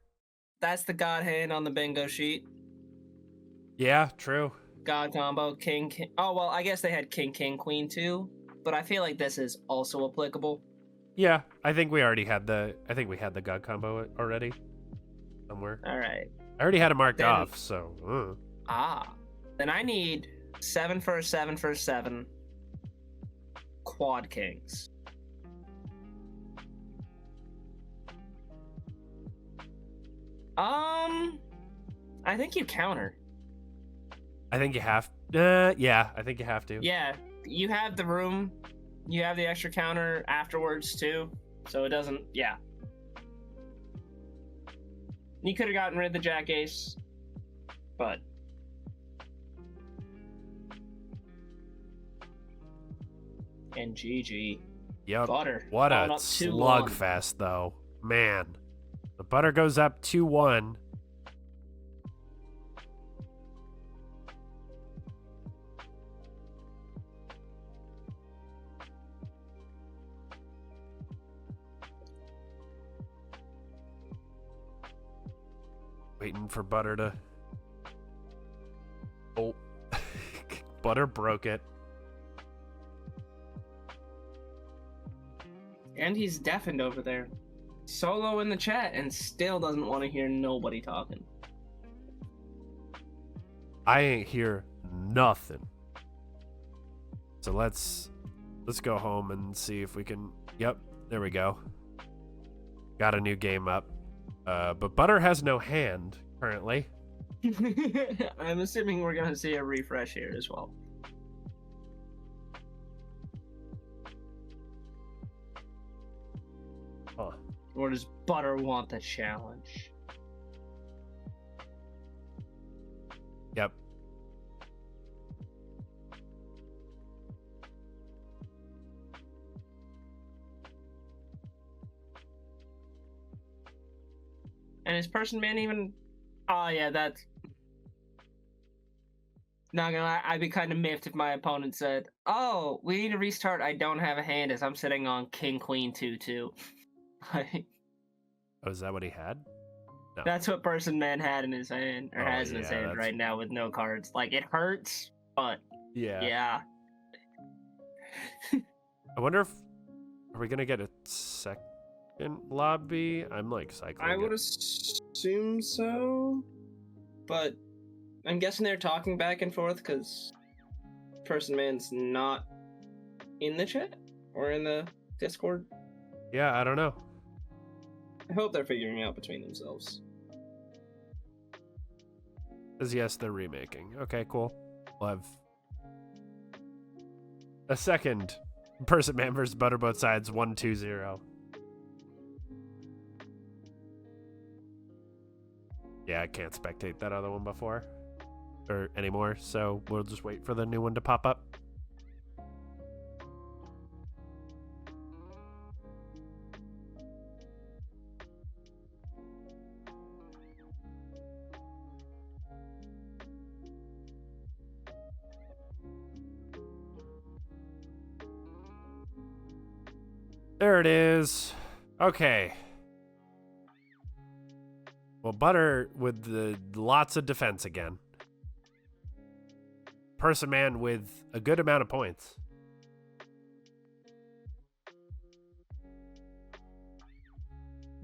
That's the god hand on the bingo sheet. Yeah, true. God combo, king, king. Oh, well, I guess they had king, king, queen too. But I feel like this is also applicable. Yeah, I think we already had the god combo already somewhere. All right. I already had it marked Then- off, so. Then I need 7 for a 7 for a 7. Quad kings. I think you counter. I think you have. Yeah, I think you have to. Yeah, you have the room. You have the extra counter afterwards too, so it doesn't. Yeah. You could have gotten rid of the jack ace, but. And GG. Yep. Butter. What a going up 2-1. slugfest, though. Man. The Butter goes up 2-1. Waiting for Butter to... Oh. Butter broke it. And he's deafened over there. Solo in the chat and still doesn't want to hear nobody talking. I ain't hear nothing. So let's go home and see if we can... Yep, there we go. Got a new game up. But Butter has no hand currently. I'm assuming we're going to see a refresh here as well. Huh. Or does Butter want the challenge? Yep. And is Person Man even... Oh, yeah, that's... Not gonna lie, I'd be kind of miffed if my opponent said, "Oh, we need to restart. I don't have a hand as I'm sitting on King Queen 2-2." Like, Oh, is that what he had? No. that's what Person Man had in his hand, or Oh, has in his yeah, hand that's- right now with no cards. Like, it hurts, but Yeah. yeah. I wonder if... Are we going to get a second lobby? I'm like cycling I would it. assume so, but I'm guessing they're talking back and forth because Person Man's not in the chat or in the Discord. Yeah, I don't know. I hope they're figuring out between themselves. Says yes, they're remaking. Okay, cool. We'll have a second Person Man versus ButterBothSides 1-2-0. Yeah, I can't spectate that other one before. Or anymore, so we'll just wait for the new one to pop up. There it is. Okay. Well, Butter with the lots of defense again. Personman with a good amount of points.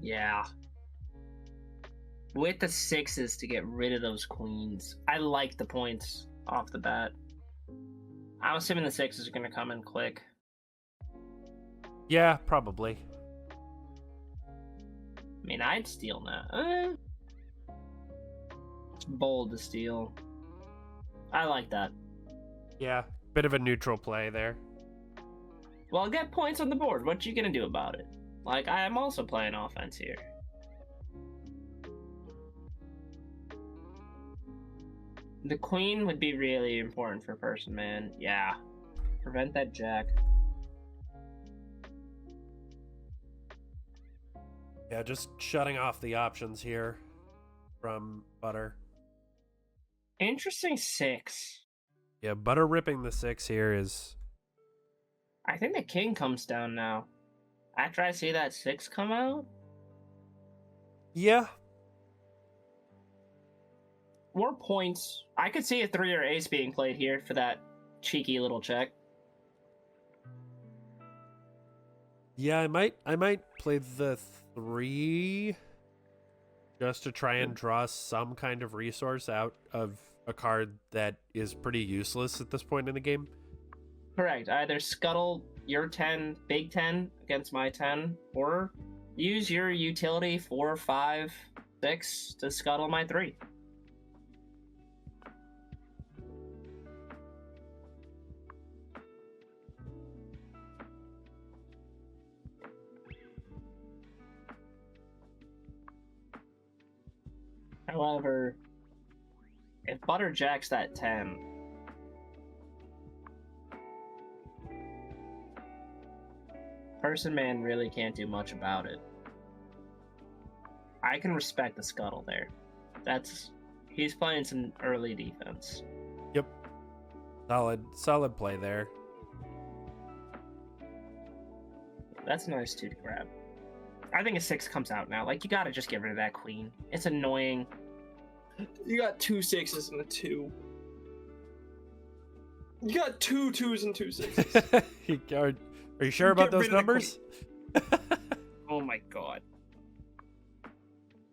Yeah. With the 6s to get rid of those queens. I like the points off the bat. I'm assuming the 6s are going to come in quick. Yeah, probably. I mean, I'd steal now. It's bold to steal. I like that. Yeah, bit of a neutral play there. Well, get points on the board. What you gonna do about it? Like, I am also playing offense here. The queen would be really important for Personman. Yeah. Prevent that jack. Yeah, just shutting off the options here from Butter. Interesting 6. Yeah, Butter ripping the 6 here is... I think the king comes down now. After I see that 6 come out? Yeah. More points. I could see a 3 or ace being played here for that cheeky little check. Yeah, I might play the 3 just to try and draw some kind of resource out of a card that is pretty useless at this point in the game. Correct. Either scuttle your 10, big 10 against my 10, or use your utility 4, 5, 6 to scuttle my 3. However, if Butter jacks that 10, Personman really can't do much about it. I can respect the scuttle there. He's playing some early defense. Yep. Solid play there. That's nice too to grab. I think a 6 comes out now. Like, you gotta just get rid of that queen. It's annoying. You got 2 6s and a 2. You got 2 2s and 2 6s. Are you sure about those numbers? Oh my god.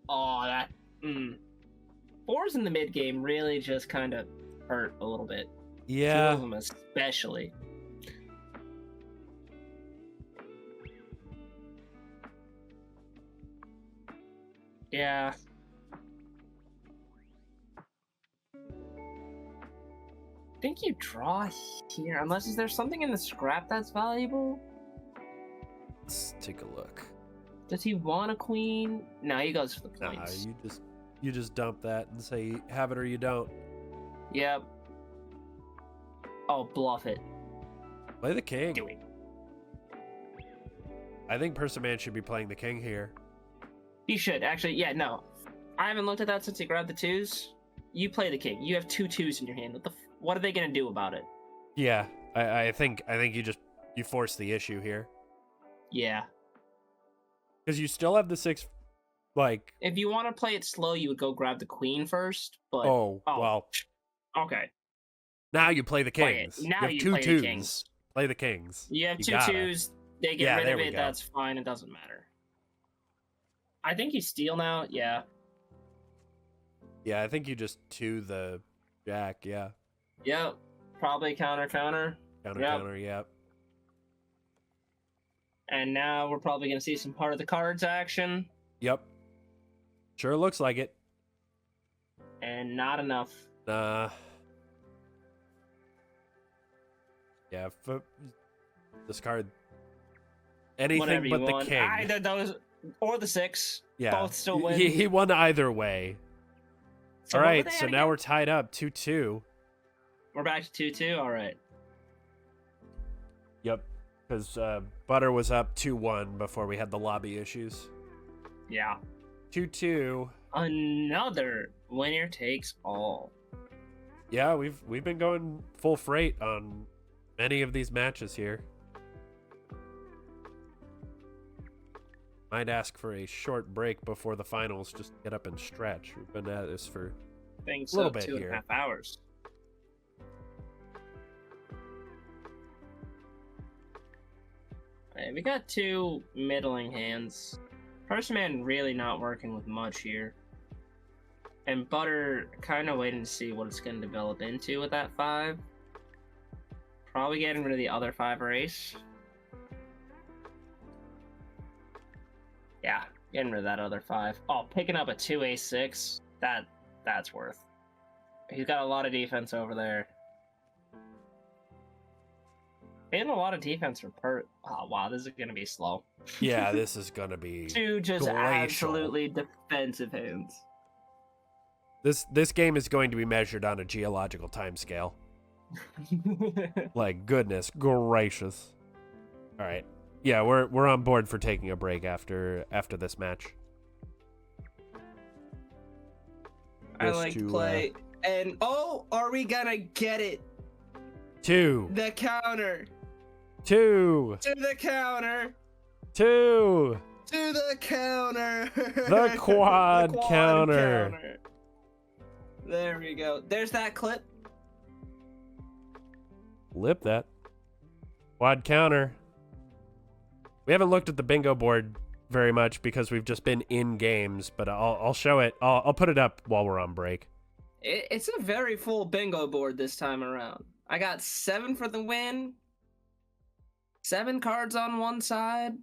Oh, that... 4s in the mid game really just kind of hurt a little bit. Yeah. 2 of them especially. Yeah. I think you draw here, unless is there something in the scrap that's valuable? Let's take a look. Does he want a queen? No, he goes for the Nah, points. you just dump that and say have it or you don't. Yep. Oh, bluff it. Play the king. Do it. I think Personman should be playing the king here. He should actually. Yeah, no. I haven't looked at that since he grabbed the 2s. You play the king. You have 2 2s in your hand. What are they gonna do about it? Yeah, I think you force the issue here. Yeah. Because you still have the 6, like... If you want to play it slow, you would go grab the queen first, but... Oh, well... Okay. Now you play the Play kings. it. Now you have you 2 play the 2s. kings. Play the kings. You have 2 gotta. 2s, they get Yeah, rid there of we it, go. that's fine, it doesn't matter. I think you steal now, yeah. Yeah, I think you just 2 the jack, yeah. Yep. Probably counter. Counter, yep. And now we're probably going to see some part of the cards action. Yep. Sure looks like it. And not enough. Yeah, discard anything Whatever but you the want. king. Either those or the 6. Yeah, Both still win. He won either way. So all what were right, they so at now again? we're tied up 2-2. We're back to 2-2? Alright. Yep, because Butter was up 2-1 before we had the lobby issues. Yeah. 2-2. Another winner takes all. Yeah, we've been going full freight on many of these matches here. Might ask for a short break before the finals. Just get up and stretch. We've been at this for Think a little so, bit 2.5 here. hours. Alright, we got two middling hands. Personman really not working with much here. And Butter kind of waiting to see what it's going to develop into with that 5. Probably getting rid of the other 5 or ace. Yeah, getting rid of that other 5. Oh, picking up a 2 ace 6. That's worth. He's got a lot of defense over there. And a lot of defense for Oh, wow, this is going to be slow. Yeah, this is going to be Two just glacial. absolutely defensive hands. This game is going to be measured on a geological timescale. Like, goodness gracious. All right. Yeah, we're on board for taking a break after this match. I like to play. And, oh, are we going to get it? 2. The counter. 2. To the counter. 2. To the counter. The quad counter. There we go. There's that clip. Lip that. Quad counter. We haven't looked at the bingo board very much because we've just been in games, but I'll show it. I'll put it up while we're on break. It's a very full bingo board this time around. I got 7 for the win. 7 cards on one side.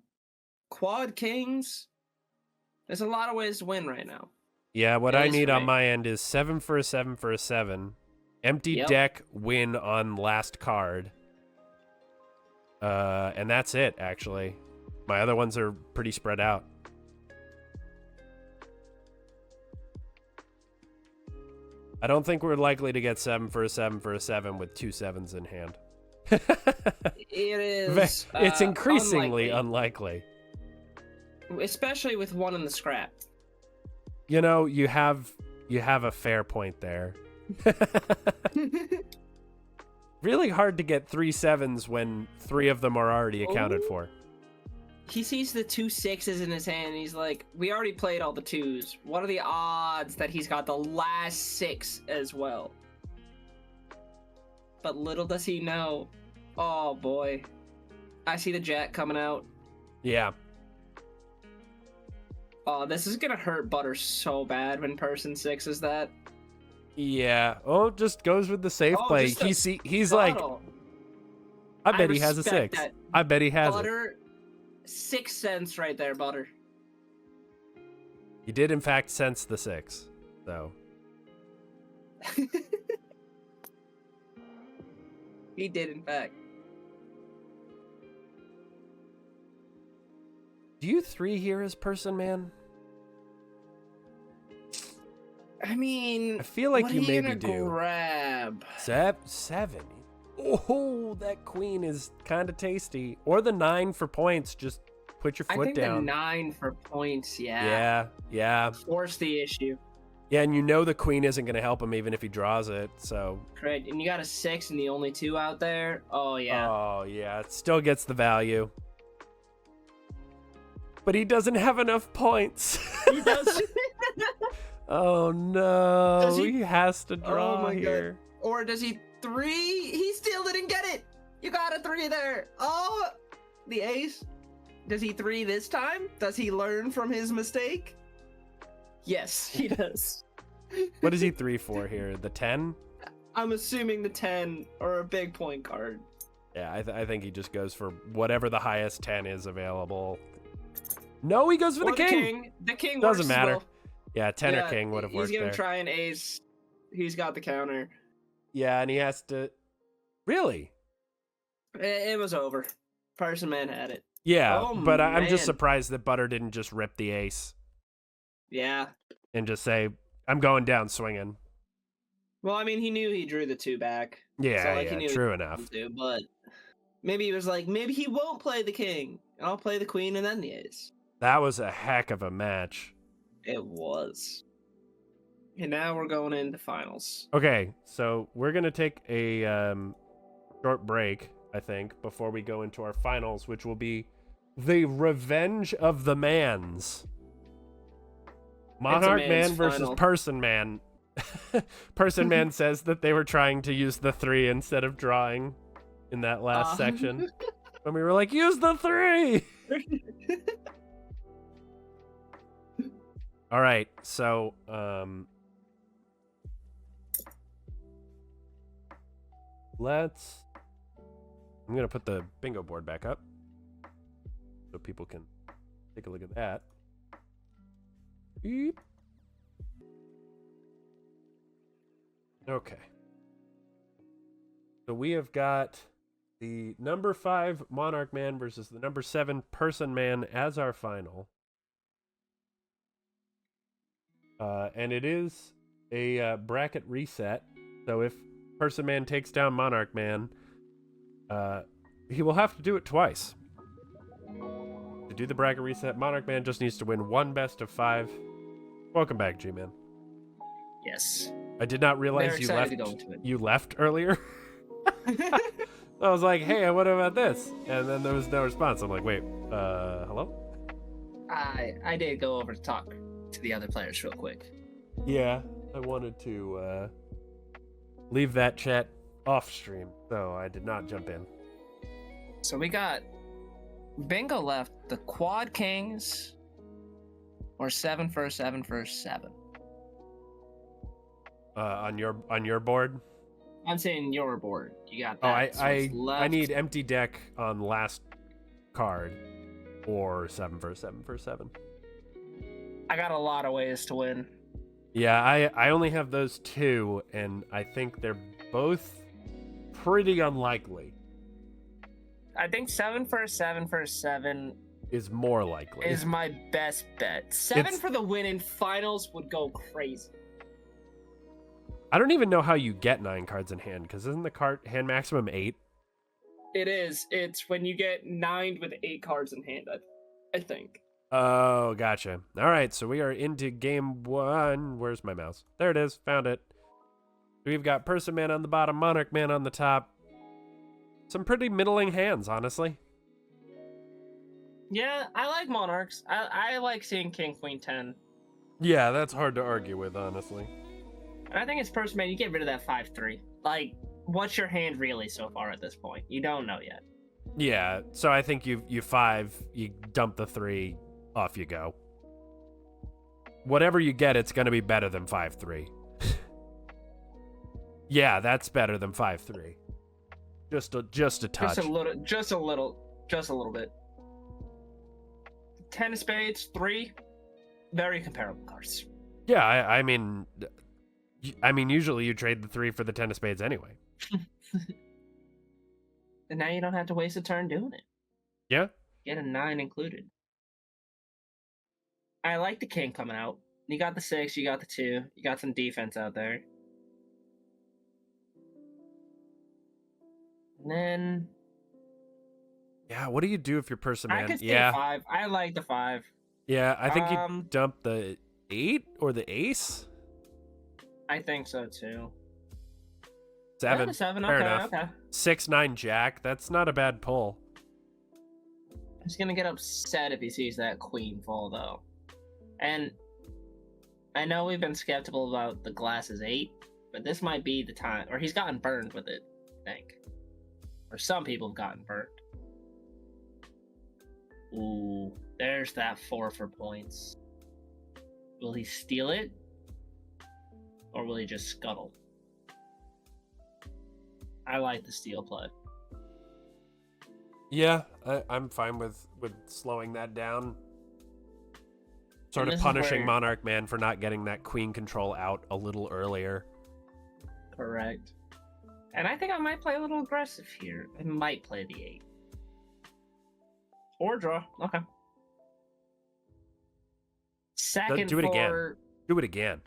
Quad kings. There's a lot of ways to win right now. Yeah, what I need on my end is 7 for a 7 for a 7. Empty deck, win on last card. And that's it, actually. My other ones are pretty spread out. I don't think we're likely to get 7 for a 7 for a 7 with 2 7s in hand. It is. It's increasingly unlikely. Especially with 1 in the scrap. You know, you have a fair point there. Really hard to get 3 7s when 3 of them are already accounted for. He sees the 2 6s in his hand and he's like, we already played all the 2s. What are the odds that he's got the last 6 as well? But little does he know. Oh boy. I see the jack coming out. Yeah. Oh, this is gonna hurt Butter so bad when person 6 is that. Yeah. Oh, just goes with the safe play. He's like, I bet he has a 6. I bet he has Butter, 6 cents right there, Butter. He did in fact sense the 6, though. He did in fact. Do you 3 here as person, man? I mean, I feel like you maybe do. Grab 7. Oh, that queen is kind of tasty. Or the 9 for points. Just put your foot down. I think the 9 for points. Yeah. Yeah. Force the issue. Yeah, and you know the queen isn't going to help him even if he draws it. So. Correct. And you got a 6 and the only 2 out there. Oh yeah. Oh yeah. It still gets the value. But he doesn't have enough points. He does. Oh no, he has to draw here. God. Or does he 3? He still didn't get it. You got a 3 there. Oh, the ace. Does he 3 this time? Does he learn from his mistake? Yes, he does. What is he 3 for here? The 10? I'm assuming the 10 or a big point card. Yeah, I think he just goes for whatever the highest 10 is available. No, he goes for the king. The king doesn't matter. Well. Yeah, 10 or king would have worked there. He's gonna try an ace. He's got the counter. Yeah, and he has to. Really? It was over. Personman had it. Yeah, but I'm just man. surprised that Butter didn't just rip the ace. Yeah. And just say, I'm going down swinging. Well, I mean, he knew he drew the 2 back. Yeah, so, yeah, true enough. But maybe he was like, maybe he won't play the king, and I'll play the queen and then the ace. That was a heck of a match. It was. And now we're going into finals. Okay, so we're going to take a short break, I think, before we go into our finals, which will be the revenge of the mans. MonarchMan versus final. Personman. Personman says that they were trying to use the 3 instead of drawing in that last section. And we were like, use the 3! All right, so I'm gonna put the bingo board back up so people can take a look at that. Beep. Okay. So we have got the number 5 MonarchMan versus the number 7 Personman as our final. And it is a bracket reset. So if Personman takes down MonarchMan, he will have to do it twice. To do the bracket reset, MonarchMan just needs to win 1 best of 5. Welcome back, G-Man. Yes. I did not realize you left earlier. I was like, hey, what about this? And then there was no response. I'm like, wait, hello? I did go over to talk to the other players real quick. Yeah, I wanted to leave that chat off stream, so I did not jump in. So we got bingo left, the quad kings or 7 for 7 for 7. On your board? I'm saying your board. You got that. I need empty deck on last card or 7 for 7 for 7. I got a lot of ways to win. Yeah, I only have those 2, and I think they're both pretty unlikely. I think 7 for 7 for 7 is more likely. Is my best bet. 7 for the win in finals would go crazy. I don't even know how you get 9 cards in hand, because isn't the card hand maximum 8? It is. It's when you get 9 with 8 cards in hand, I think. Oh, gotcha. All right, so we are into game 1. Where's my mouse? There it is. Found it. We've got Personman on the bottom, MonarchMan on the top. Some pretty middling hands, honestly. Yeah, I like Monarchs. I like seeing King, Queen, 10. Yeah, that's hard to argue with, honestly. And I think it's Personman, you get rid of that 5-3. Like, what's your hand really so far at this point? You don't know yet. Yeah, so I think you 5, you dump the 3, off you go. Whatever you get, it's going to be better than 5-3. Yeah, that's better than 5-3. Just a touch. Just a little bit. 10 of spades, 3, very comparable cards. Yeah, I mean, usually you trade the 3 for the 10 of spades anyway. And now you don't have to waste a turn doing it. Yeah. Get a 9 included. I like the king coming out. You got the 6, you got the 2, you got some defense out there. And then... Yeah, what do you do if you're Personman? I could stay 5. I like the 5. Yeah, I think you dump the 8 or the ace? I think so, too. 7. Yeah, 7, Fair okay, enough. okay. 6, 9, jack. That's not a bad pull. He's gonna get upset if he sees that queen fall, though. And I know we've been skeptical about the glasses 8, but this might be the time. Or he's gotten burned with it, I think. Or some people have gotten burned. Ooh, there's that 4 for points. Will he steal it? Or will he just scuttle? I like the steal play. Yeah, I'm fine with slowing that down. Sort of punishing MonarchMan for not getting that queen control out a little earlier. Correct. And I think I might play a little aggressive here. I might play the 8. Or draw. Okay. Second do it again. Do it again.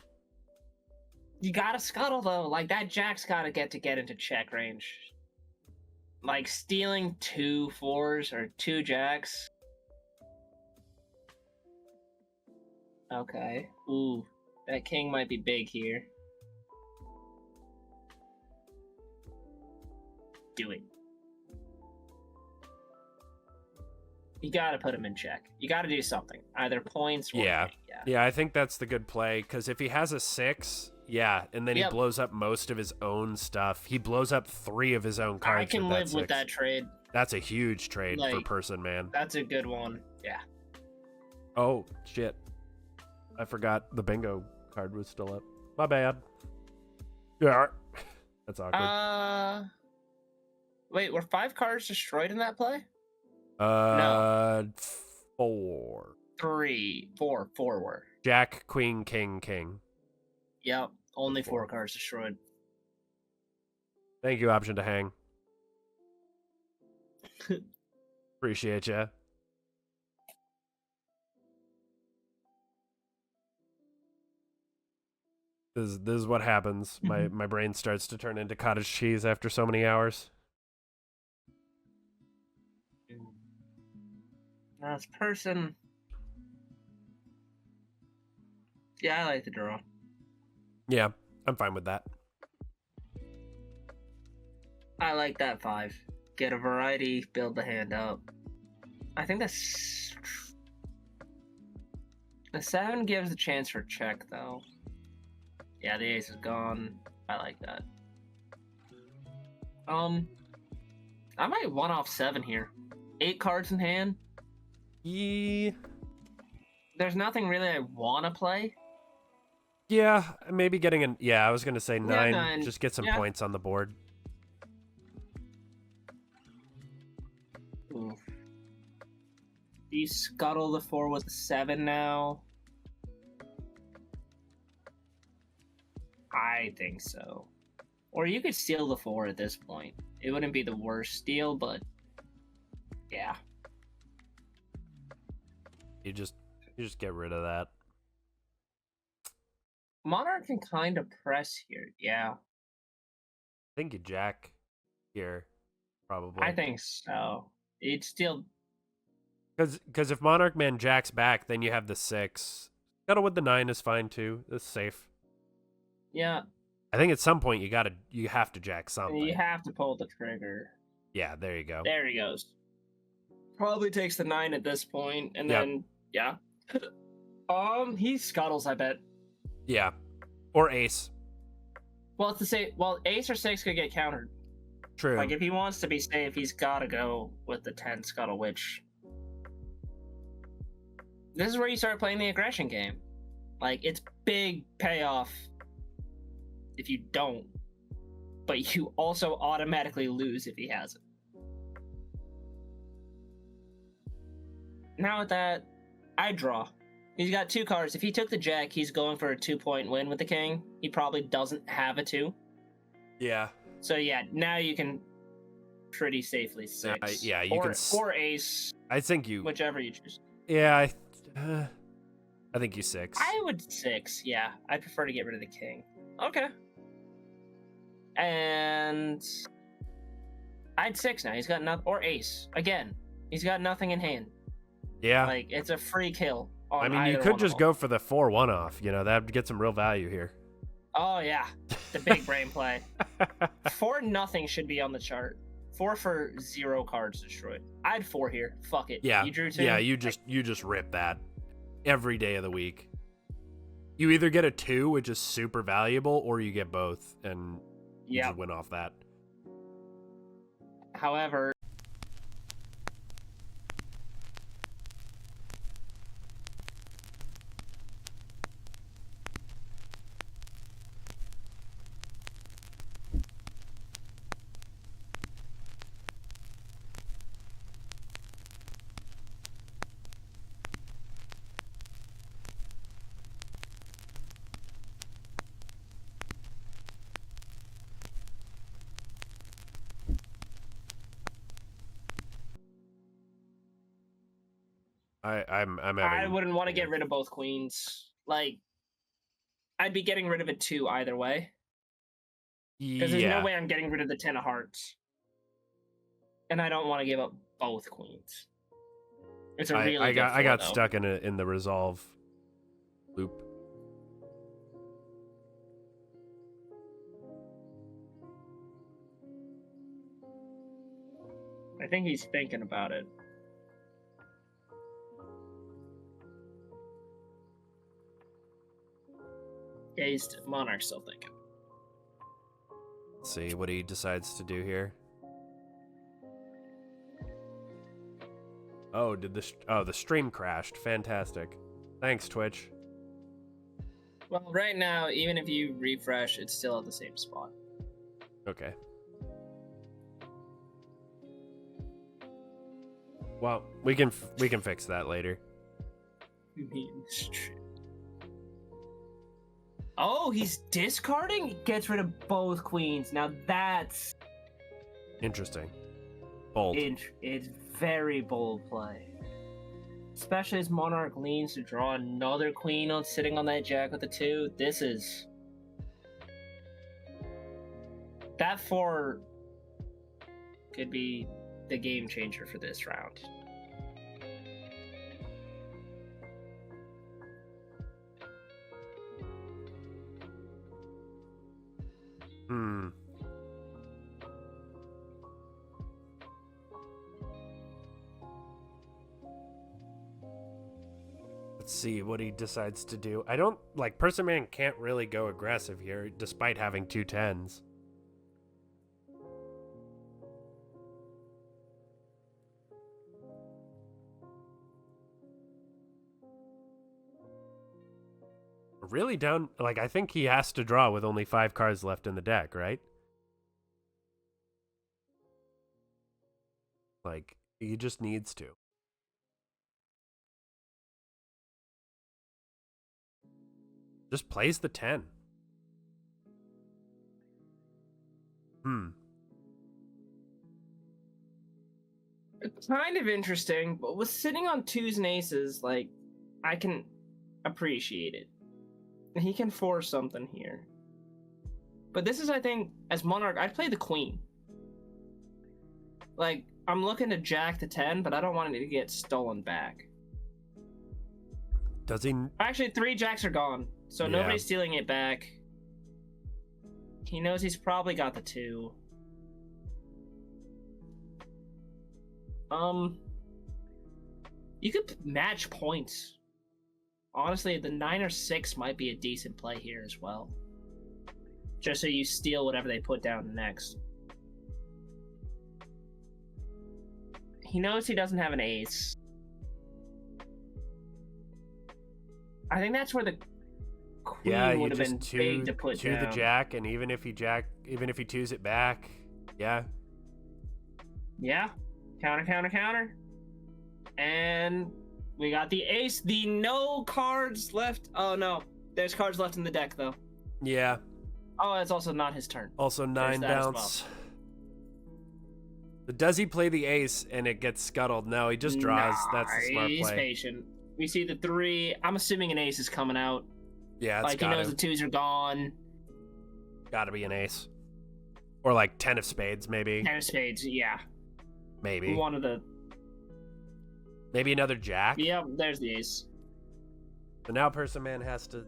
You gotta scuttle, though. Like, that jack's gotta get into check range. Like, stealing 2 4s or 2 jacks. Okay. Ooh, that king might be big here. Do it. You gotta put him in check. You gotta do something. Either points or Yeah. king. Yeah. Yeah, I think that's the good play, because if he has a 6, yeah, and then he Yep. blows up most of his own stuff. He blows up 3 of his own cards. I can live with that trade. That's a huge trade for Person Man. That's a good one. Yeah. Oh, shit. I forgot the bingo card was still up. My bad. Yeah. That's awkward. Wait, were 5 cards destroyed in that play? No. 4. 4 were. Jack, Queen, King, King. Yep, only 4 cards destroyed. Thank you, Option to Hang. Appreciate ya. This is what happens. My brain starts to turn into cottage cheese after so many hours. Now this person. Yeah, I like the draw. Yeah, I'm fine with that. I like that 5. Get a variety, build the hand up. I think that's... The 7 gives a chance for check, though. Yeah, the ace is gone. I like that. I might 1-off 7 here. 8 cards in hand. Yeah. There's nothing really I want to play. Yeah, maybe getting an... Yeah, I was going to say 9. Yeah, 9. Just get some points on the board. Ooh. Do you scuttle the 4 with the 7 now? I think so. Or you could steal the 4 at this point. It wouldn't be the worst steal, but yeah. You just get rid of that. Monarch can kind of press here, yeah. I think you jack here, probably. I think so. It's still... Because if MonarchMan jacks back, then you have the 6. Scuttle with the 9 is fine, too. That's safe. Yeah. I think at some point you have to jack something. You have to pull the trigger. Yeah, there you go. There he goes. Probably takes the 9 at this point, and then, yeah. He scuttles, I bet. Yeah. Or ace. Well, it's the same. Well, ace or 6 could get countered. True. Like, if he wants to be safe, he's got to go with the 10 scuttle, which... This is where you start playing the aggression game. Like, it's big payoff if you don't. But you also automatically lose if he has it. Now with that, I draw. He's got 2 cards. If he took the jack, he's going for a 2-point win with the king. He probably doesn't have a 2. Yeah. So yeah, now you can pretty safely 6. Yeah, you can. Or ace. I think you. Whichever you choose. Yeah, I think you 6. I would 6. Yeah, I prefer to get rid of the king. Okay. And I'd 6 now. He's got nothing. Or ace again. He's got nothing in hand. Yeah. Like, it's a free kill. I mean, you could just go for the 4 1-off. You know, that'd get some real value here. Oh yeah, the big brain play. 4 nothing should be on the chart. 4 for 0 cards destroyed. I'd 4 here. Fuck it. Yeah. You drew 2. Yeah, you just rip that every day of the week. You either get a 2, which is super valuable, or you get both, and you just win off that. However, I'm having, I wouldn't want to get rid of both queens. Like, I'd be getting rid of it 2 either way. Because there's no way I'm getting rid of the 10 of hearts. And I don't want to give up both queens. It's a really I got though. stuck in the resolve loop. I think he's thinking about it. Is Monarch still thinking? Let's see what he decides to do here. Oh, the stream crashed. Fantastic. Thanks, Twitch. Well, right now, even if you refresh, it's still at the same spot. Okay. Well, we can fix that later. Oh, he's discarding? He gets rid of both queens. Now that's interesting. Bold. It's very bold play. Especially as Monarch leans to draw another queen on sitting on that jack with the 2. This is... That 4 could be the game changer for this round. Let's see what he decides to do. I don't like Personman can't really go aggressive here despite having 2 10s. Really down, like I think he has to draw with only 5 cards left in the deck, right? Like he just needs to. Just plays the 10. It's kind of interesting, but with sitting on 2s and aces, like, I can appreciate it. He can force something here. But this is, I think, as Monarch, I'd play the queen. Like, I'm looking to jack the 10, but I don't want it to get stolen back. Does he? Actually, 3 jacks are gone, so nobody's stealing it back. He knows he's probably got the 2. You could match points. Honestly, the 9 or 6 might be a decent play here as well. Just so you steal whatever they put down next. He knows he doesn't have an ace. I think that's where the queen would have been big to put down. The jack, and even if he 2s it back, yeah. Counter, counter, counter. And we got the ace. The no cards left. Oh, no. There's cards left in the deck, though. Yeah. Oh, it's also not his turn. Also 9 bounce. Well. But does he play the ace and it gets scuttled? No, he just draws. That's the smart play. He's patient. We see the 3. I'm assuming an ace is coming out. Yeah, it's like he knows the 2s are gone. Gotta be an ace. Or like 10 of spades, maybe. 10 of spades, yeah. Maybe. One of the... Maybe another jack? Yep, there's the ace. So now Personman has to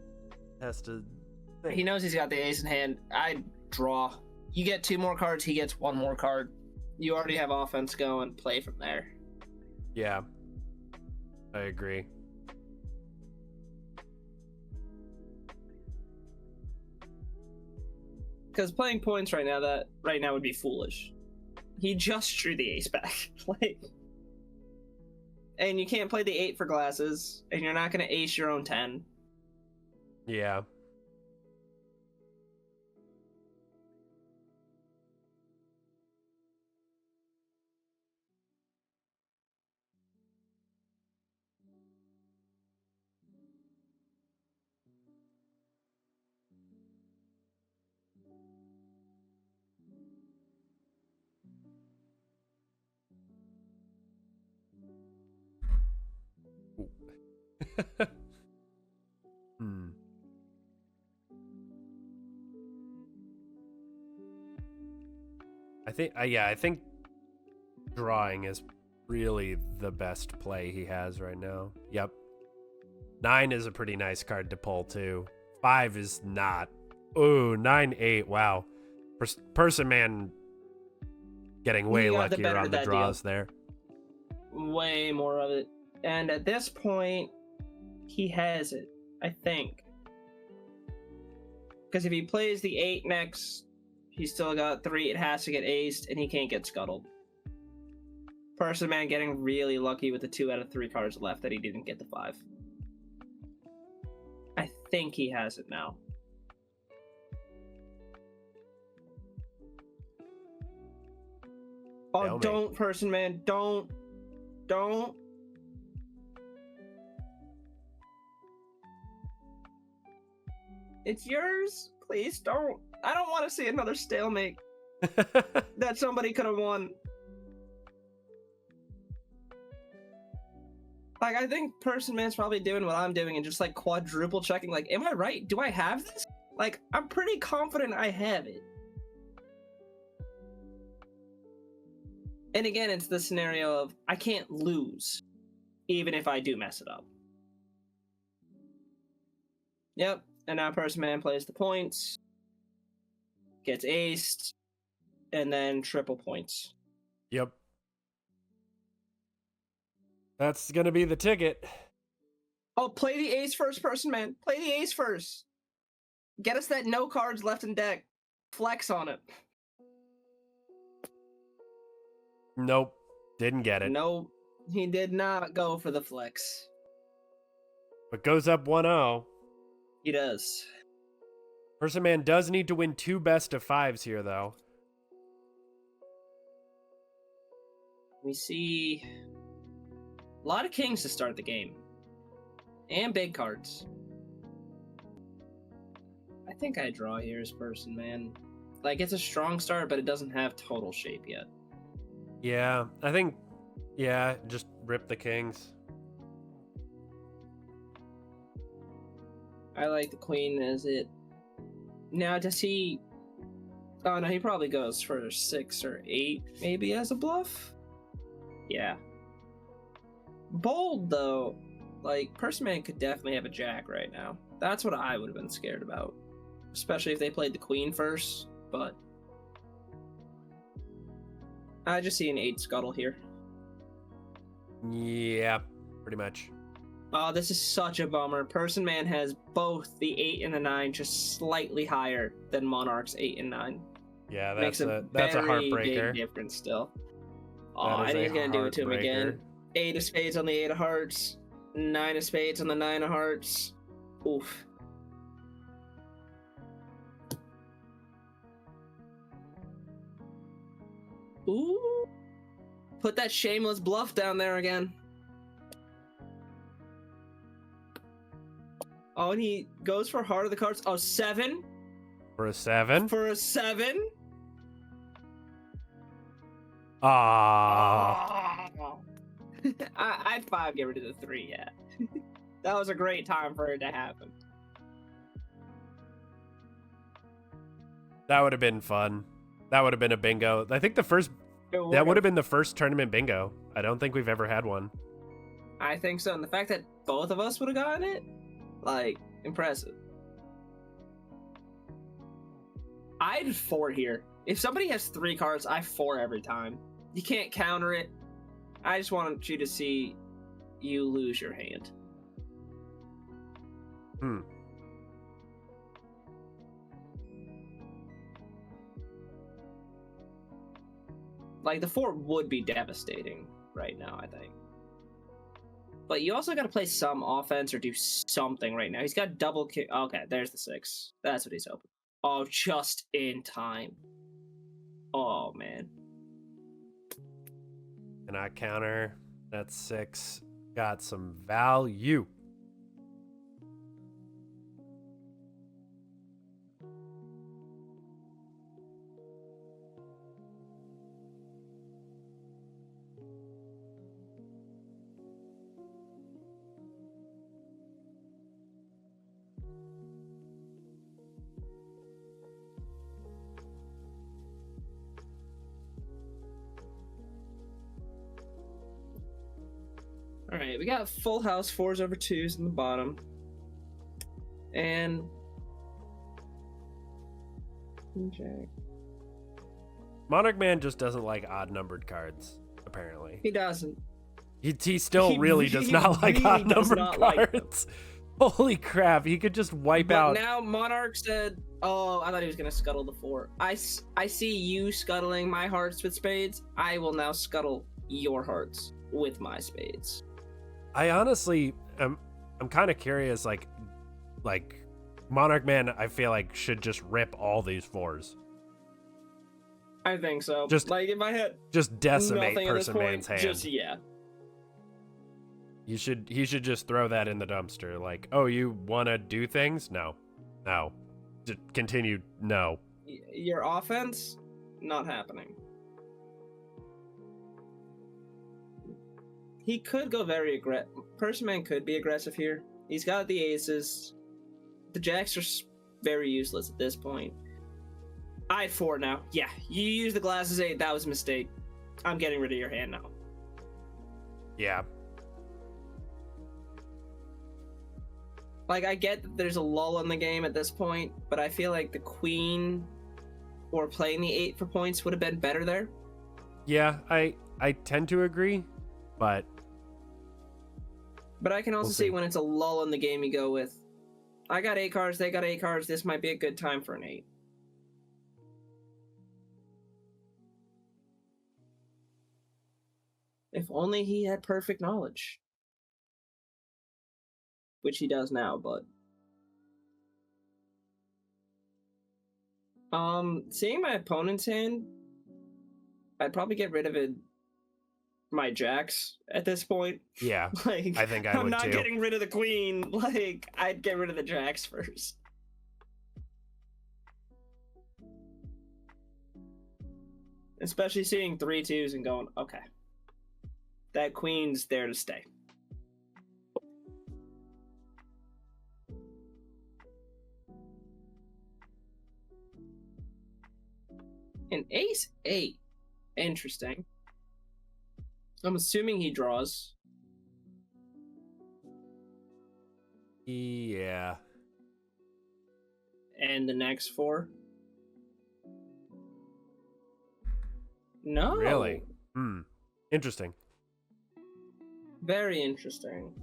think. He knows he's got the ace in hand. I draw. You get 2 more cards, he gets 1 more card. You already have offense going. Play from there. Yeah. I agree. Because playing points right now would be foolish. He just drew the ace back. Like, and you can't play the 8 for glasses, and you're not going to ace your own 10. Yeah. I think drawing is really the best play he has right now. Yep. 9 is a pretty nice card to pull too. 5 is not. Ooh, 9, 8. Wow. Personman getting way luckier on the draws there. Way more of it. And at this point, he has it, I think. Because if he plays the 8 next, he's still got 3. It has to get aced, and he can't get scuttled. Personman getting really lucky with the 2 out of 3 cards left that he didn't get the 5. I think he has it now. Oh, Stalemate. don't, Personman. Don't. Don't. It's yours. Please don't. I don't want to see another stalemate that somebody could have won. Like, I think Personman's probably doing what I'm doing and just like quadruple checking. Like, am I right? Do I have this? Like, I'm pretty confident I have it. And again, it's the scenario of I can't lose, even if I do mess it up. Yep, and now Personman plays the points, gets aced, and then triple points. Yep. That's gonna be the ticket. Oh, play the ace first, Personman. Play the ace first. Get us that no cards left in deck. Flex on it. Nope. Didn't get it. No, he did not go for the flex. But goes up 1-0. He does. Personman does need to win 2 best of 5s here, though. We see a lot of kings to start the game. And big cards. I think I draw here as Personman. Like, it's a strong start, but it doesn't have total shape yet. Yeah, I think, yeah, just rip the kings. I like the queen as it. Now, does he... Oh, no, he probably goes for 6 or 8, maybe, as a bluff? Yeah. Bold, though. Like, Personman could definitely have a jack right now. That's what I would have been scared about. Especially if they played the queen first, but... I just see an 8 scuttle here. Yeah, pretty much. Oh, this is such a bummer. Personman has both the 8 and the 9 just slightly higher than Monarch's 8 and 9. Yeah, Makes that's a heartbreaker. Big difference still. Oh, That I is think a he's gonna do it to him again. heartbreaker. 8 of spades on the 8 of hearts. 9 of spades on the 9 of hearts. Oof. Ooh. Put that shameless bluff down there again. Oh, and he goes for heart of the cards. Oh, 7? For a 7? For a 7? Ah. I'd 5 get rid of the 3, yeah. That was a great time for it to happen. That would have been fun. That would have been a bingo. I think that would have been the first tournament bingo. I don't think we've ever had one. I think so. And the fact that both of us would have gotten it, like, impressive. I'd 4 here. If somebody has 3 cards, I 4 every time. You can't counter it. I just want you to see you lose your hand. Like, the 4 would be devastating right now, I think. But you also got to play some offense or do something right now. He's got double kick. Okay, there's the 6. That's what he's hoping. Oh, just in time. Oh, man. And I counter. That's 6. Got some value. All right, we got full house 4s over 2s in the bottom. And... Jack. MonarchMan just doesn't like odd-numbered cards, apparently. He doesn't. He still really does not like really does odd-numbered not like them. cards. Holy crap, he could just wipe But out. now Monarch said, oh, I thought he was going to scuttle the 4. I see you scuttling my hearts with spades. I will now scuttle your hearts with my spades. I honestly, I'm kind of curious, like MonarchMan, I feel like should just rip all these 4s. I think so. Just like if I had just decimate nothing at this Personman's point, hand. just yeah. He should just throw that in the dumpster. Like, oh, you want to do things? No. Just continue. No. Your offense, not happening. He could go very aggressive. Personman could be aggressive here. He's got the aces. The jacks are very useless at this point. I had 4 now. Yeah, you used the glasses 8. That was a mistake. I'm getting rid of your hand now. Yeah. Like, I get that there's a lull in the game at this point, but I feel like the queen or playing the 8 for points would have been better there. Yeah, I tend to agree, but I can also We'll see see. when it's a lull in the game, you go with, I got 8 cards, they got 8 cards, this might be a good time for an 8. If only he had perfect knowledge. Which he does now, but... seeing my opponent's hand, I'd probably get rid of it. My jacks at this point. yeah, Like, I think I I'm would not too. getting rid of the queen. Like, I'd get rid of the jacks first. Especially seeing 3 2s and going, okay, that queen's there to stay. An ace 8. Interesting. I'm assuming he draws. Yeah. And the next 4. No. Really? Interesting. Very interesting.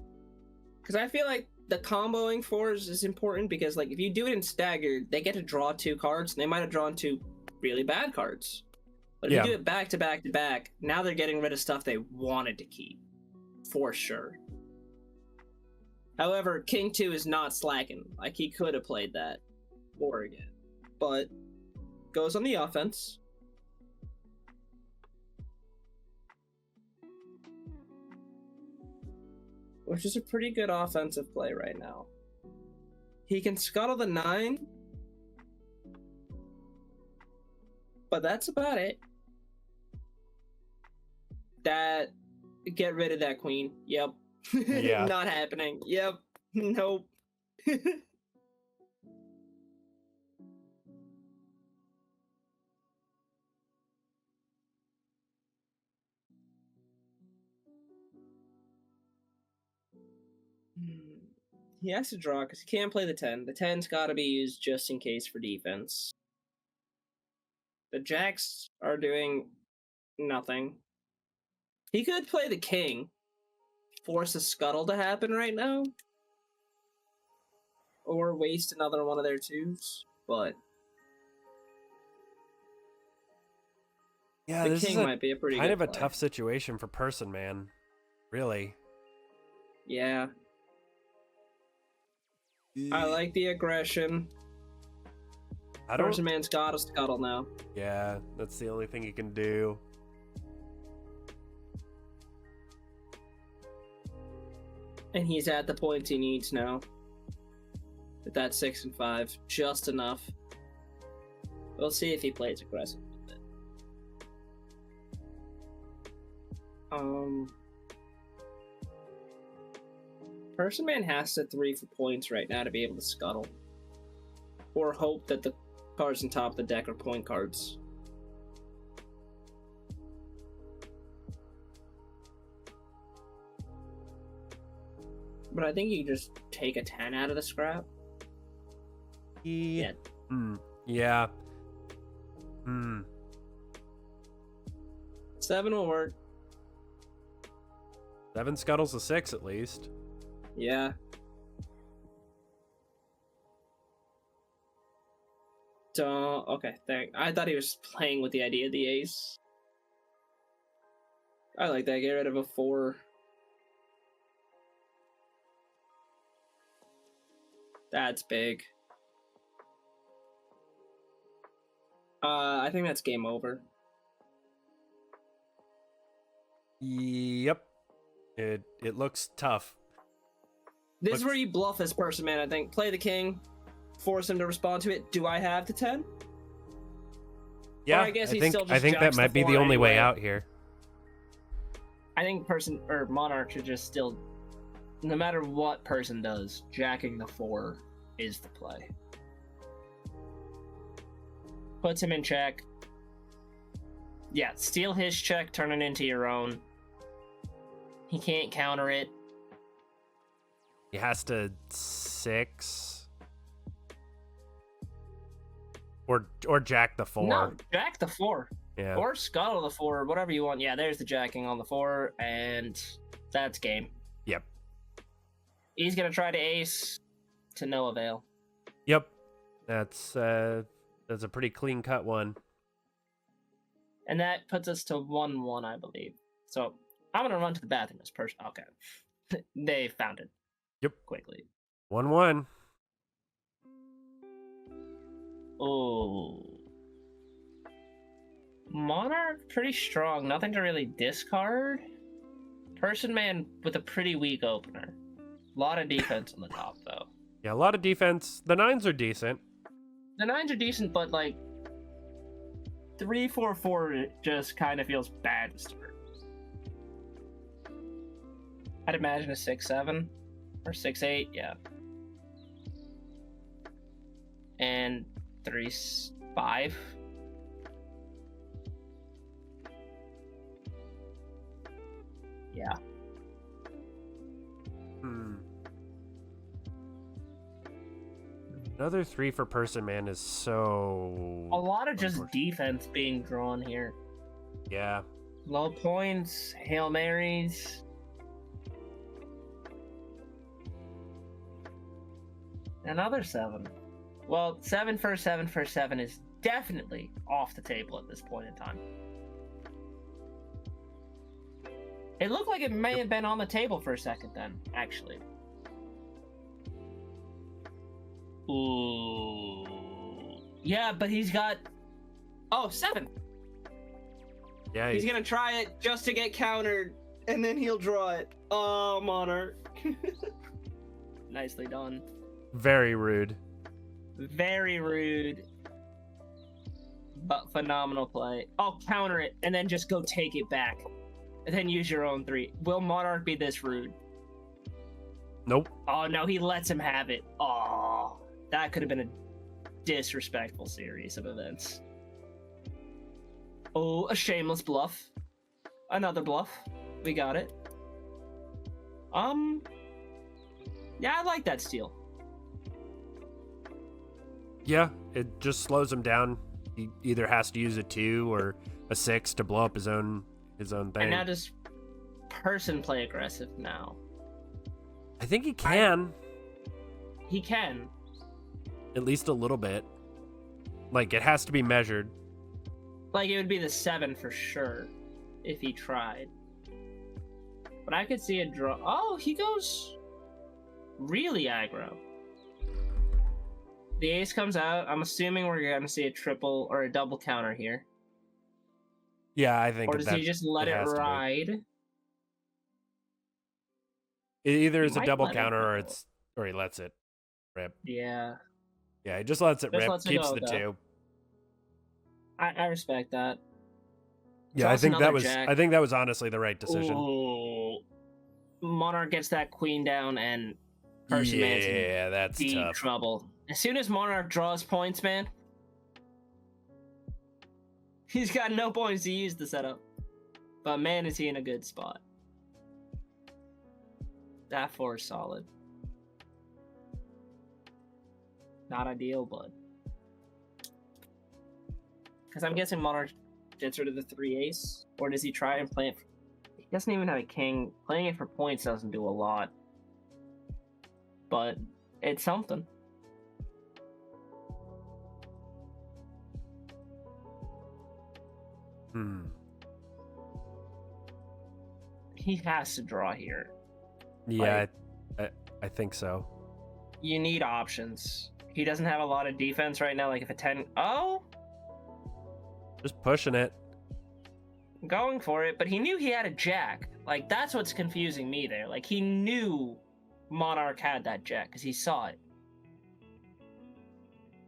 Because I feel like the comboing 4s is important because, like, if you do it in staggered, they get to draw 2 cards, and they might have drawn 2 really bad cards. But if Yeah. you do it back to back to back, now they're getting rid of stuff they wanted to keep. For sure. However, King 2 is not slacking. Like, he could have played that Oregon. But goes on the offense. Which is a pretty good offensive play right now. He can scuttle the 9. But that's about it. Get rid of that queen. Yep. Yeah. Not happening. Yep. Nope. He has to draw because he can't play the 10. The 10's got to be used just in case for defense. The jacks are doing nothing. He could play the king. Force a scuttle to happen right now. Or waste another one of their 2s. But Yeah, the this king is might be a pretty kind good of a play. tough situation for Personman. Really. Yeah. I like the aggression. I don't. Personman's got a scuttle now. Yeah, that's the only thing he can do. And he's at the points he needs now. With that 6 and 5. Just enough. We'll see if he plays aggressive with it. Personman has to 3 for points right now to be able to scuttle. Or hope that the cards on top of the deck are point cards. But I think you just take a 10 out of the scrap. Yeah. Yeah. 7 will work. 7 scuttles a 6 at least. Yeah. Okay, I thought he was playing with the idea of the ace. I like that. Get rid of a 4. That's big. I think that's game over. Yep. It looks tough. This is where you bluff this person, man. I think play the king, force him to respond to it. Do I have the 10? Yeah, I guess he still just I think that jacks the might be 4 the only way anyway. out here. I think Monarch should just still, no matter what person does, jacking the 4 is the play. Puts him in check. Yeah, steal his check, turn it into your own. He can't counter it. He has to 6. Or jack the 4. No, jack the 4. Yeah. Or scuttle the 4, whatever you want. Yeah, there's the jacking on the 4, and that's game. Yep. He's gonna try to ace to no avail. Yep. That's a pretty clean cut one. And that puts us to 1-1, I believe. So I'm gonna run to the bathroom as person. Okay. They found it. Yep. Quickly. 1-1. Oh. Monarch, pretty strong. Nothing to really discard. Personman with a pretty weak opener. A lot of defense on the top, though. Yeah, a lot of defense. The 9s are decent. The 9s are decent, but like 3-4-4 just kind of feels bad to start. I'd imagine a 6-7 or 6-8, yeah. And 3-5. Yeah. Another 3 for Personman is so... A lot of just defense being drawn here. Yeah. Low points, Hail Marys. Another 7. Well, 7 for 7 for 7 is definitely off the table at this point in time. It looked like it may have been on the table for a second then, actually. Ooh. Yeah, but he's got... Oh, 7. Yeah. He's gonna try it just to get countered, and then he'll draw it. Oh, Monarch. Nicely done. Very rude. Very rude. But phenomenal play. Oh, counter it, and then just go take it back. And then use your own 3. Will Monarch be this rude? Nope. Oh, no, he lets him have it. Oh, that could have been a disrespectful series of events. Oh, a shameless bluff. Another bluff. We got it. Yeah, I like that steal. Yeah, it just slows him down. He either has to use a 2 or a 6 to blow up his own thing. And now does person play aggressive now? I think he can. He can. At least a little bit. Like, it has to be measured. Like, it would be the 7 for sure if he tried. But I could see a draw. Oh, he goes really aggro. The ace comes out. I'm assuming we're going to see a triple or a double counter here. Yeah, I think. Or does he just let it ride? It either is a might double let it counter go. or he lets it rip. Yeah. Yeah, he just lets it Just rip. lets it Keeps go, the though. 2. I respect that. Yeah, Draws I think that another was jack. I think that was honestly the right decision. Ooh. Monarch gets that queen down and Personman's in that's deep tough. trouble. As soon as Monarch draws points, man, he's got no points to use the setup. But man, is he in a good spot. That 4 is solid. Not ideal, but... Because I'm guessing Monarch gets rid of the 3 ace. Or does he try and play it? He doesn't even have a king. Playing it for points doesn't do a lot. But it's something. He has to draw here. Yeah, I think so. You need options. He doesn't have a lot of defense right now. Like if a 10... Oh! Just pushing it. Going for it, but he knew he had a jack. Like, that's what's confusing me there. Like, he knew Monarch had that jack, because he saw it.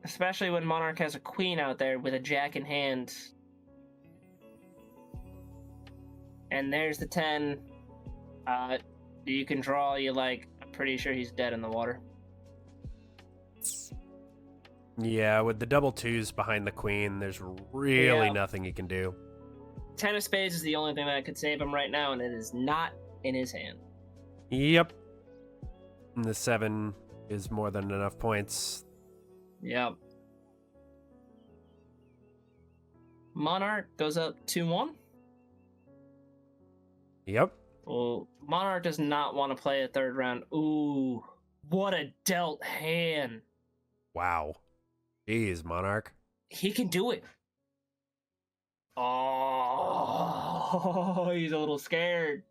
Especially when Monarch has a queen out there with a jack in hand. And there's the 10. You can draw, I'm pretty sure he's dead in the water. Yeah, with the double twos behind the queen, there's really nothing he can do. 10 of spades is the only thing that could save him right now, and it is not in his hand. Yep. And the 7 is more than enough points. Yep. Monarch goes up 2-1. Yep. Well, Monarch does not want to play a third round. Ooh, what a dealt hand. Wow. Jeez, Monarch. He can do it. Oh, he's a little scared.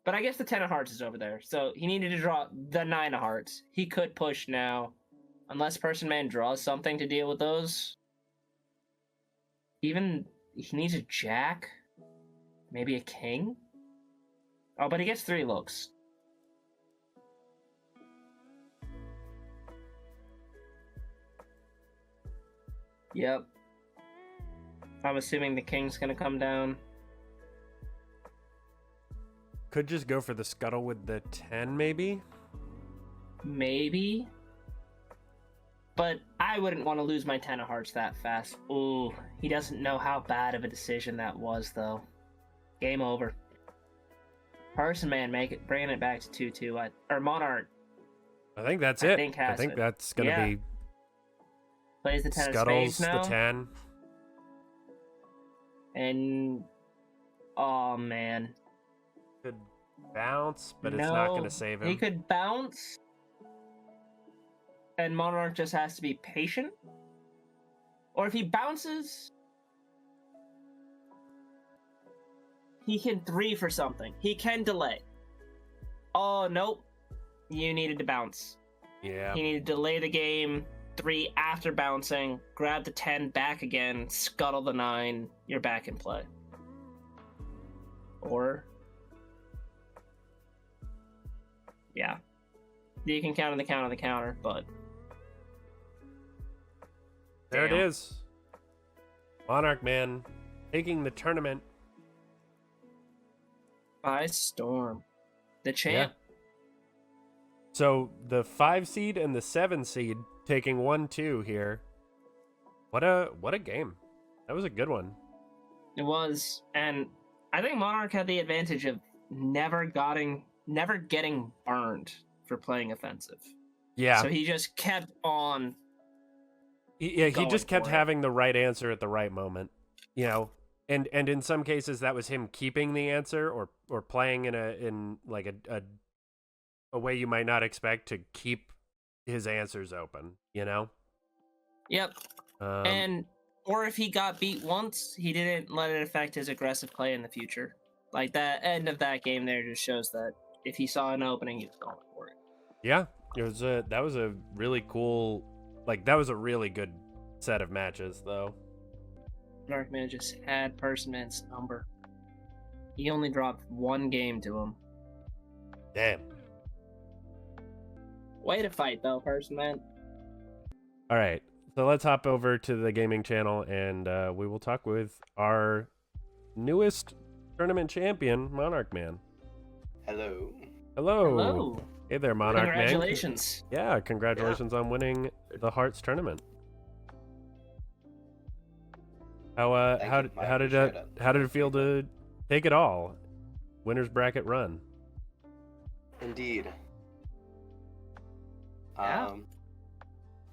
But I guess the 10 of hearts is over there. So he needed to draw the 9 of hearts. He could push now. Unless Personman draws something to deal with those. Even, he needs a jack. Maybe a king? Oh, but he gets 3 looks. Yep. I'm assuming the king's gonna come down. Could just go for the scuttle with the 10, maybe? Maybe. But I wouldn't want to lose my 10 of hearts that fast. Ooh, he doesn't know how bad of a decision that was, though. Game over. Personman bringing it back to 2-2. Or Monarch. I think that's it. I think it. that's going to be... Plays the 10 scuttles of spades now. the 10. And... Oh, man. Could bounce, but it's not going to save him. He could bounce. And Monarch just has to be patient. Or if he bounces... He can 3 for something. He can delay. Oh, nope. You needed to bounce. Yeah. He needed to delay the game, 3 after bouncing, grab the 10 back again, scuttle the 9, you're back in play. Or... Yeah. You can count on the count on the counter, but... There it is. MonarchMan taking the tournament by storm. The champ. Yeah. So the 5 seed and the 7 seed taking 1-2 here. What a game. That was a good one. It was, and I think Monarch had the advantage of never getting burned for playing offensive. Yeah. So he just kept on. He just kept having the right answer at the right moment. You know, and in some cases that was him keeping the answer or playing in a way you might not expect to keep his answers open, you know? Yep. Or if he got beat once, he didn't let it affect his aggressive play in the future. Like, that end of that game there just shows that if he saw an opening, he was going for it. Yeah, that was a really cool, that was a really good set of matches, though. MonarchMan just had Personman's number. He only dropped 1 game to him. Damn. Way to fight, though, Personman. All right, so let's hop over to the gaming channel, and we will talk with our newest tournament champion, MonarchMan. Hello. Hello. Hey there, MonarchMan. Congratulations. Yeah, congratulations on winning the Hearts tournament. How did it feel to take it all? Winner's bracket run. Indeed. Yeah.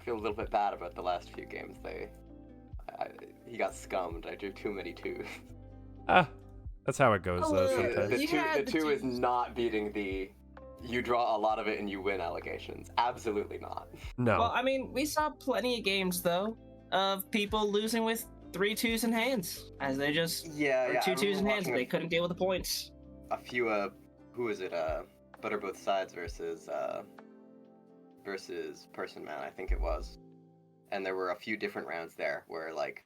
Feel a little bit bad about the last few games. He got scummed. I drew too many 2s. That's how it goes, though. Sometimes. The 2 is not beating the you draw a lot of it and you win allegations. Absolutely not. No. Well, I mean, we saw plenty of games, though, of people losing with 3 twos in hands as they just Yeah, or 2 I twos in remember hands and they watching couldn't deal with the points. a few who is it? ButterBothSides versus Personman, I think it was. And there were a few different rounds there where like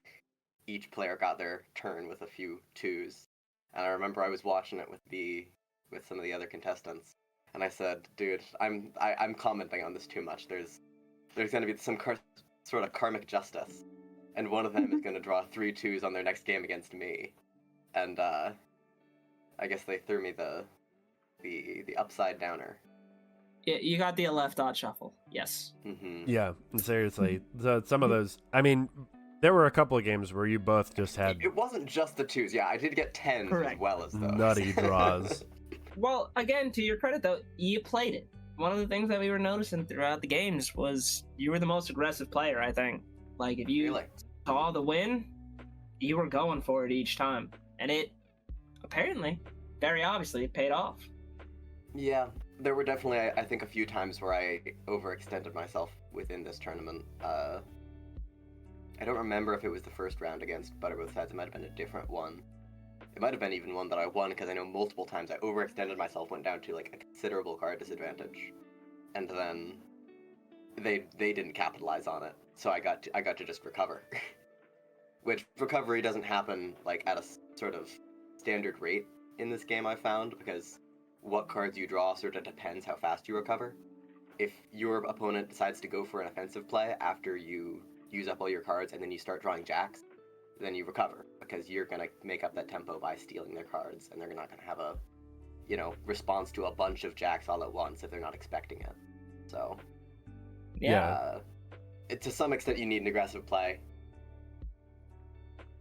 each player got their turn with a few twos. And I remember I was watching it with some of the other contestants, and I said, "Dude, I'm commenting on this too much. There's going to be some sort of karmic justice, and one of them is going to draw 3 twos on their next game against me." And I guess they threw me the upside downer. Yeah, you got the left dot shuffle. Yes. Mm-hmm. Yeah, seriously. Some of those. I mean, there were a couple of games where you both just had It wasn't just the twos. Yeah, I did get 10s Correct. as well as those. nutty draws. Well, again, to your credit though, you played it. One of the things that we were noticing throughout the games was you were the most aggressive player, I think. Like, if you Really? saw the win, you were going for it each time. And it, apparently, very obviously, paid off. Yeah, there were definitely, I think, a few times where I overextended myself within this tournament. I don't remember if it was the first round against ButterBothSides. It might have been a different one. It might have been even one that I won, because I know multiple times I overextended myself, went down to like a considerable card disadvantage, and then they didn't capitalize on it, so I got to just recover. Which recovery doesn't happen like at a sort of standard rate in this game, I found, because what cards you draw sort of depends how fast you recover. If your opponent decides to go for an offensive play after you use up all your cards and then you start drawing jacks, then you recover, because you're going to make up that tempo by stealing their cards, and they're not going to have a, response to a bunch of jacks all at once if they're not expecting it. So, Yeah. To some extent you need an aggressive play.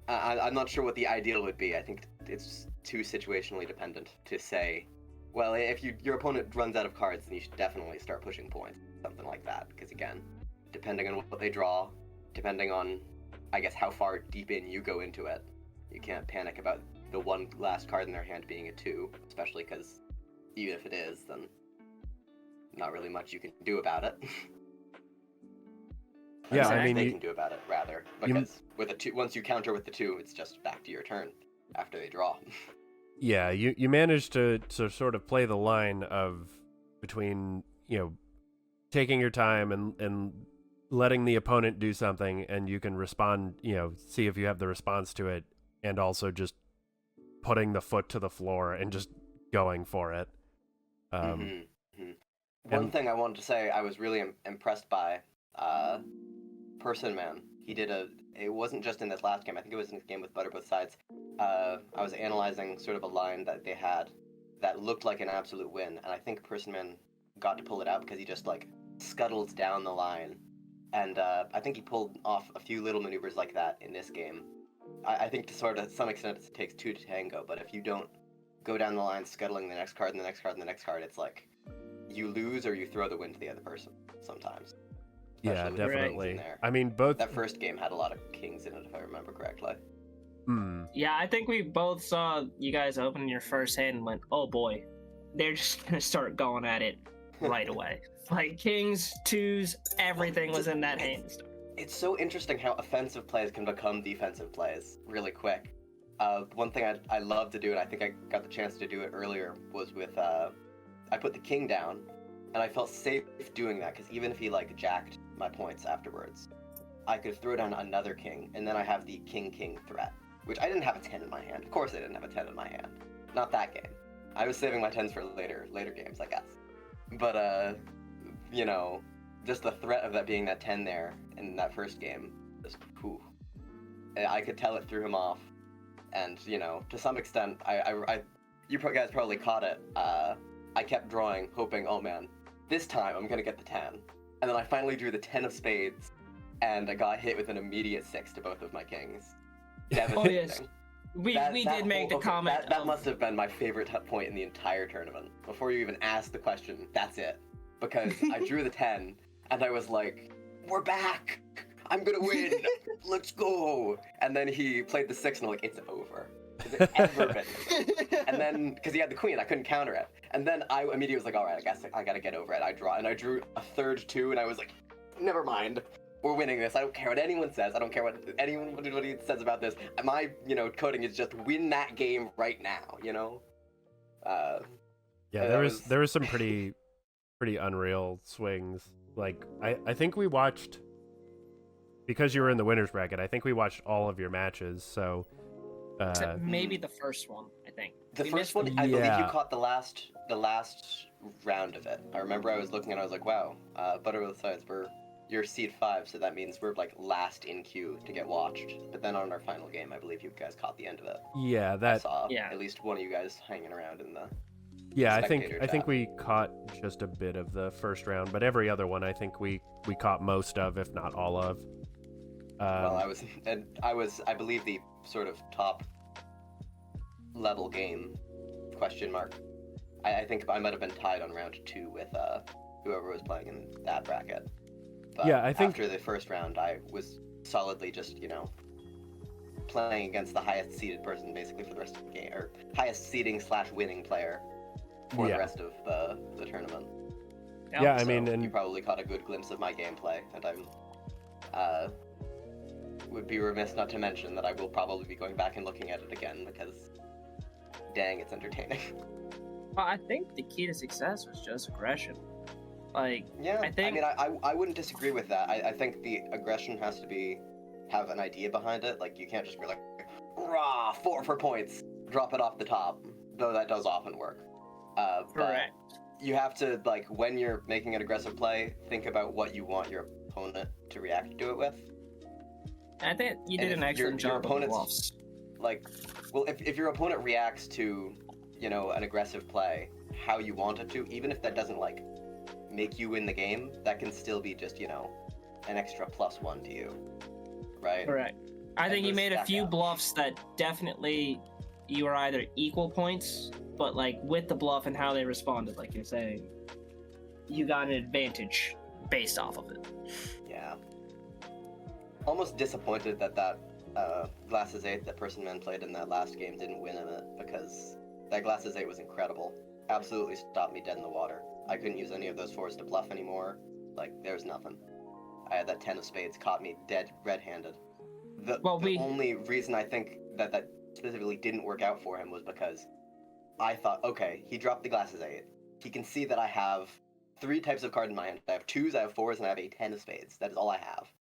I'm not sure what the ideal would be. I think it's too situationally dependent to say, well, if your opponent runs out of cards, then you should definitely start pushing points, something like that, because again, depending on what they draw, depending on, I guess, how far deep in you go into it, you can't panic about the one last card in their hand being a 2, especially because even if it is, then not really much you can do about it. Yeah, I mean, they can do about it, rather, because with a 2, once you counter with the 2, it's just back to your turn after they draw. Yeah, you managed to sort of play the line of between, taking your time and letting the opponent do something, and you can respond, see if you have the response to it, and also just putting the foot to the floor and just going for it. One thing I wanted to say I was really impressed by, Personman. He did it wasn't just in this last game, I think it was in this game with ButterBothSides. I was analyzing sort of a line that they had that looked like an absolute win, and I think Personman got to pull it out because he just, like, scuttles down the line. And I think he pulled off a few little maneuvers like that in this game. I think to sort of some extent it takes 2 to tango, but if you don't go down the line scuttling the next card and the next card and the next card, it's like you lose or you throw the win to the other person sometimes. Yeah, Especially with the kings definitely. in there. I mean, both. That first game had a lot of kings in it, if I remember correctly. Yeah, I think we both saw you guys open your first hand and went, oh boy, they're just going to start going at it right away. Like, kings, 2s, everything was in that hand. It's so interesting how offensive plays can become defensive plays really quick. One thing I love to do, and I think I got the chance to do it earlier, was with, I put the king down, and I felt safe doing that, because even if he, like, jacked my points afterwards, I could throw down another king, and then I have the king-king threat, which I didn't have a 10 in my hand. Of course I didn't have a 10 in my hand. Not that game. I was saving my 10s for later games, I guess. But, just the threat of that being that 10 there in that first game, just, whew. I could tell it threw him off, and, to some extent, you guys probably caught it. I kept drawing, hoping, oh man, this time I'm gonna get the 10. And then I finally drew the 10 of spades, and I got hit with an immediate 6 to both of my kings. Devastating. Oh yes, we did make the comment. That must have been my favorite point in the entire tournament. Before you even asked the question, that's it. Because I drew the 10, and I was like, we're back! I'm gonna win! Let's go! And then he played the 6, and I'm like, it's over. Has it ever been? And then, because he had the queen, I couldn't counter it. And then I immediately was like, alright, I guess I gotta get over it. I drew a third 2, and I was like, never mind. we're winning this. I don't care what anyone says. I don't care what anybody says about this. My, coding is just win that game right now, Yeah, there was some pretty unreal swings. Like I think we watched, because you were in the winners bracket, I think we watched all of your matches. So Except maybe the first one, I think. The We first missed one, the- I believe Yeah. you caught the last round of it. I remember I was looking and I was like, wow, ButterBothSides, you're seed 5, so that means we're like last in queue to get watched. But then on our final game, I believe you guys caught the end of it. yeah, I that saw Yeah. at least one of you guys hanging around in the. yeah, I spectator think chat. we caught just a bit of the first round, but every other one I think we caught most of, if not all of. Well, I believe the sort of top level game question mark. I think I might have been tied on round 2 with whoever was playing in that bracket. But Yeah, I think- after the first round, I was solidly just playing against the highest seeded person basically for the rest of the game, or highest seeding / winning player for Yeah. the rest of the tournament. Yeah, I So mean, you and probably caught a good glimpse of my gameplay, and I'm would be remiss not to mention that I will probably be going back and looking at it again because, dang, it's entertaining. Well, I think the key to success was just aggression. Like, Yeah, I think- mean, I wouldn't disagree with that. I think the aggression has to have an idea behind it. Like, you can't just be like, rah, 4 for points, drop it off the top, though that does often work. But correct. you have to, like, when you're making an aggressive play, think about what you want your opponent to react to it with. And I think you And did if an excellent your job of opponent's- bluffs. Like, well, if your opponent reacts to, an aggressive play, how you want it to, even if that doesn't, like, make you win the game, that can still be just, an extra +1 to you, right? Correct. I think you those made a stack few up. bluffs that definitely you were either equal points, but like with the bluff and how they responded, like you're saying, you got an advantage based off of it. Yeah. Almost disappointed that Glasses 8 that Personman played in that last game didn't win in it, because that Glasses 8 was incredible. Absolutely stopped me dead in the water. I couldn't use any of those 4s to bluff anymore. Like, there was nothing. I had that 10 of spades, caught me dead red-handed. The only reason I think that specifically didn't work out for him was because I thought, okay, he dropped the Glasses 8. He can see that I have 3 types of cards in my hand. I have 2s, I have 4s, and I have a 10 of spades. That is all I have.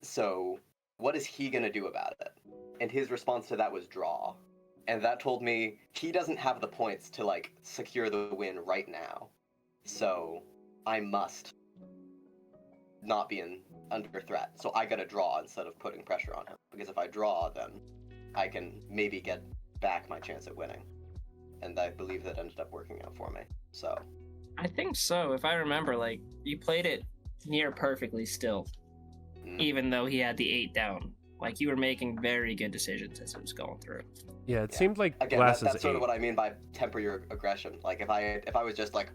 So, what is he gonna do about it? And his response to that was draw. And that told me he doesn't have the points to, like, secure the win right now. So, I must not be under threat. So I gotta draw instead of putting pressure on him. Because if I draw, then I can maybe get back my chance at winning. And I believe that ended up working out for me. So, I think so. If I remember, like, you played it near perfectly still, even though he had the 8 down. Like, you were making very good decisions as it was going through. yeah, it seemed like again, Glasses that's sort 8. of what I mean by temper your aggression. Like, if I was just like,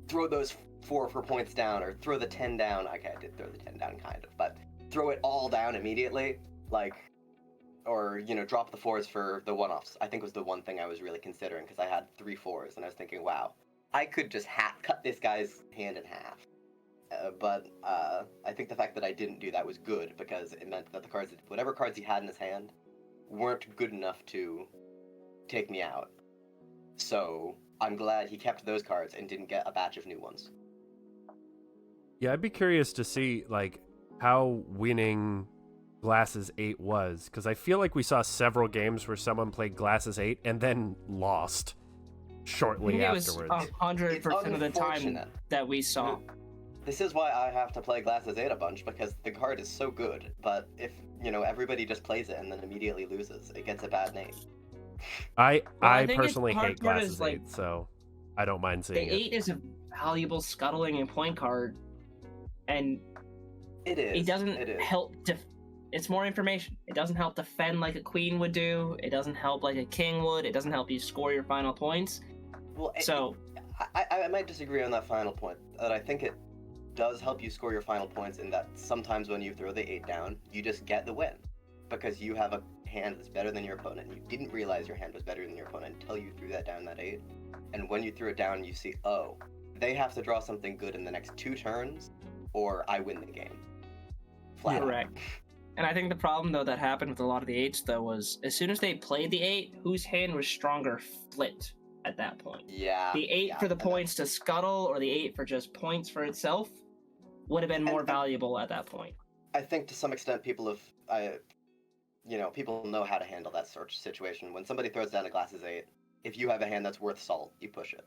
throw those 4 for points down, or throw the 10 down. Okay, I did throw the 10 down, kind of, but throw it all down immediately, like, or, drop the 4s for the one-offs. I think was the one thing I was really considering, because I had 3 4s, and I was thinking, wow, I could just cut this guy's hand in half. But I think the fact that I didn't do that was good, because it meant that whatever cards he had in his hand weren't good enough to take me out. So I'm glad he kept those cards and didn't get a batch of new ones. Yeah, I'd be curious to see like how winning Glasses 8 was, because I feel like we saw several games where someone played Glasses 8 and then lost shortly I think afterwards. it was 100% of the time unfortunate. that we saw. This is why I have to play Glasses 8 a bunch, because the card is so good, but if, everybody just plays it and then immediately loses, it gets a bad name. I I think it's personally hard hate part is, Glasses like, 8, so I don't mind The seeing it. 8 is a valuable scuttling and point card, and It is. it doesn't It is. help it's more information. It doesn't help defend like a queen would do. It doesn't help like a king would. It doesn't help you score your final points. Well, So I might disagree on that final point. That I think it does help you score your final points in that sometimes when you throw the 8 down, you just get the win. Because you have a hand that's better than your opponent. You didn't realize your hand was better than your opponent until you threw that down, that 8. And when you threw it down, you see, oh, they have to draw something good in the next 2 turns, or I win the game. flat. Correct. And I think the problem, though, that happened with a lot of the 8s, though, was as soon as they played the 8, whose hand was stronger flipped at that point. Yeah. The 8 yeah, for the and points to scuttle, or the 8 for just points for itself, would have been more valuable at that point. I think to some extent people have, people know how to handle that sort of situation. When somebody throws down a glasses 8, if you have a hand that's worth salt, you push it.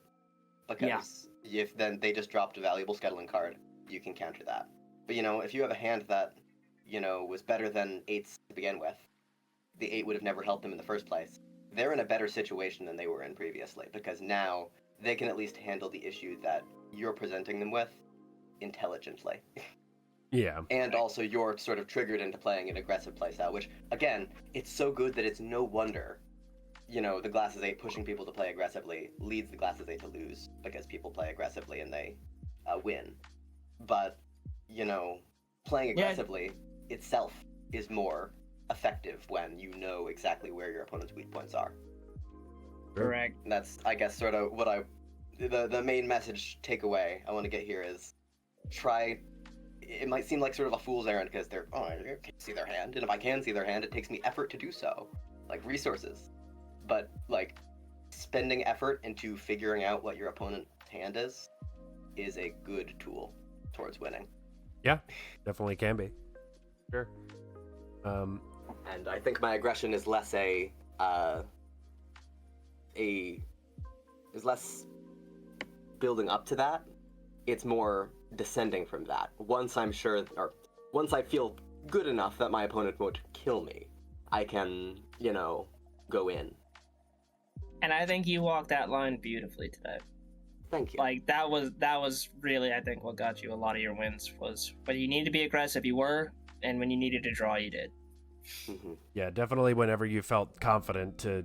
Because if then they just dropped a valuable scuttling card, you can counter that. But, if you have a hand that, was better than 8s to begin with, the 8 would have never helped them in the first place. They're in a better situation than they were in previously, because now they can at least handle the issue that you're presenting them with intelligently. Yeah. And also you're sort of triggered into playing an aggressive playstyle, which, again, it's so good that it's no wonder, the Glasses 8 pushing people to play aggressively leads the Glasses 8 to lose, because people play aggressively and they win. But, playing aggressively itself is more effective when you know exactly where your opponent's weak points are. Correct. And that's, I guess, sort of what the main message takeaway I want to get here is try. It might seem like sort of a fool's errand because I can't see their hand, and if I can see their hand, it takes me effort to do so, like resources. But like spending effort into figuring out what your opponent's hand is a good tool towards winning. Yeah, definitely can be. Sure. And I think my aggression is less is less building up to that. It's more descending from that. Once I feel good enough that my opponent won't kill me, I can, go in. And I think you walked that line beautifully today. Thank you. Like, that was really, I think, what got you a lot of your wins, was when you needed to be aggressive, you were, and when you needed to draw, you did. Mm-hmm. Yeah, definitely whenever you felt confident to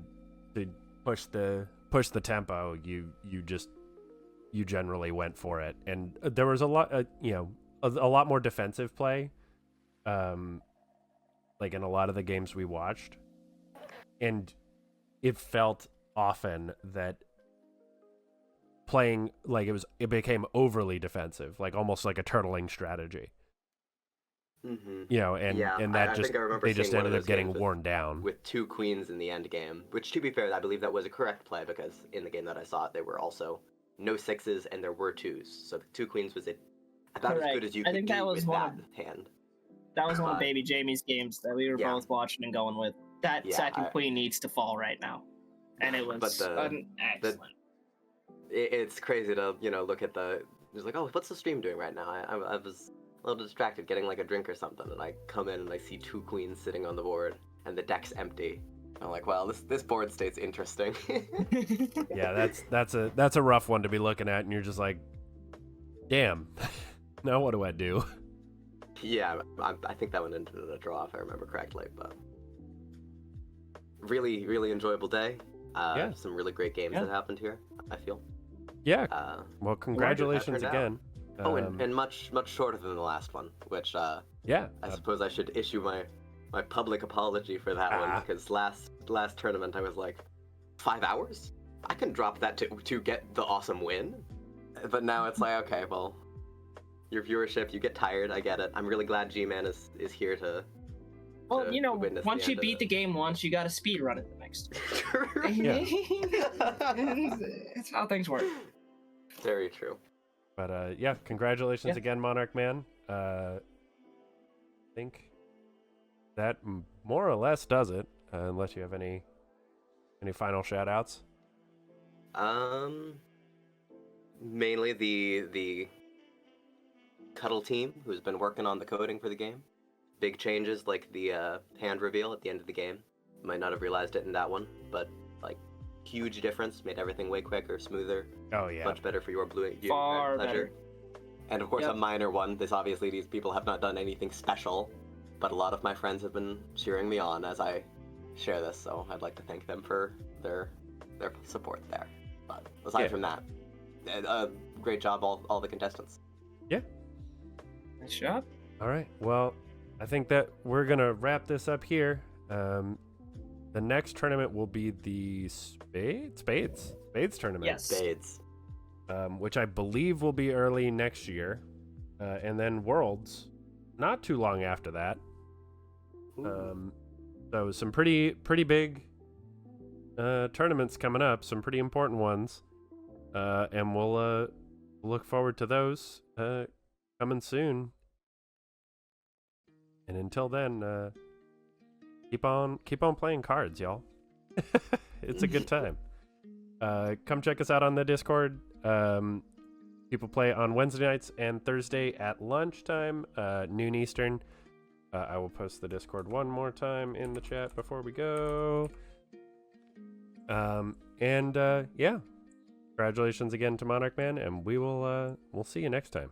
push the tempo, you generally went for it. And there was a lot a lot more defensive play like in a lot of the games we watched. And it felt often that playing like it became overly defensive, like almost like a turtling strategy. Mm-hmm. And that I just think I remember they just seeing one ended of up those getting games worn down with 2 queens in the end game, which, to be fair, I believe that was a correct play, because in the game that I saw it, there were also no 6s and there were 2s, so the 2 queens was about as good as you could do with that hand. That was one of bbjme's games that we were both watching and going with. That second queen needs to fall right now, and it was excellent. It's crazy to look at it's like, oh, what's the stream doing right now? I was a little distracted getting like a drink or something, and I come in and I see 2 queens sitting on the board and the deck's empty. I'm like, well, this board state's interesting. Yeah, that's a rough one to be looking at, and you're just like, damn. Now what do I do? Yeah, I think that went into the draw if I remember correctly, but really, really enjoyable day. Some really great games that happened here, I feel. Yeah. Well, congratulations again. And much shorter than the last one, which I suppose I should issue my public apology for that one, because last tournament I was like, 5 hours? I can drop that to get the awesome win. But now it's like, okay, well, your viewership, you get tired, I get it. I'm really glad G-Man is here to witness once you beat the game once, you gotta speed run it the next time. It's how things work. Very true. But congratulations again, MonarchMan. I think that more or less does it, unless you have any final shout-outs. Mainly the Cuttle team, who's been working on the coding for the game. Big changes like the hand reveal at the end of the game. Might not have realized it in that one, but like huge difference, made everything way quicker, smoother. Oh yeah, much better for your far pleasure. Better. And of course a minor one. These people have not done anything special, but a lot of my friends have been cheering me on as I share this, so I'd like to thank them for their support there. But aside from that, great job all the contestants. Yeah. Nice job. All right. Well, I think that we're gonna wrap this up here. The next tournament will be the Spades tournament. Yes. Spades. Which I believe will be early next year, and then Worlds not too long after that. Ooh. So some pretty big tournaments coming up, some pretty important ones, and we'll look forward to those coming soon. And until then, keep on playing cards, y'all. It's a good time. Come check us out on the Discord. People play on Wednesday nights and Thursday at lunchtime, noon Eastern. I will post the Discord one more time in the chat before we go. Yeah, congratulations again to MonarchMan, and we'll see you next time.